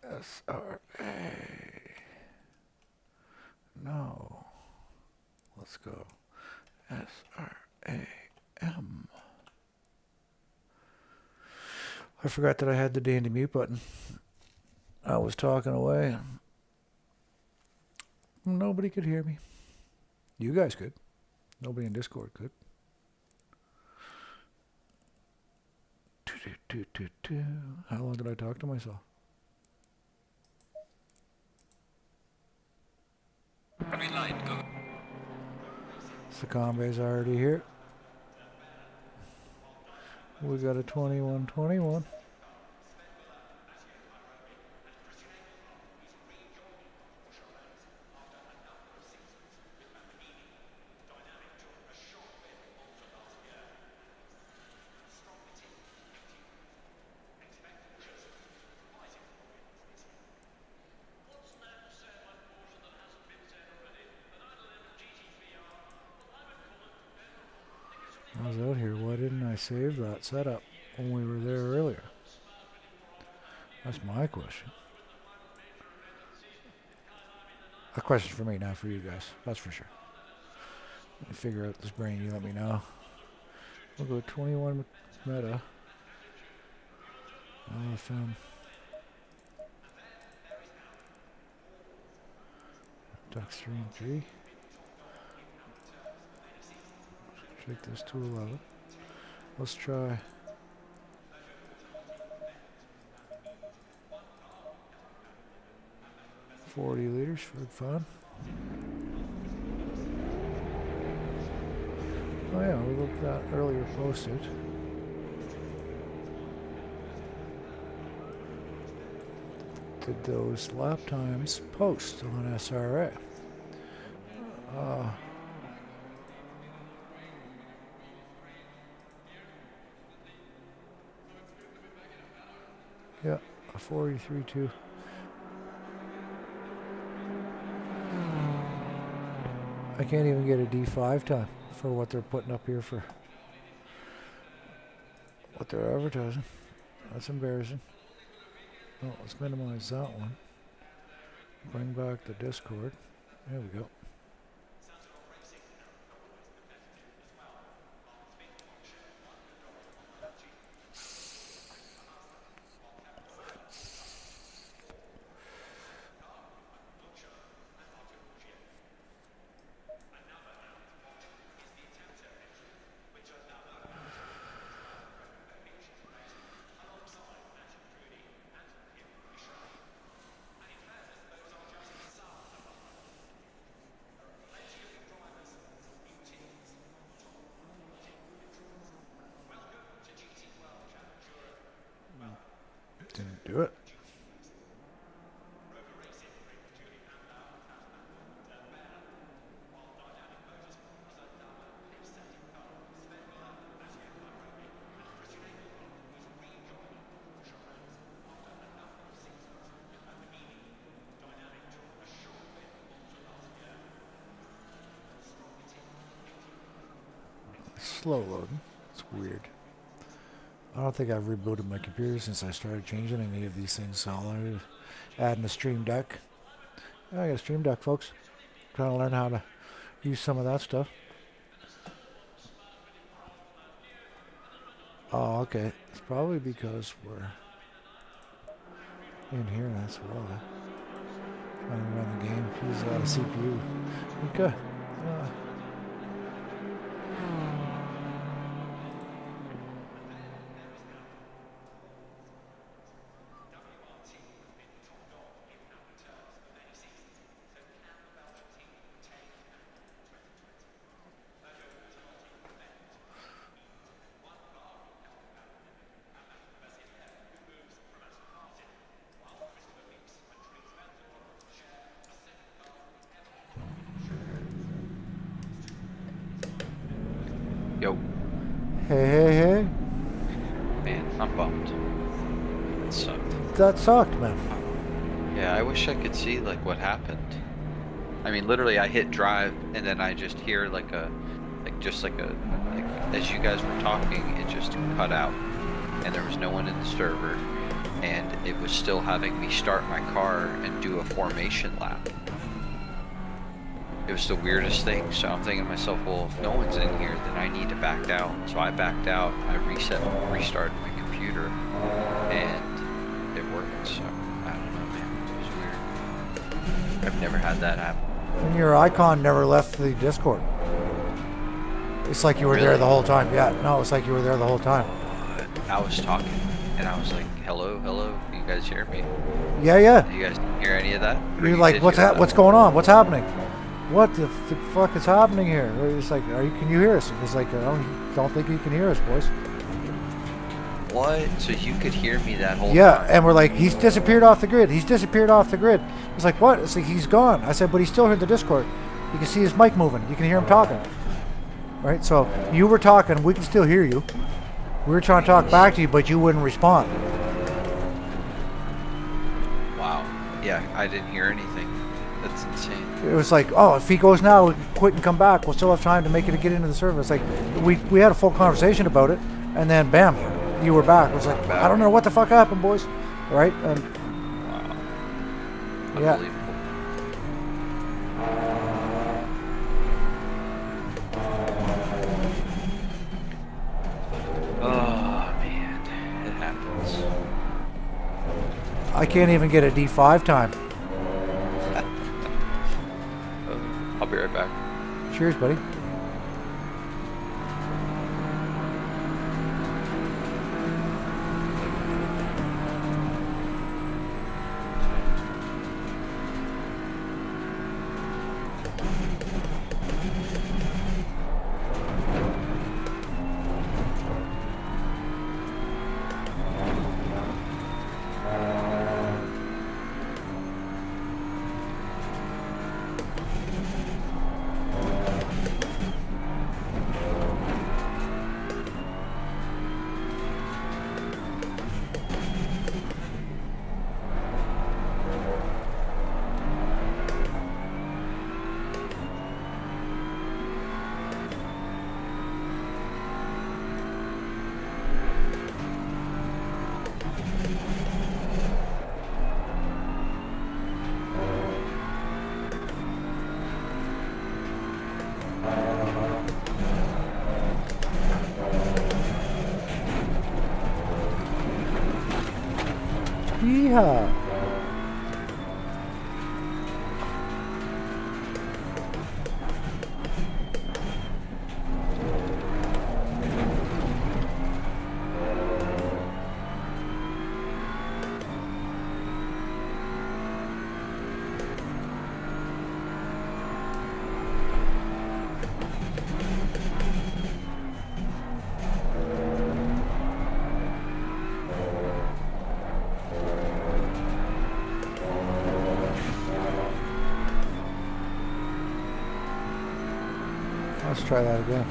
SRA. No. Let's go. SRAM. I forgot that I had the dandy mute button. I was talking away. Nobody could hear me. You guys could. Nobody in Discord could. How long did I talk to myself? Green light, go. Sakambe's already here. We got a 21-21. I was out here. Why didn't I save that setup when we were there earlier? That's my question. A question for me, not for you guys. That's for sure. Let me figure out this brain. You let me know. We'll go 21 meta. LFM. Ducks 3 and 3. Take this to 11. Let's try. $40 liters for fun. Oh yeah, we looked at that earlier posted. Did those lap times post on SRA? Yeah, a 43.2. I can't even get a D5 time for what they're putting up here for what they're advertising. That's embarrassing. Oh, let's minimize that one. Bring back the Discord. There we go. slow loading. It's weird. I don't think I've rebooted my computer since I started changing any of these things. So I'm adding a Stream Deck. Yeah, I got a Stream Deck, folks. Trying to learn how to use some of that stuff. Oh, okay. It's probably because we're in here. That's why. Trying to run the game. Uses a lot of CPU. Okay. Yo. Hey. Man, I'm bummed. It sucked. That sucked, man. Yeah, I wish I could see like what happened. I mean, literally, I hit drive and then I just hear like as you guys were talking, it just cut out, and there was no one in the server, and it was still having me start my car and do a formation lap. It was the weirdest thing. So I'm thinking to myself, well, if no one's in here, then I need to back out. So I backed out. I restarted my computer, and it worked. So I don't know, man. It was weird. I've never had that happen. And your icon never left the Discord. It's like you were there the whole time. Yeah, no, it's like you were there the whole time. I was talking, and I was like, hello, you guys hear me? Yeah. You guys hear any of that? You're like, what's going on? What's happening? What the fuck is happening here? It's like, can you hear us? It's like, I don't think you can hear us, boys. What? So you could hear me that whole Yeah, time? and we're like, he's disappeared off the grid. It's like, what? It's like, he's gone. I said, but he's still here in the Discord. You can see his mic moving. You can hear him talking. Right? So you were talking. We can still hear you. We were trying to talk back to you, but you wouldn't respond. Wow. Yeah, I didn't hear anything. That's insane. It was like, oh, if he goes now, we can quit and come back. We'll still have time to make it get into the server. It's like, we had a full conversation about it, and then bam, you were back. It was like, I don't know what the fuck happened, boys. Right? And wow. Yeah. Oh, man. It happens. I can't even get a D5 time. I'll be right back. Cheers, buddy. Yeehaw. Let's try that again.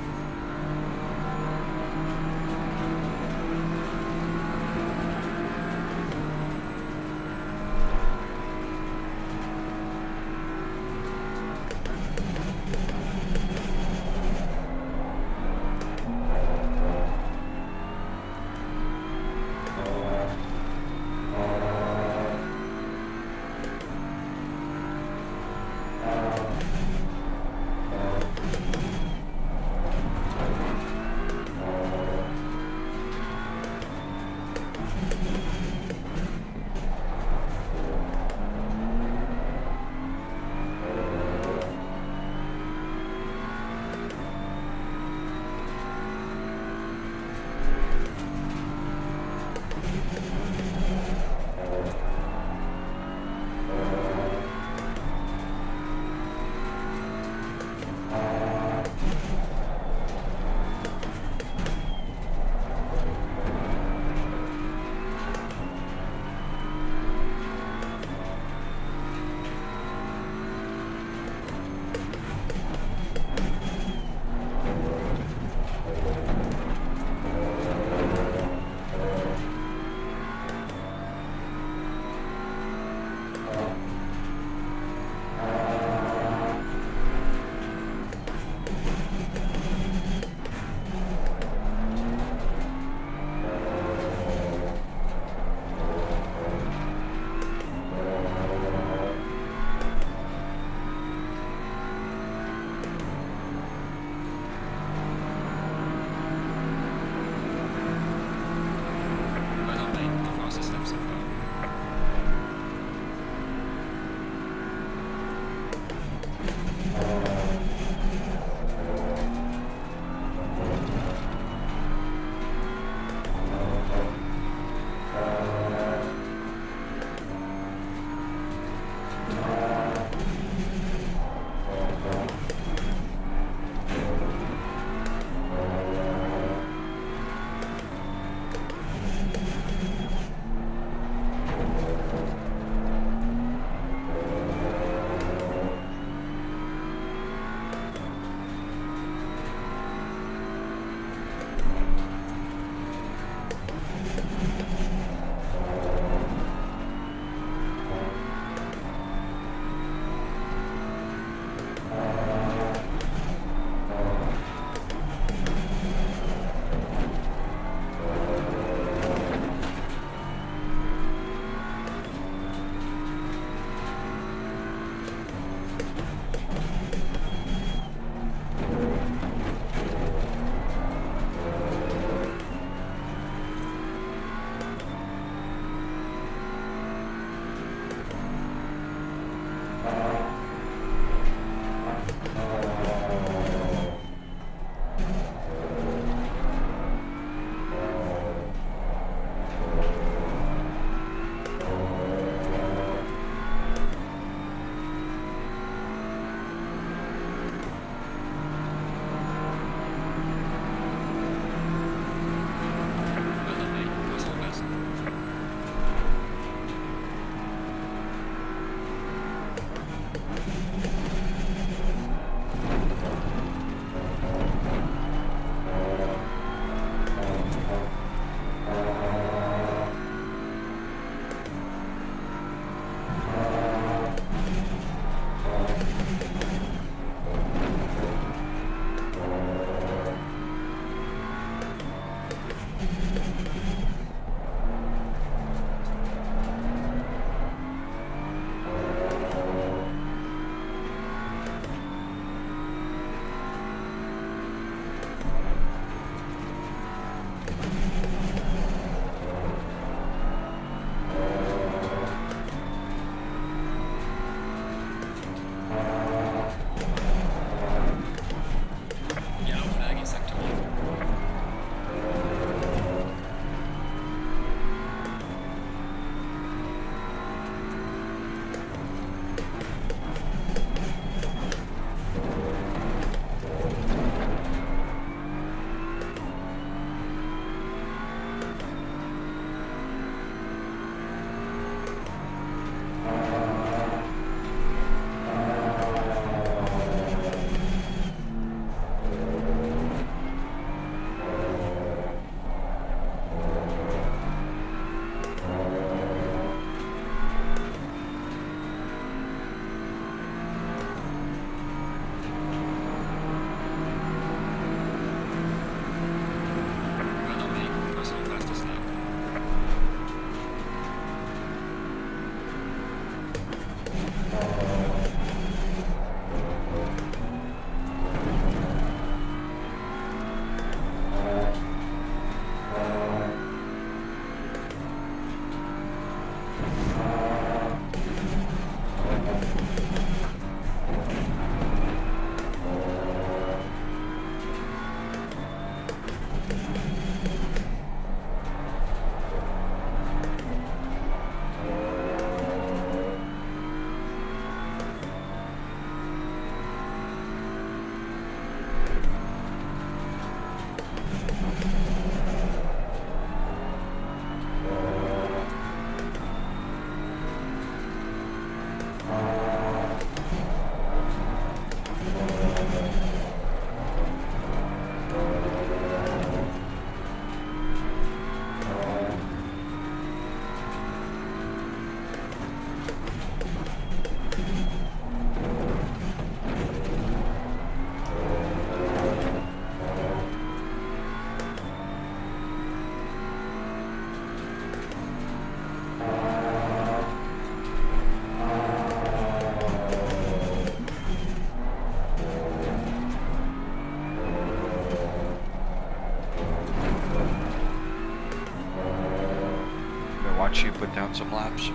once you put down some laps.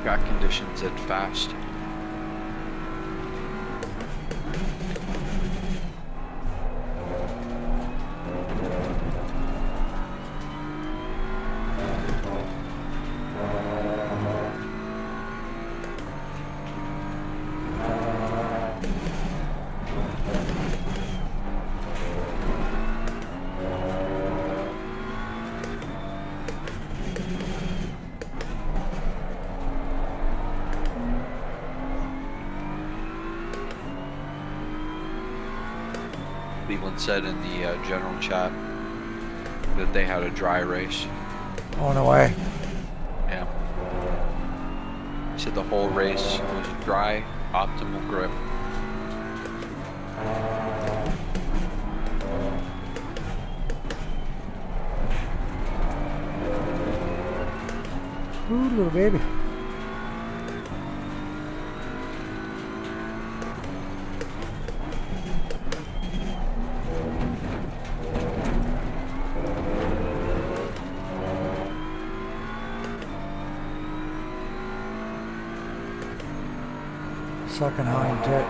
Got conditions at fast. Cleveland said in the general chat that they had a dry race. Oh, no way. Yeah. He said the whole race was dry, optimal grip. Ooh, little baby. Sucking hind tit.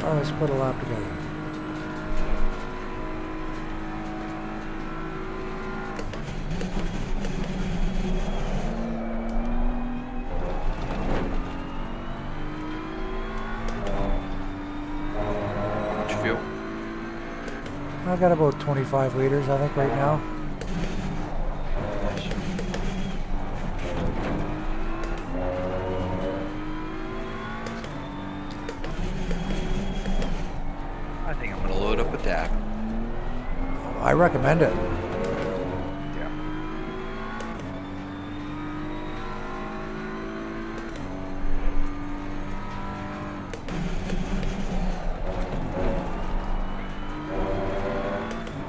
Oh, let's put a lap together. I got about 25 liters, I think, right now. I think I'm gonna load up a dab. I recommend it. Yeah.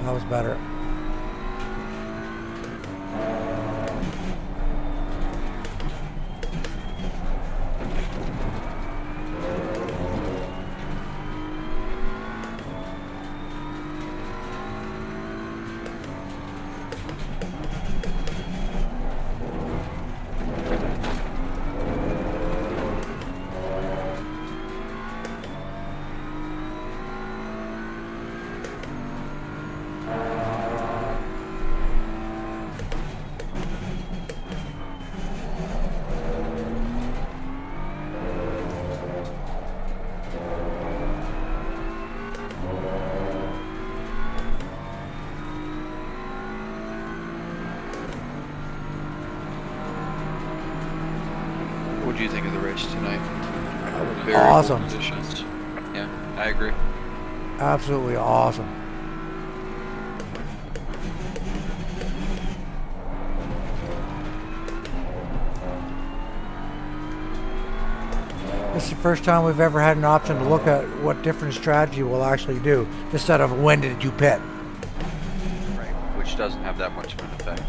That was better. What do you think of the race tonight? Very Awesome. cool conditions. Yeah, I agree. Absolutely awesome. This is the first time we've ever had an option to look at what different strategy we'll actually do instead of when did you pit. Right, which doesn't have that much of an effect.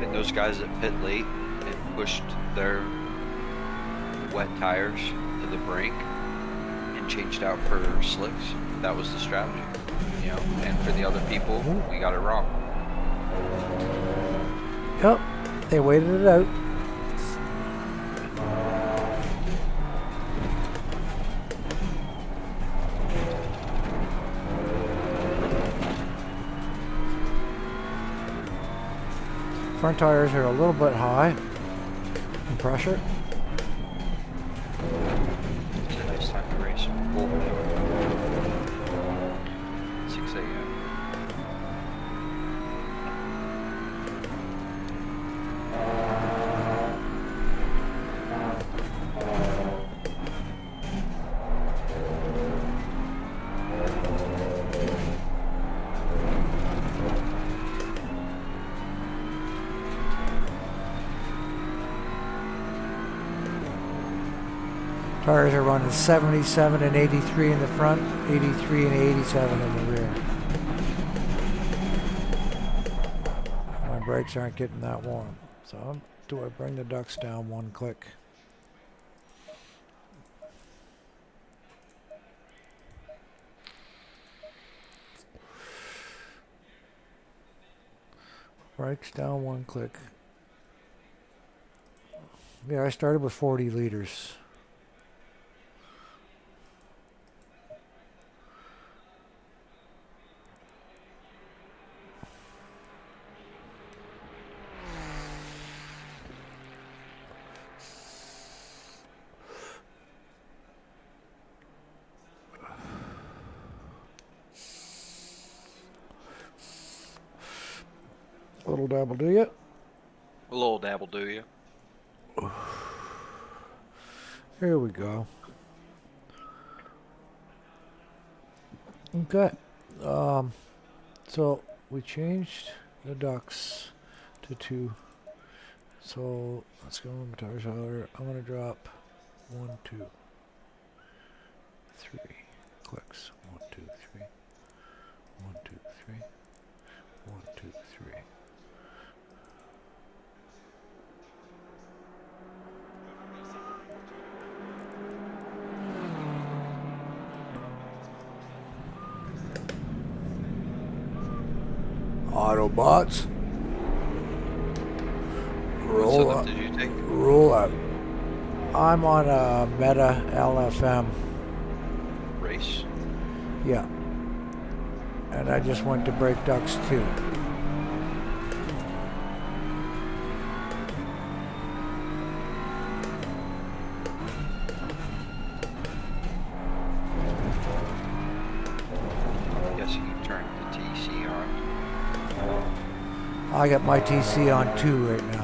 And those guys that pit late and pushed their wet tires to the brink and changed out for slicks, that was the strategy, you know. And for the other people, we got it wrong. Yep, they waited it out. Front tires are a little bit high in pressure. It's a nice time to race. Cool. 6 a.m. Tires are running 77 and 83 in the front, 83 and 87 in the rear. My brakes aren't getting that warm. So do I bring the ducts down one click? Brakes down one click. Yeah, I started with 40 liters. Little dabble, do you? A little dabble, do you? Here we go. Okay. So we changed the ducts to 2. So let's go on the tire shower. I'm gonna drop 1, 2, 3 clicks. 1, 2, 3. 1, 2, 3. 1, 2, 3. Autobots. Roll up. Did you take? Roll up. I'm on a Meta LFM. Race? Yeah. And I just went to brake ducts too. Yes, you turned the TC on. I got my TC on 2 right now.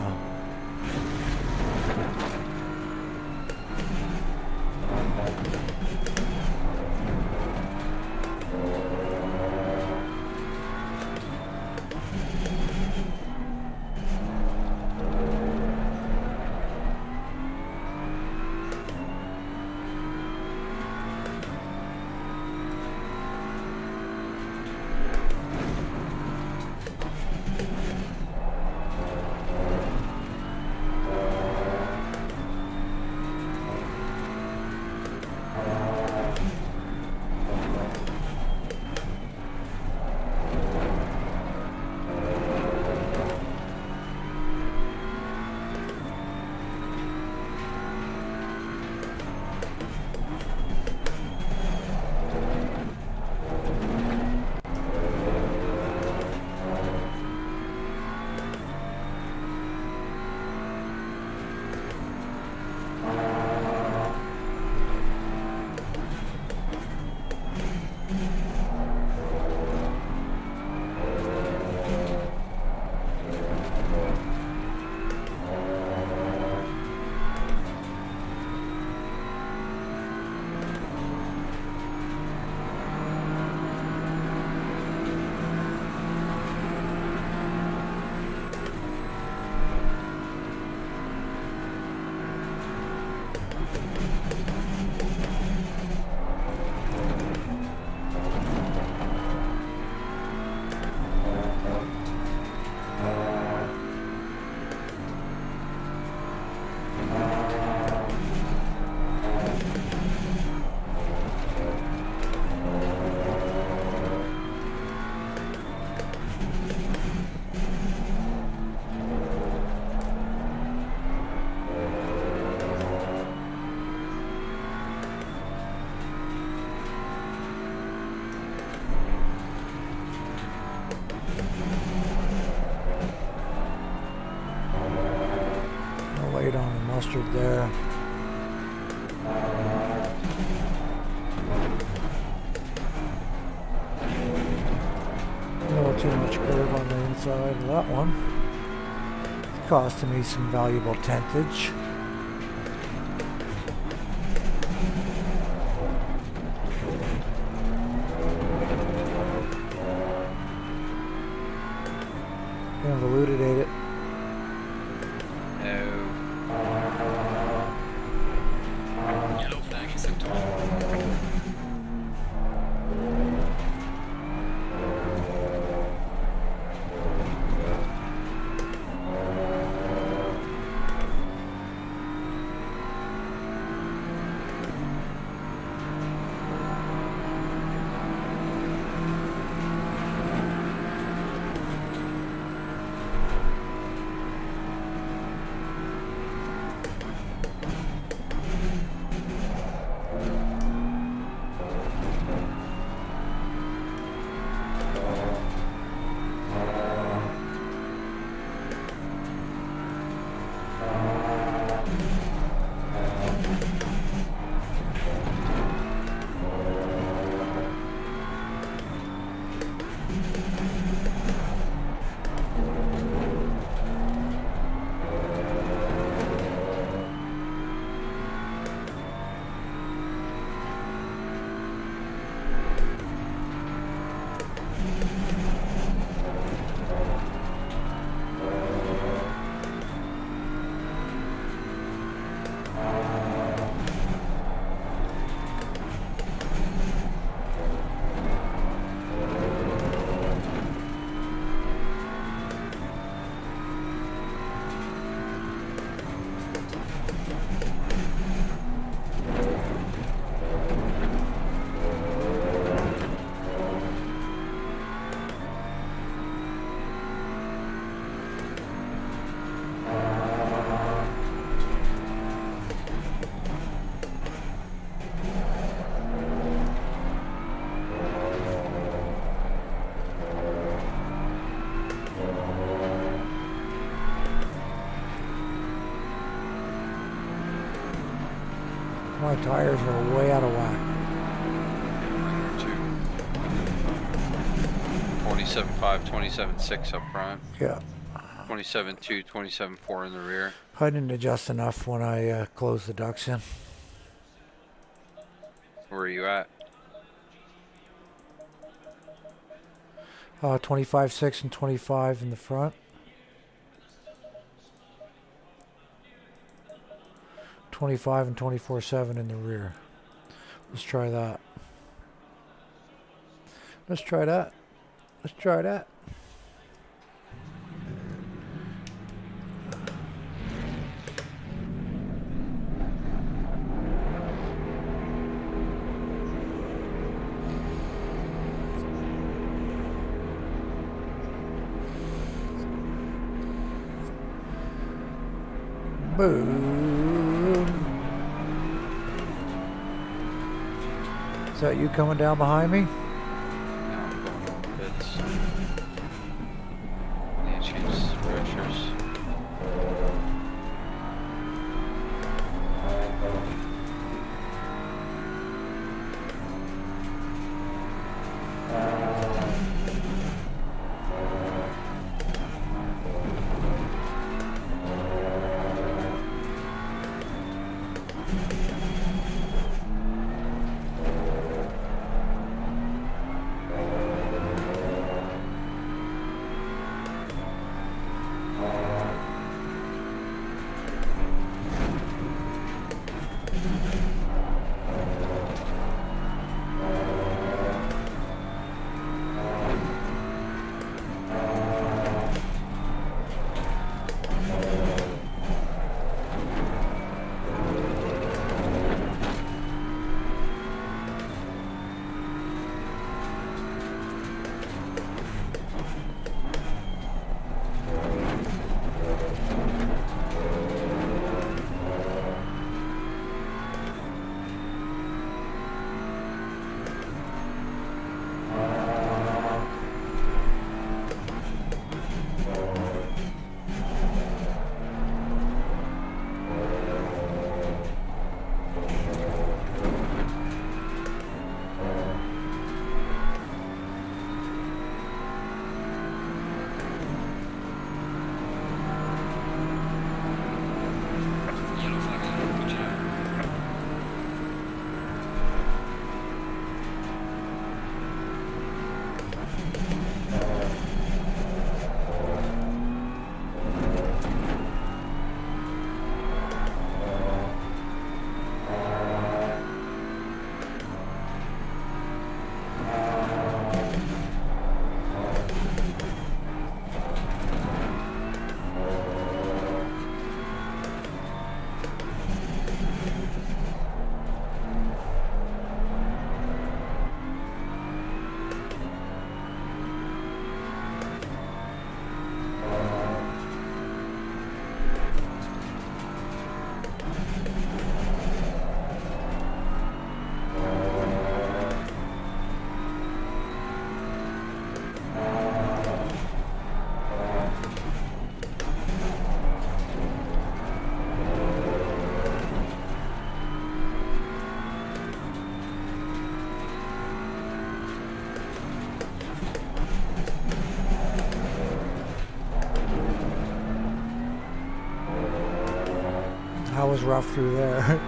Mustard there. A little too much curve on the inside of that one. It's costing me some valuable tentage. Convoluted ate it. No. Yellow flag. My tires are way out of whack. 27.5, 27.6 up front. Yeah. 27.2, 27.4 in the rear. I didn't adjust enough when I closed the ducts in. Where are you at? 25.6 and 25 in the front. 25 and 24.7 in the rear. Let's try that. Let's try that. Let's try that. Boom. Is that you coming down behind me? Now I'm going over bits. Need to change pressures. That was rough through there.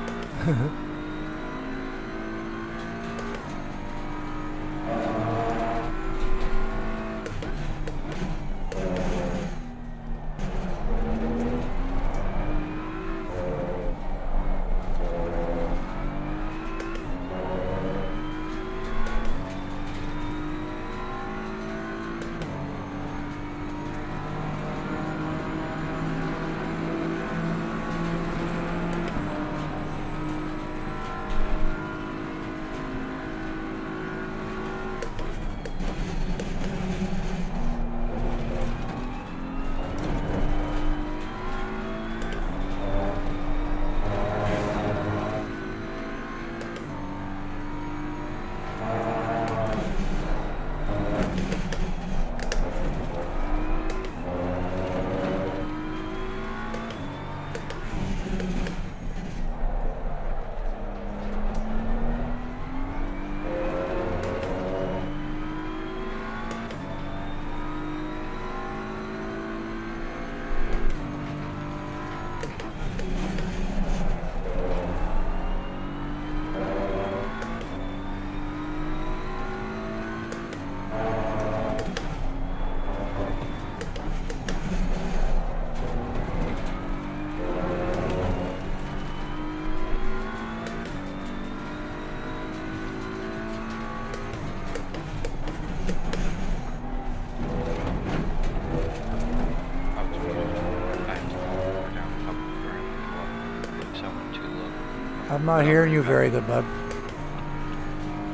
I'm not hearing you very good, bud.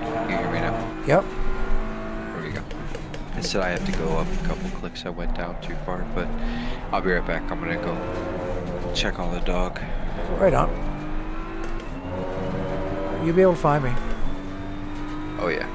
Can you hear me now? Yep. There we go. I said I have to go up a couple clicks. I went down too far, but I'll be right back. I'm gonna go check on the dog. Right on. You'll be able to find me. Oh yeah.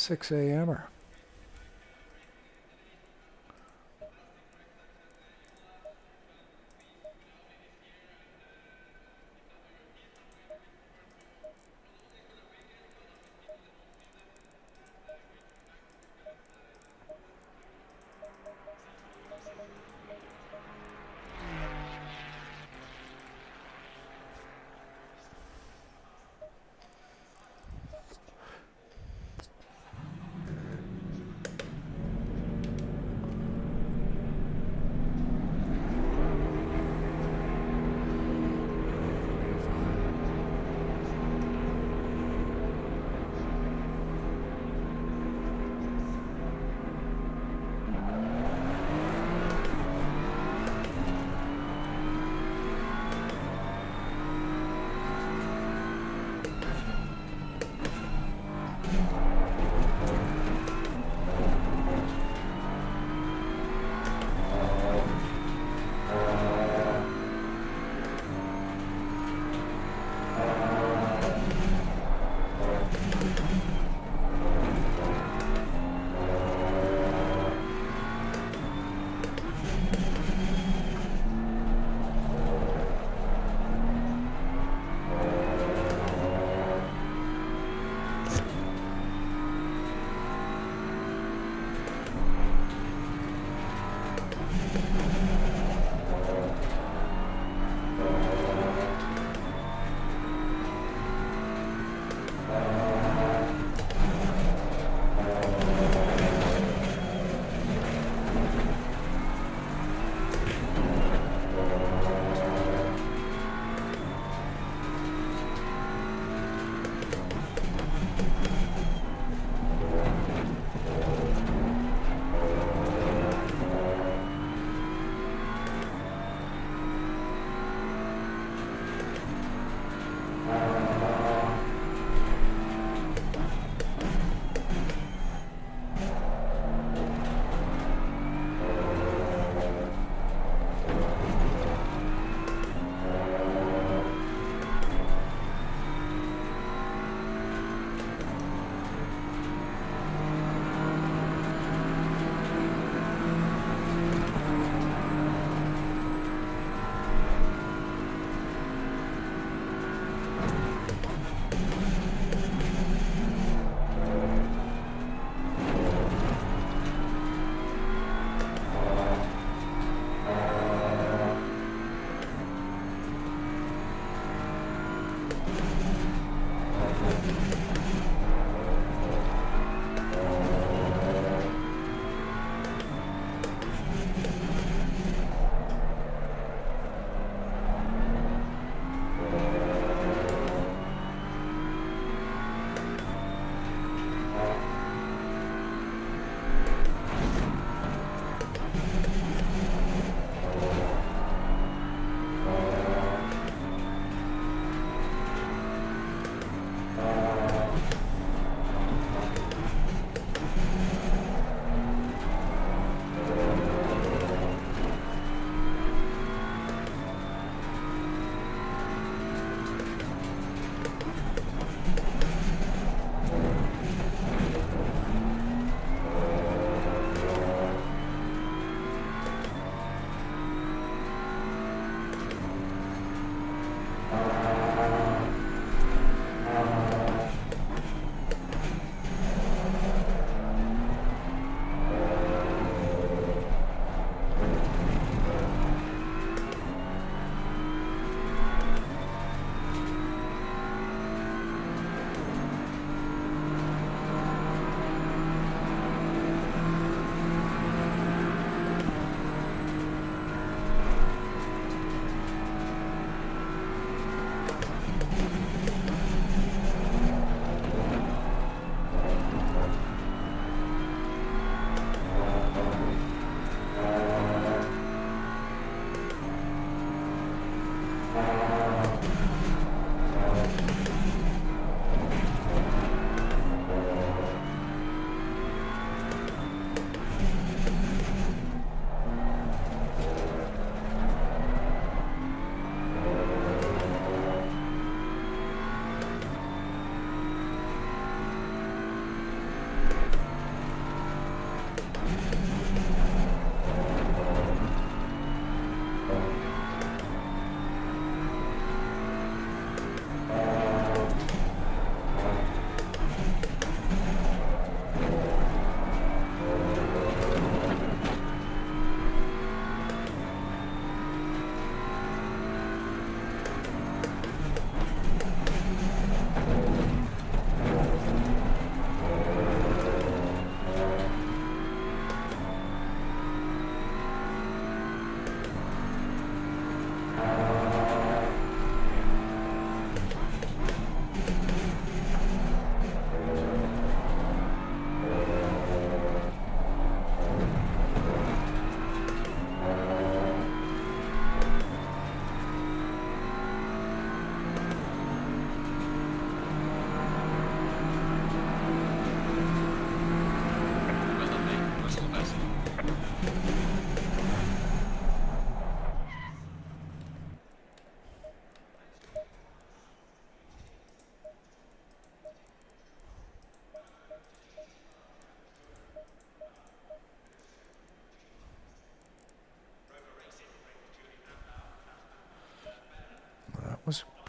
6 a.m.er.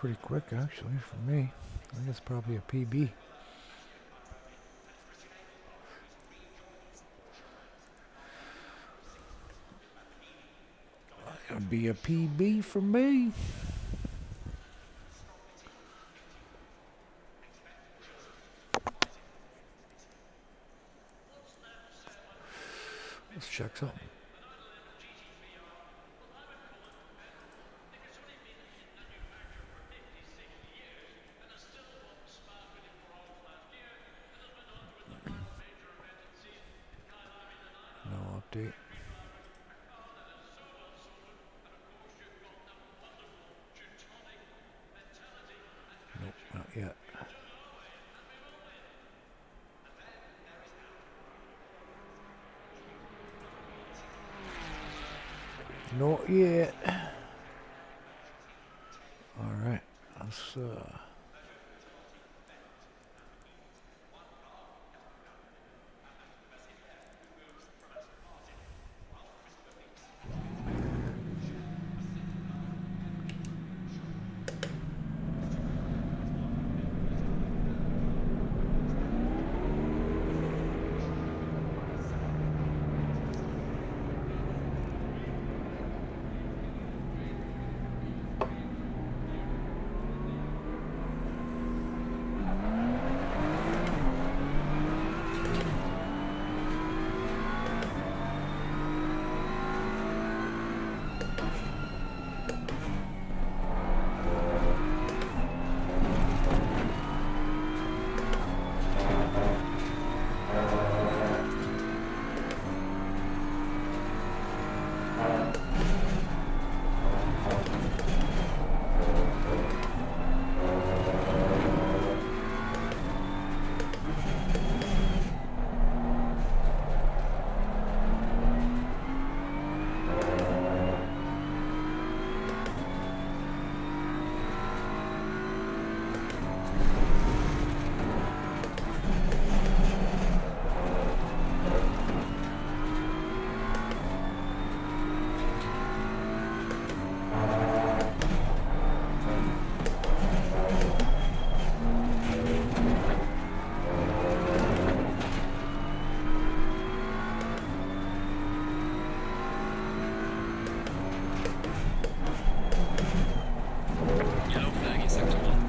pretty quick, actually, for me. I guess probably a PB. Gonna be a PB for me. Let's check something. No update. Nope, not yet. Not yet. All right, let's Yellow flag in sector 1.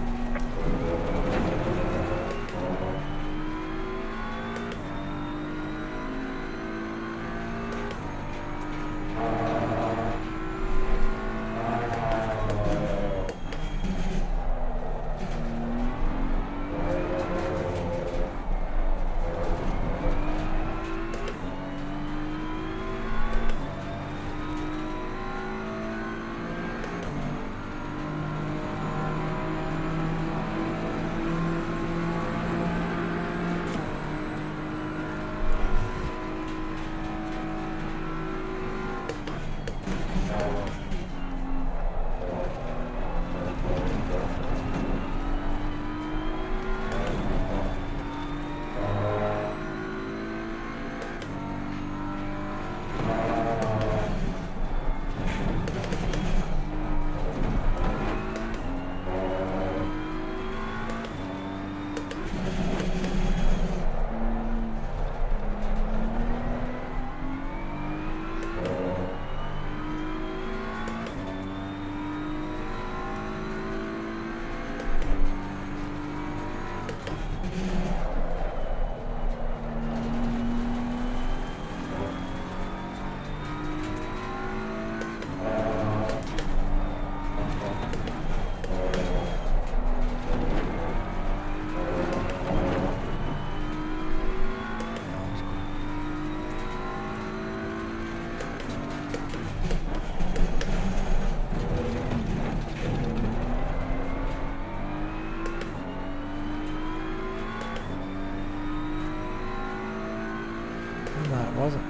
No, it wasn't.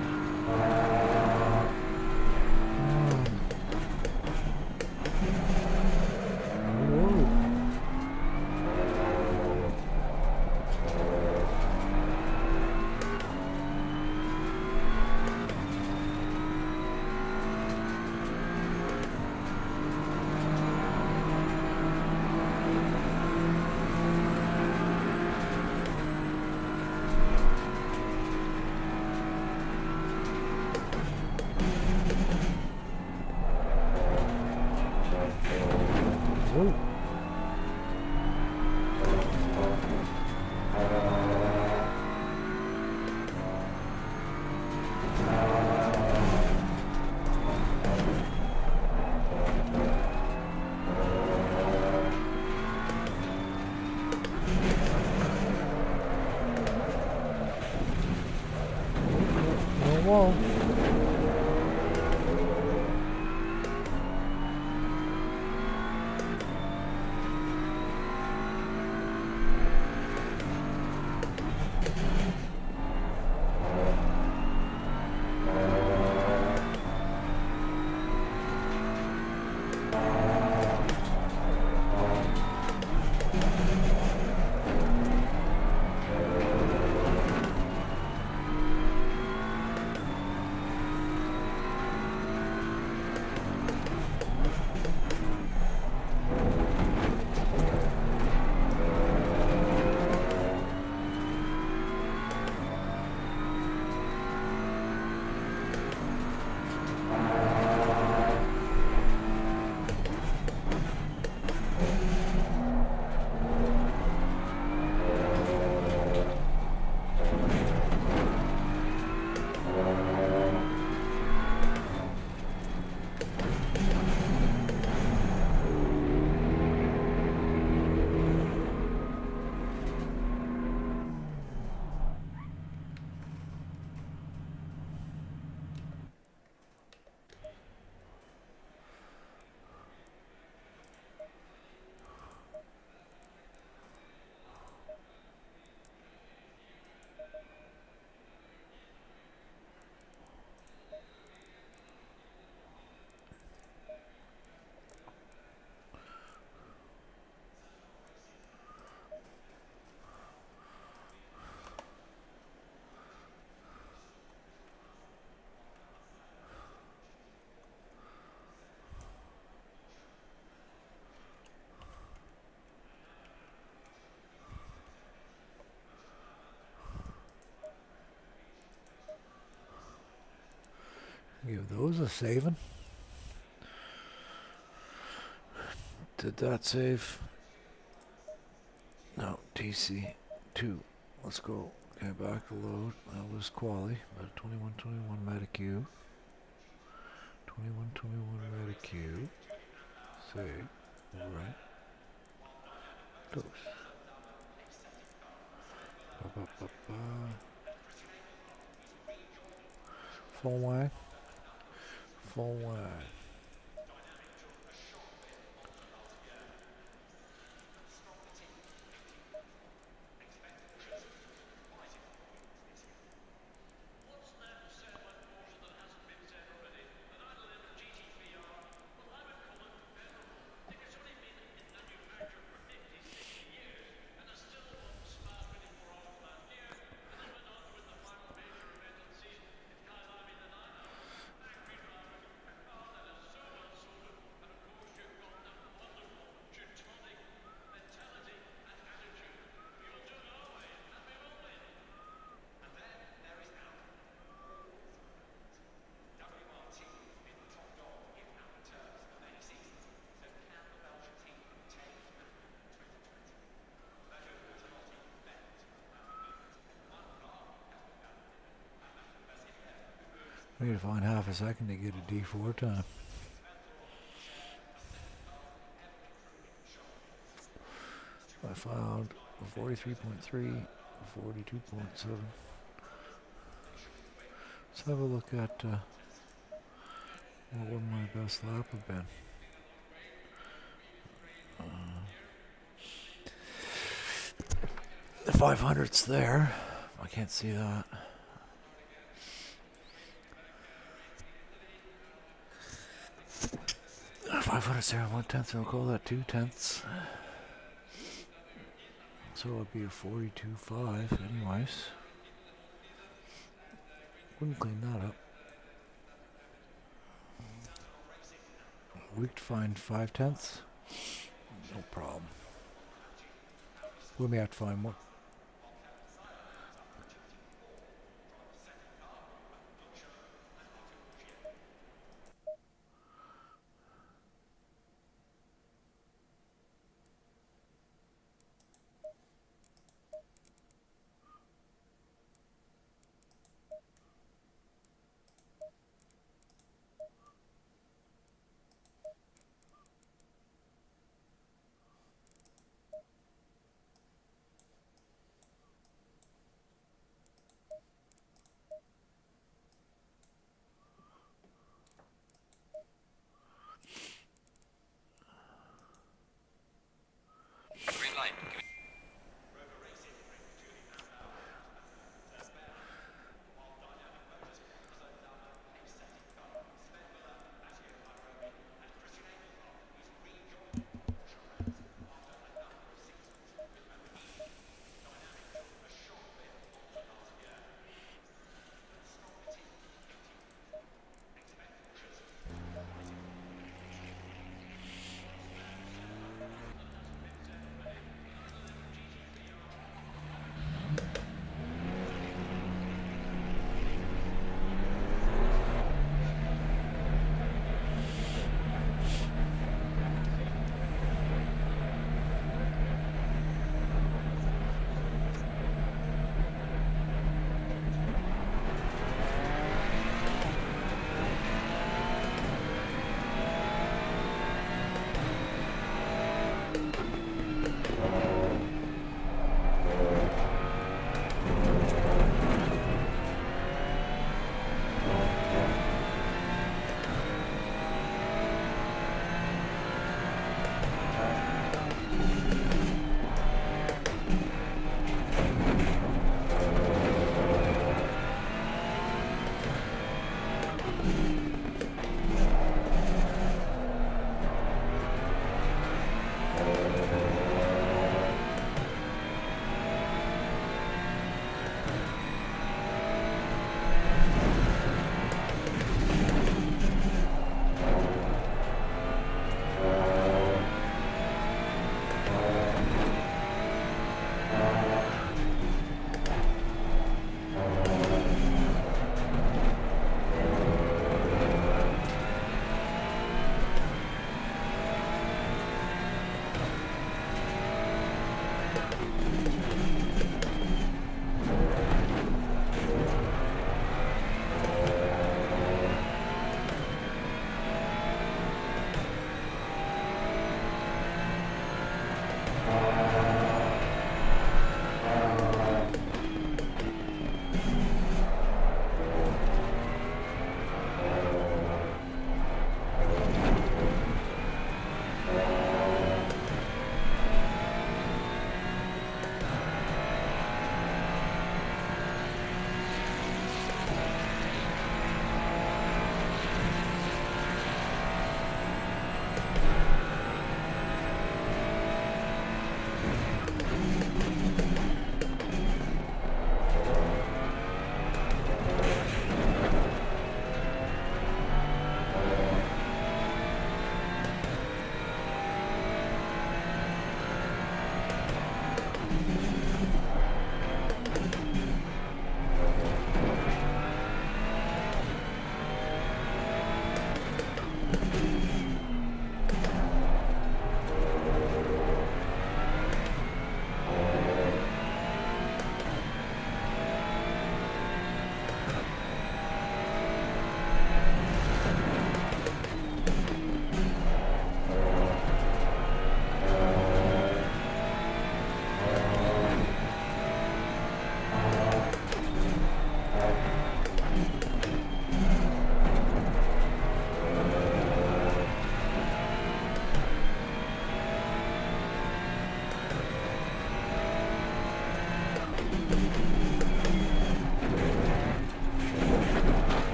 whoa. Give those a saving. Did that save? No, TC2. Let's go. Okay, back to load. That was quali. 2121 Meta-Q. 2121 Meta-Q. Save. Alright. Dose. Ba-ba-ba-ba. Full wide. Full wide. I need to find half a second to get a D4 time. I found a 43.3, a 42.7. Let's have a look at what would my best lap have been. The 500's there. I can't see that. .500's there, 1/10, so I'll call that 2/10. So it'll be a 42.5 anyways. Wouldn't clean that up. We could find 5/10. No problem. We may have to find more.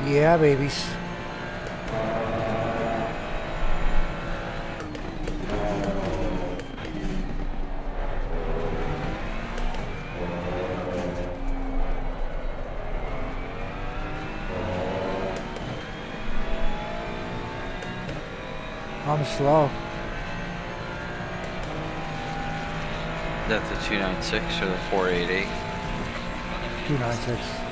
Yeah, babies. I'm slow. Is that the 296 or the 488? 296.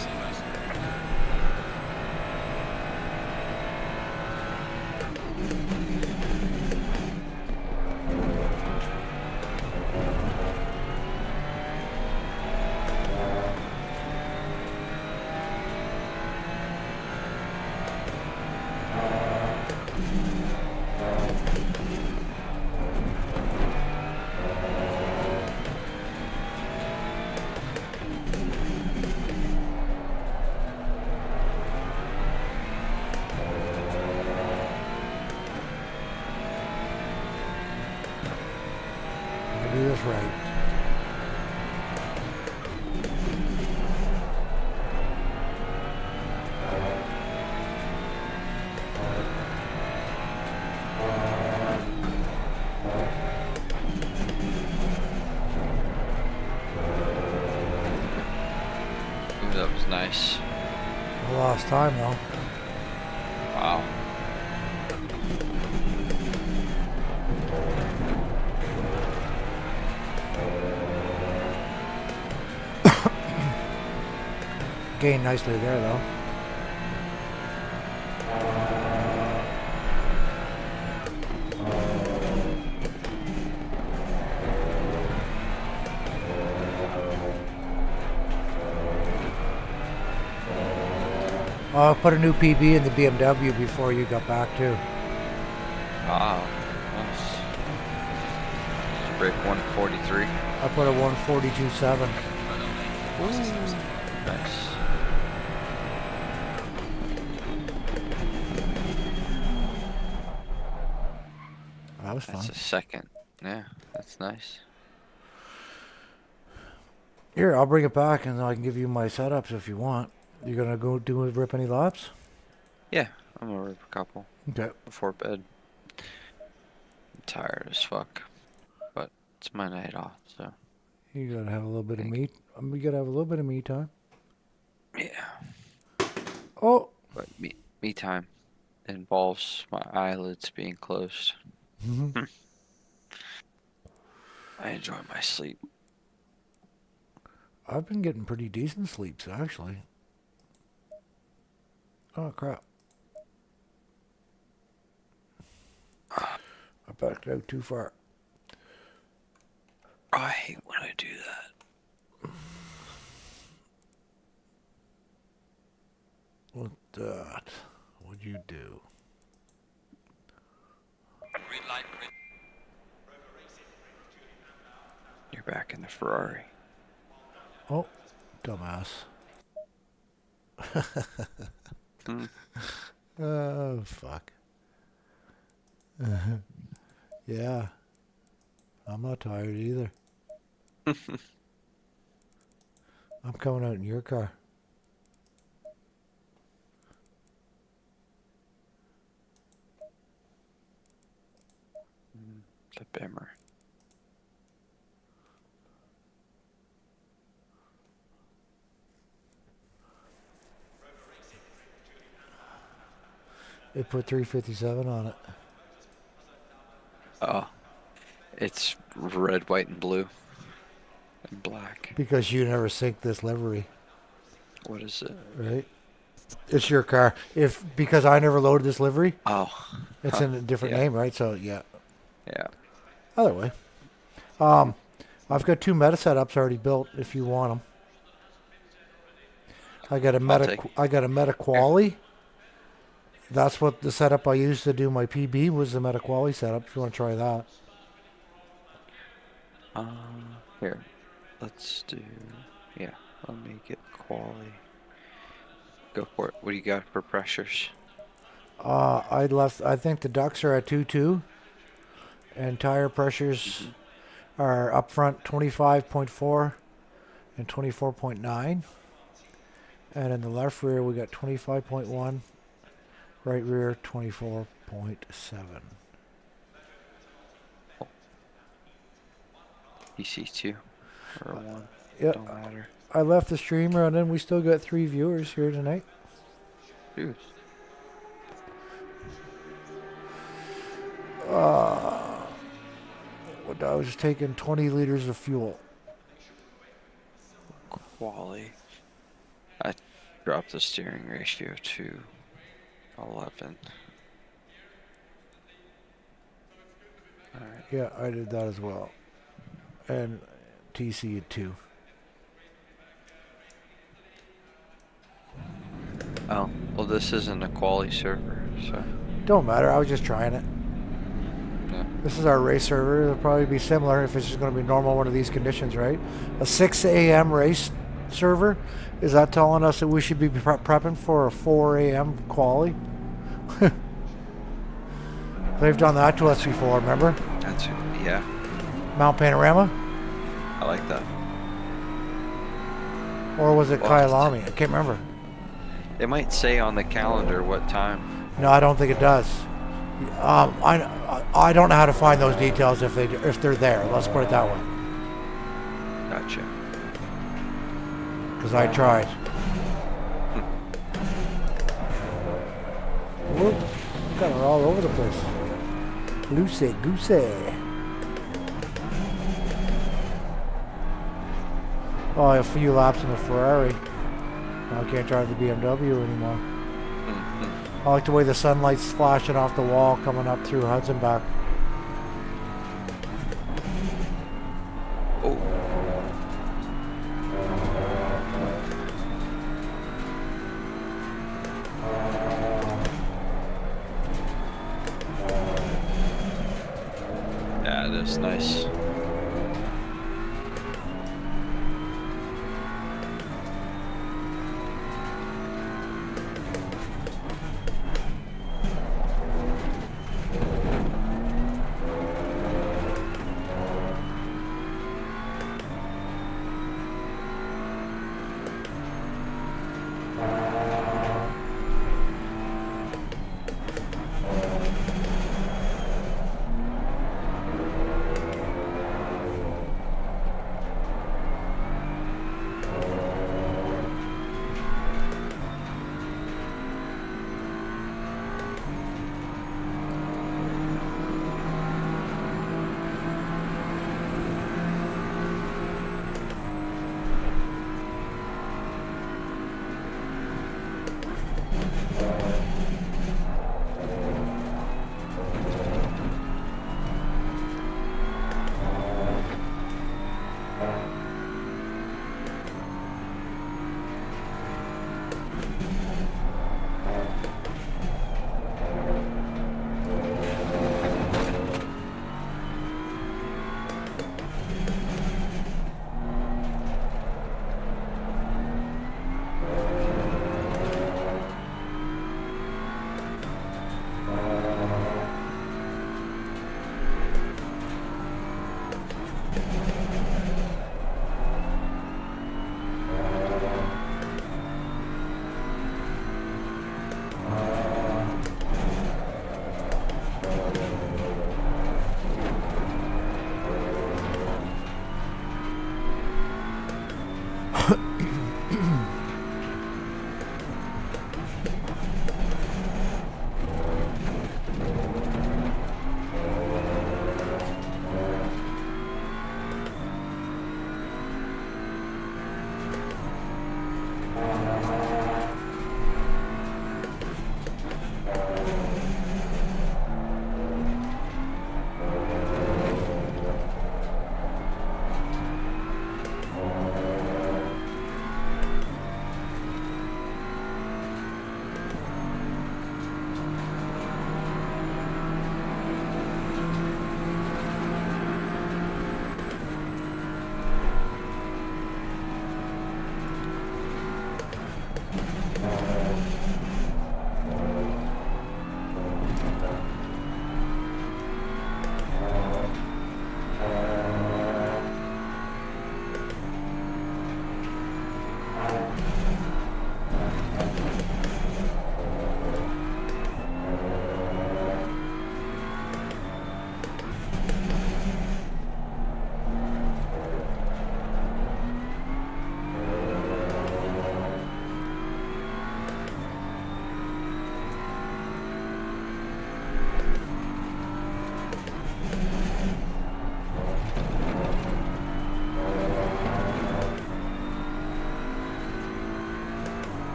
do this right. Ooh, that was nice. I lost time though. Wow. Gained nicely there though. I put a new PB in the BMW before you got back too. Wow. Nice. Did you break 143? I put a 142.7. Nice. That was fun. That's a second. Yeah, that's nice. Here, I'll bring it back and I can give you my setups if you want. You gonna go rip any laps? Yeah, I'm gonna rip a couple. Okay. Before bed. I'm tired as fuck. But it's my night off, so. You gotta have a little bit of me. We gotta have a little bit of me time. Yeah. Oh. But me time involves my eyelids being closed. Mm-hmm. I enjoy my sleep. I've been getting pretty decent sleeps actually. Oh crap. I backed out too far. I hate when I do that. What'd you do? You're back in the Ferrari. Oh, dumbass. Oh, fuck. Yeah. I'm not tired either. I'm coming out in your car. The Bimmer. They put 357 on it. Oh. It's red, white, and blue. And black. Because you never sync this livery. What is it? Right? It's your car. Because I never loaded this livery. Oh. It's in a different name, right? So, yeah. Yeah. Either way. I've got 2 meta setups already built if you want them. I got a meta quali. That's what the setup I used to do my PB was the meta quali setup. If you want to try that. Here. Let's do. Yeah. Let me get quali. Go for it. What do you got for pressures? I think the ducts are at 2.2. And tire pressures are up front 25.4 and 24.9. And in the left rear, we got 25.1. Right rear, 24.7. EC2 or 1. Yeah. Don't matter. I left the stream running. We still got 3 viewers here tonight. Dude. I was just taking 20 liters of fuel. Quali. I dropped the steering ratio to 11. Alright. Yeah, I did that as well. And TC at 2. Oh, well this isn't a quali server, so. Don't matter, I was just trying it. Yeah. This is our race server. It'll probably be similar if it's just going to be normal one of these conditions, right? A 6 a.m. race server. Is that telling us that we should be prepping for a 4 a.m. quali? They've done that to us before, remember? That's yeah. Mount Panorama? I like that. Or was it Well, Kyalami? I can't remember. It might say on the calendar what time. No, I don't think it does. I don't know how to find those details if they're there. Let's put it that way. Gotcha. Because I tried. Whoop. Got her all over the place. Loosey goosey. Oh, a few laps in the Ferrari. Now I can't drive the BMW anymore. I like the way the sunlight's flashing off the wall coming up through Hudson back. Oh. Yeah, that's nice.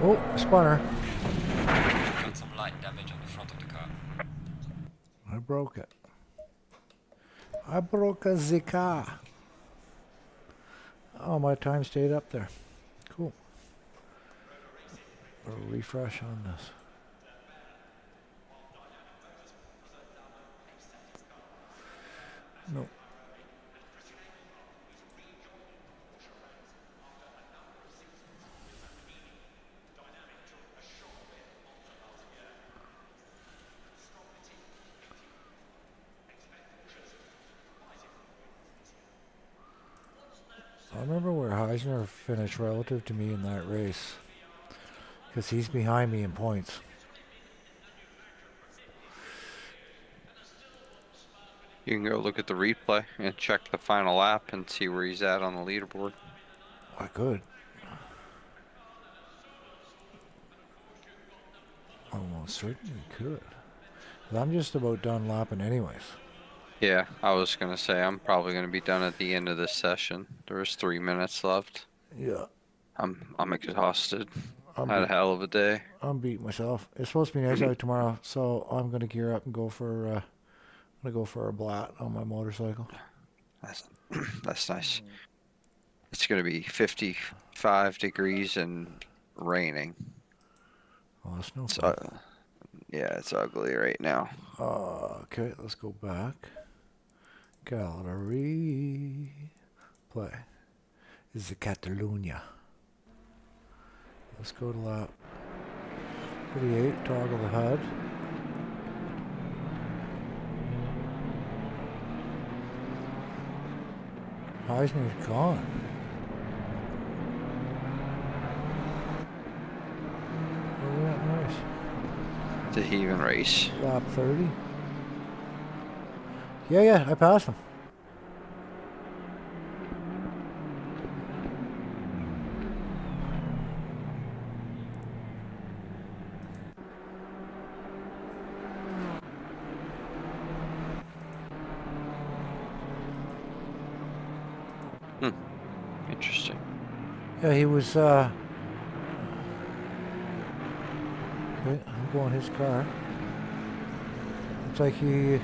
Oh, spinner. Got some light damage on the front of the car. I broke it. I broke the car. Oh, my time stayed up there. Cool. A refresh on this. Nope. I remember where Heisner finished relative to me in that race, because he's behind me in points. You can go look at the replay and check the final lap and see where he's at on the leaderboard. I could. I most certainly could. But I'm just about done lapping anyways. Yeah, I was gonna say I'm probably gonna be done at the end of this session. There's 3 minutes left. Yeah. I'm exhausted. I'm Had a hell of a day. I'm beating myself. It's supposed to be nice out tomorrow, so I'm gonna gear up and go for a blat on my motorcycle. That's nice. It's gonna be 55 degrees and raining. Oh, that's no fun. Yeah, it's ugly right now. Okay, let's go back. Gallery. Play. This is Catalunya. Let's go to lap 38, toggle the HUD. Heisner's gone. Where are we at in the race? Did he even race? Lap 30. Yeah, I passed him. Interesting. Yeah, he was, okay, I'm going his car. Looks like he...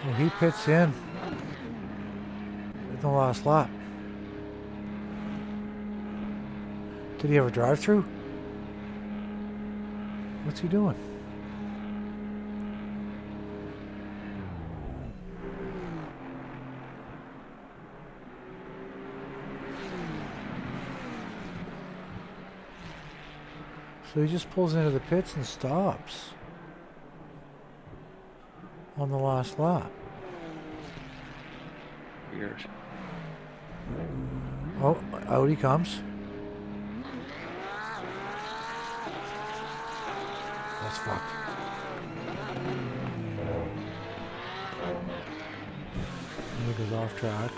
Well, he pits in the last lap. Did he have a drive-through? What's he doing? So he just pulls into the pits and stops on the last lap. Weird. Oh, out he comes. That's fucked. He goes off track.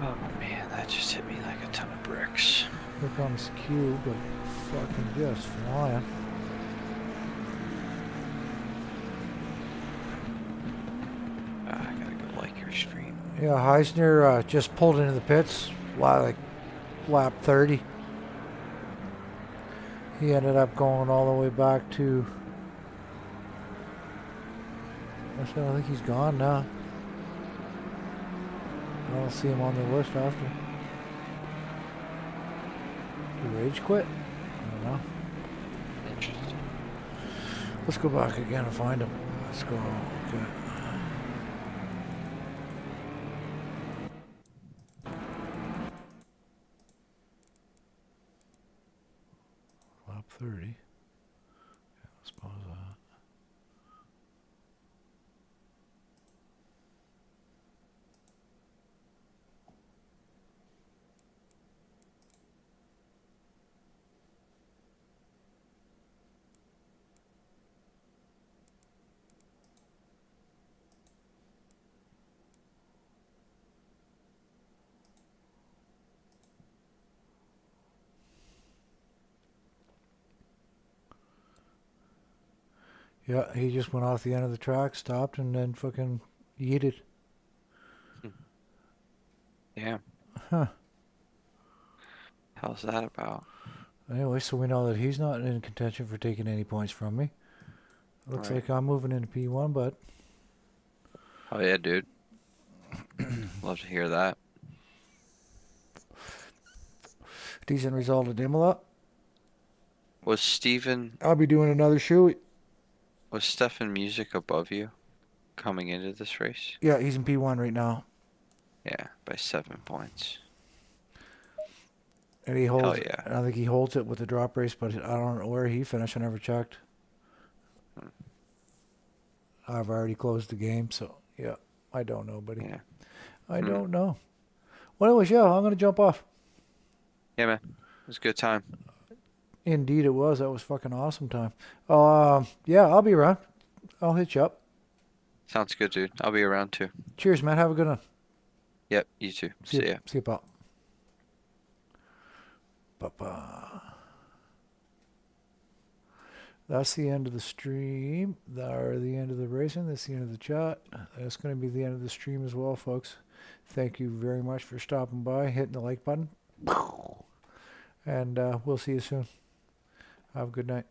Oh man, that just hit me like a ton of bricks. Here comes Q, but fucking just flying. I gotta go like your stream. Yeah, Heisner just pulled into the pits, like lap 30. He ended up going all the way back to. I think he's gone now. I don't see him on the list after. Did he rage quit? I don't know. Interesting. Let's go back again and find him. Let's go. Okay. Lap 30. Okay, let's pause that. Yeah, he just went off the end of the track, stopped, and then fucking yeeted. Yeah. Huh. How's that about? Anyway, so we know that he's not in contention for taking any points from me. Looks Right. like I'm moving into P1, but... Oh yeah, dude. Love to hear that. Decent result at Imola. Was Steven... I'll be doing another shoot. Was Stefan Music above you coming into this race? Yeah, he's in P1 right now. Yeah, by 7 points. And he holds. Hell yeah. I think he holds it with the drop race, but I don't know where he finished. I never checked. I've already closed the game, so yeah, I don't know, buddy. Yeah. I don't know. Well, anyways, yeah, I'm gonna jump off. Yeah, man. It was a good time. Indeed, it was. That was fucking awesome time. Yeah, I'll be around. I'll hit you up. Sounds good, dude. I'll be around too. Cheers, man. Have a good one. Yep, you too. See ya. See you, pal. Ba-ba. That's the end of the stream. Or the end of the racing. That's the end of the chat. That's going to be the end of the stream as well, folks. Thank you very much for stopping by, hitting the like button. And we'll see you soon. Have a good night.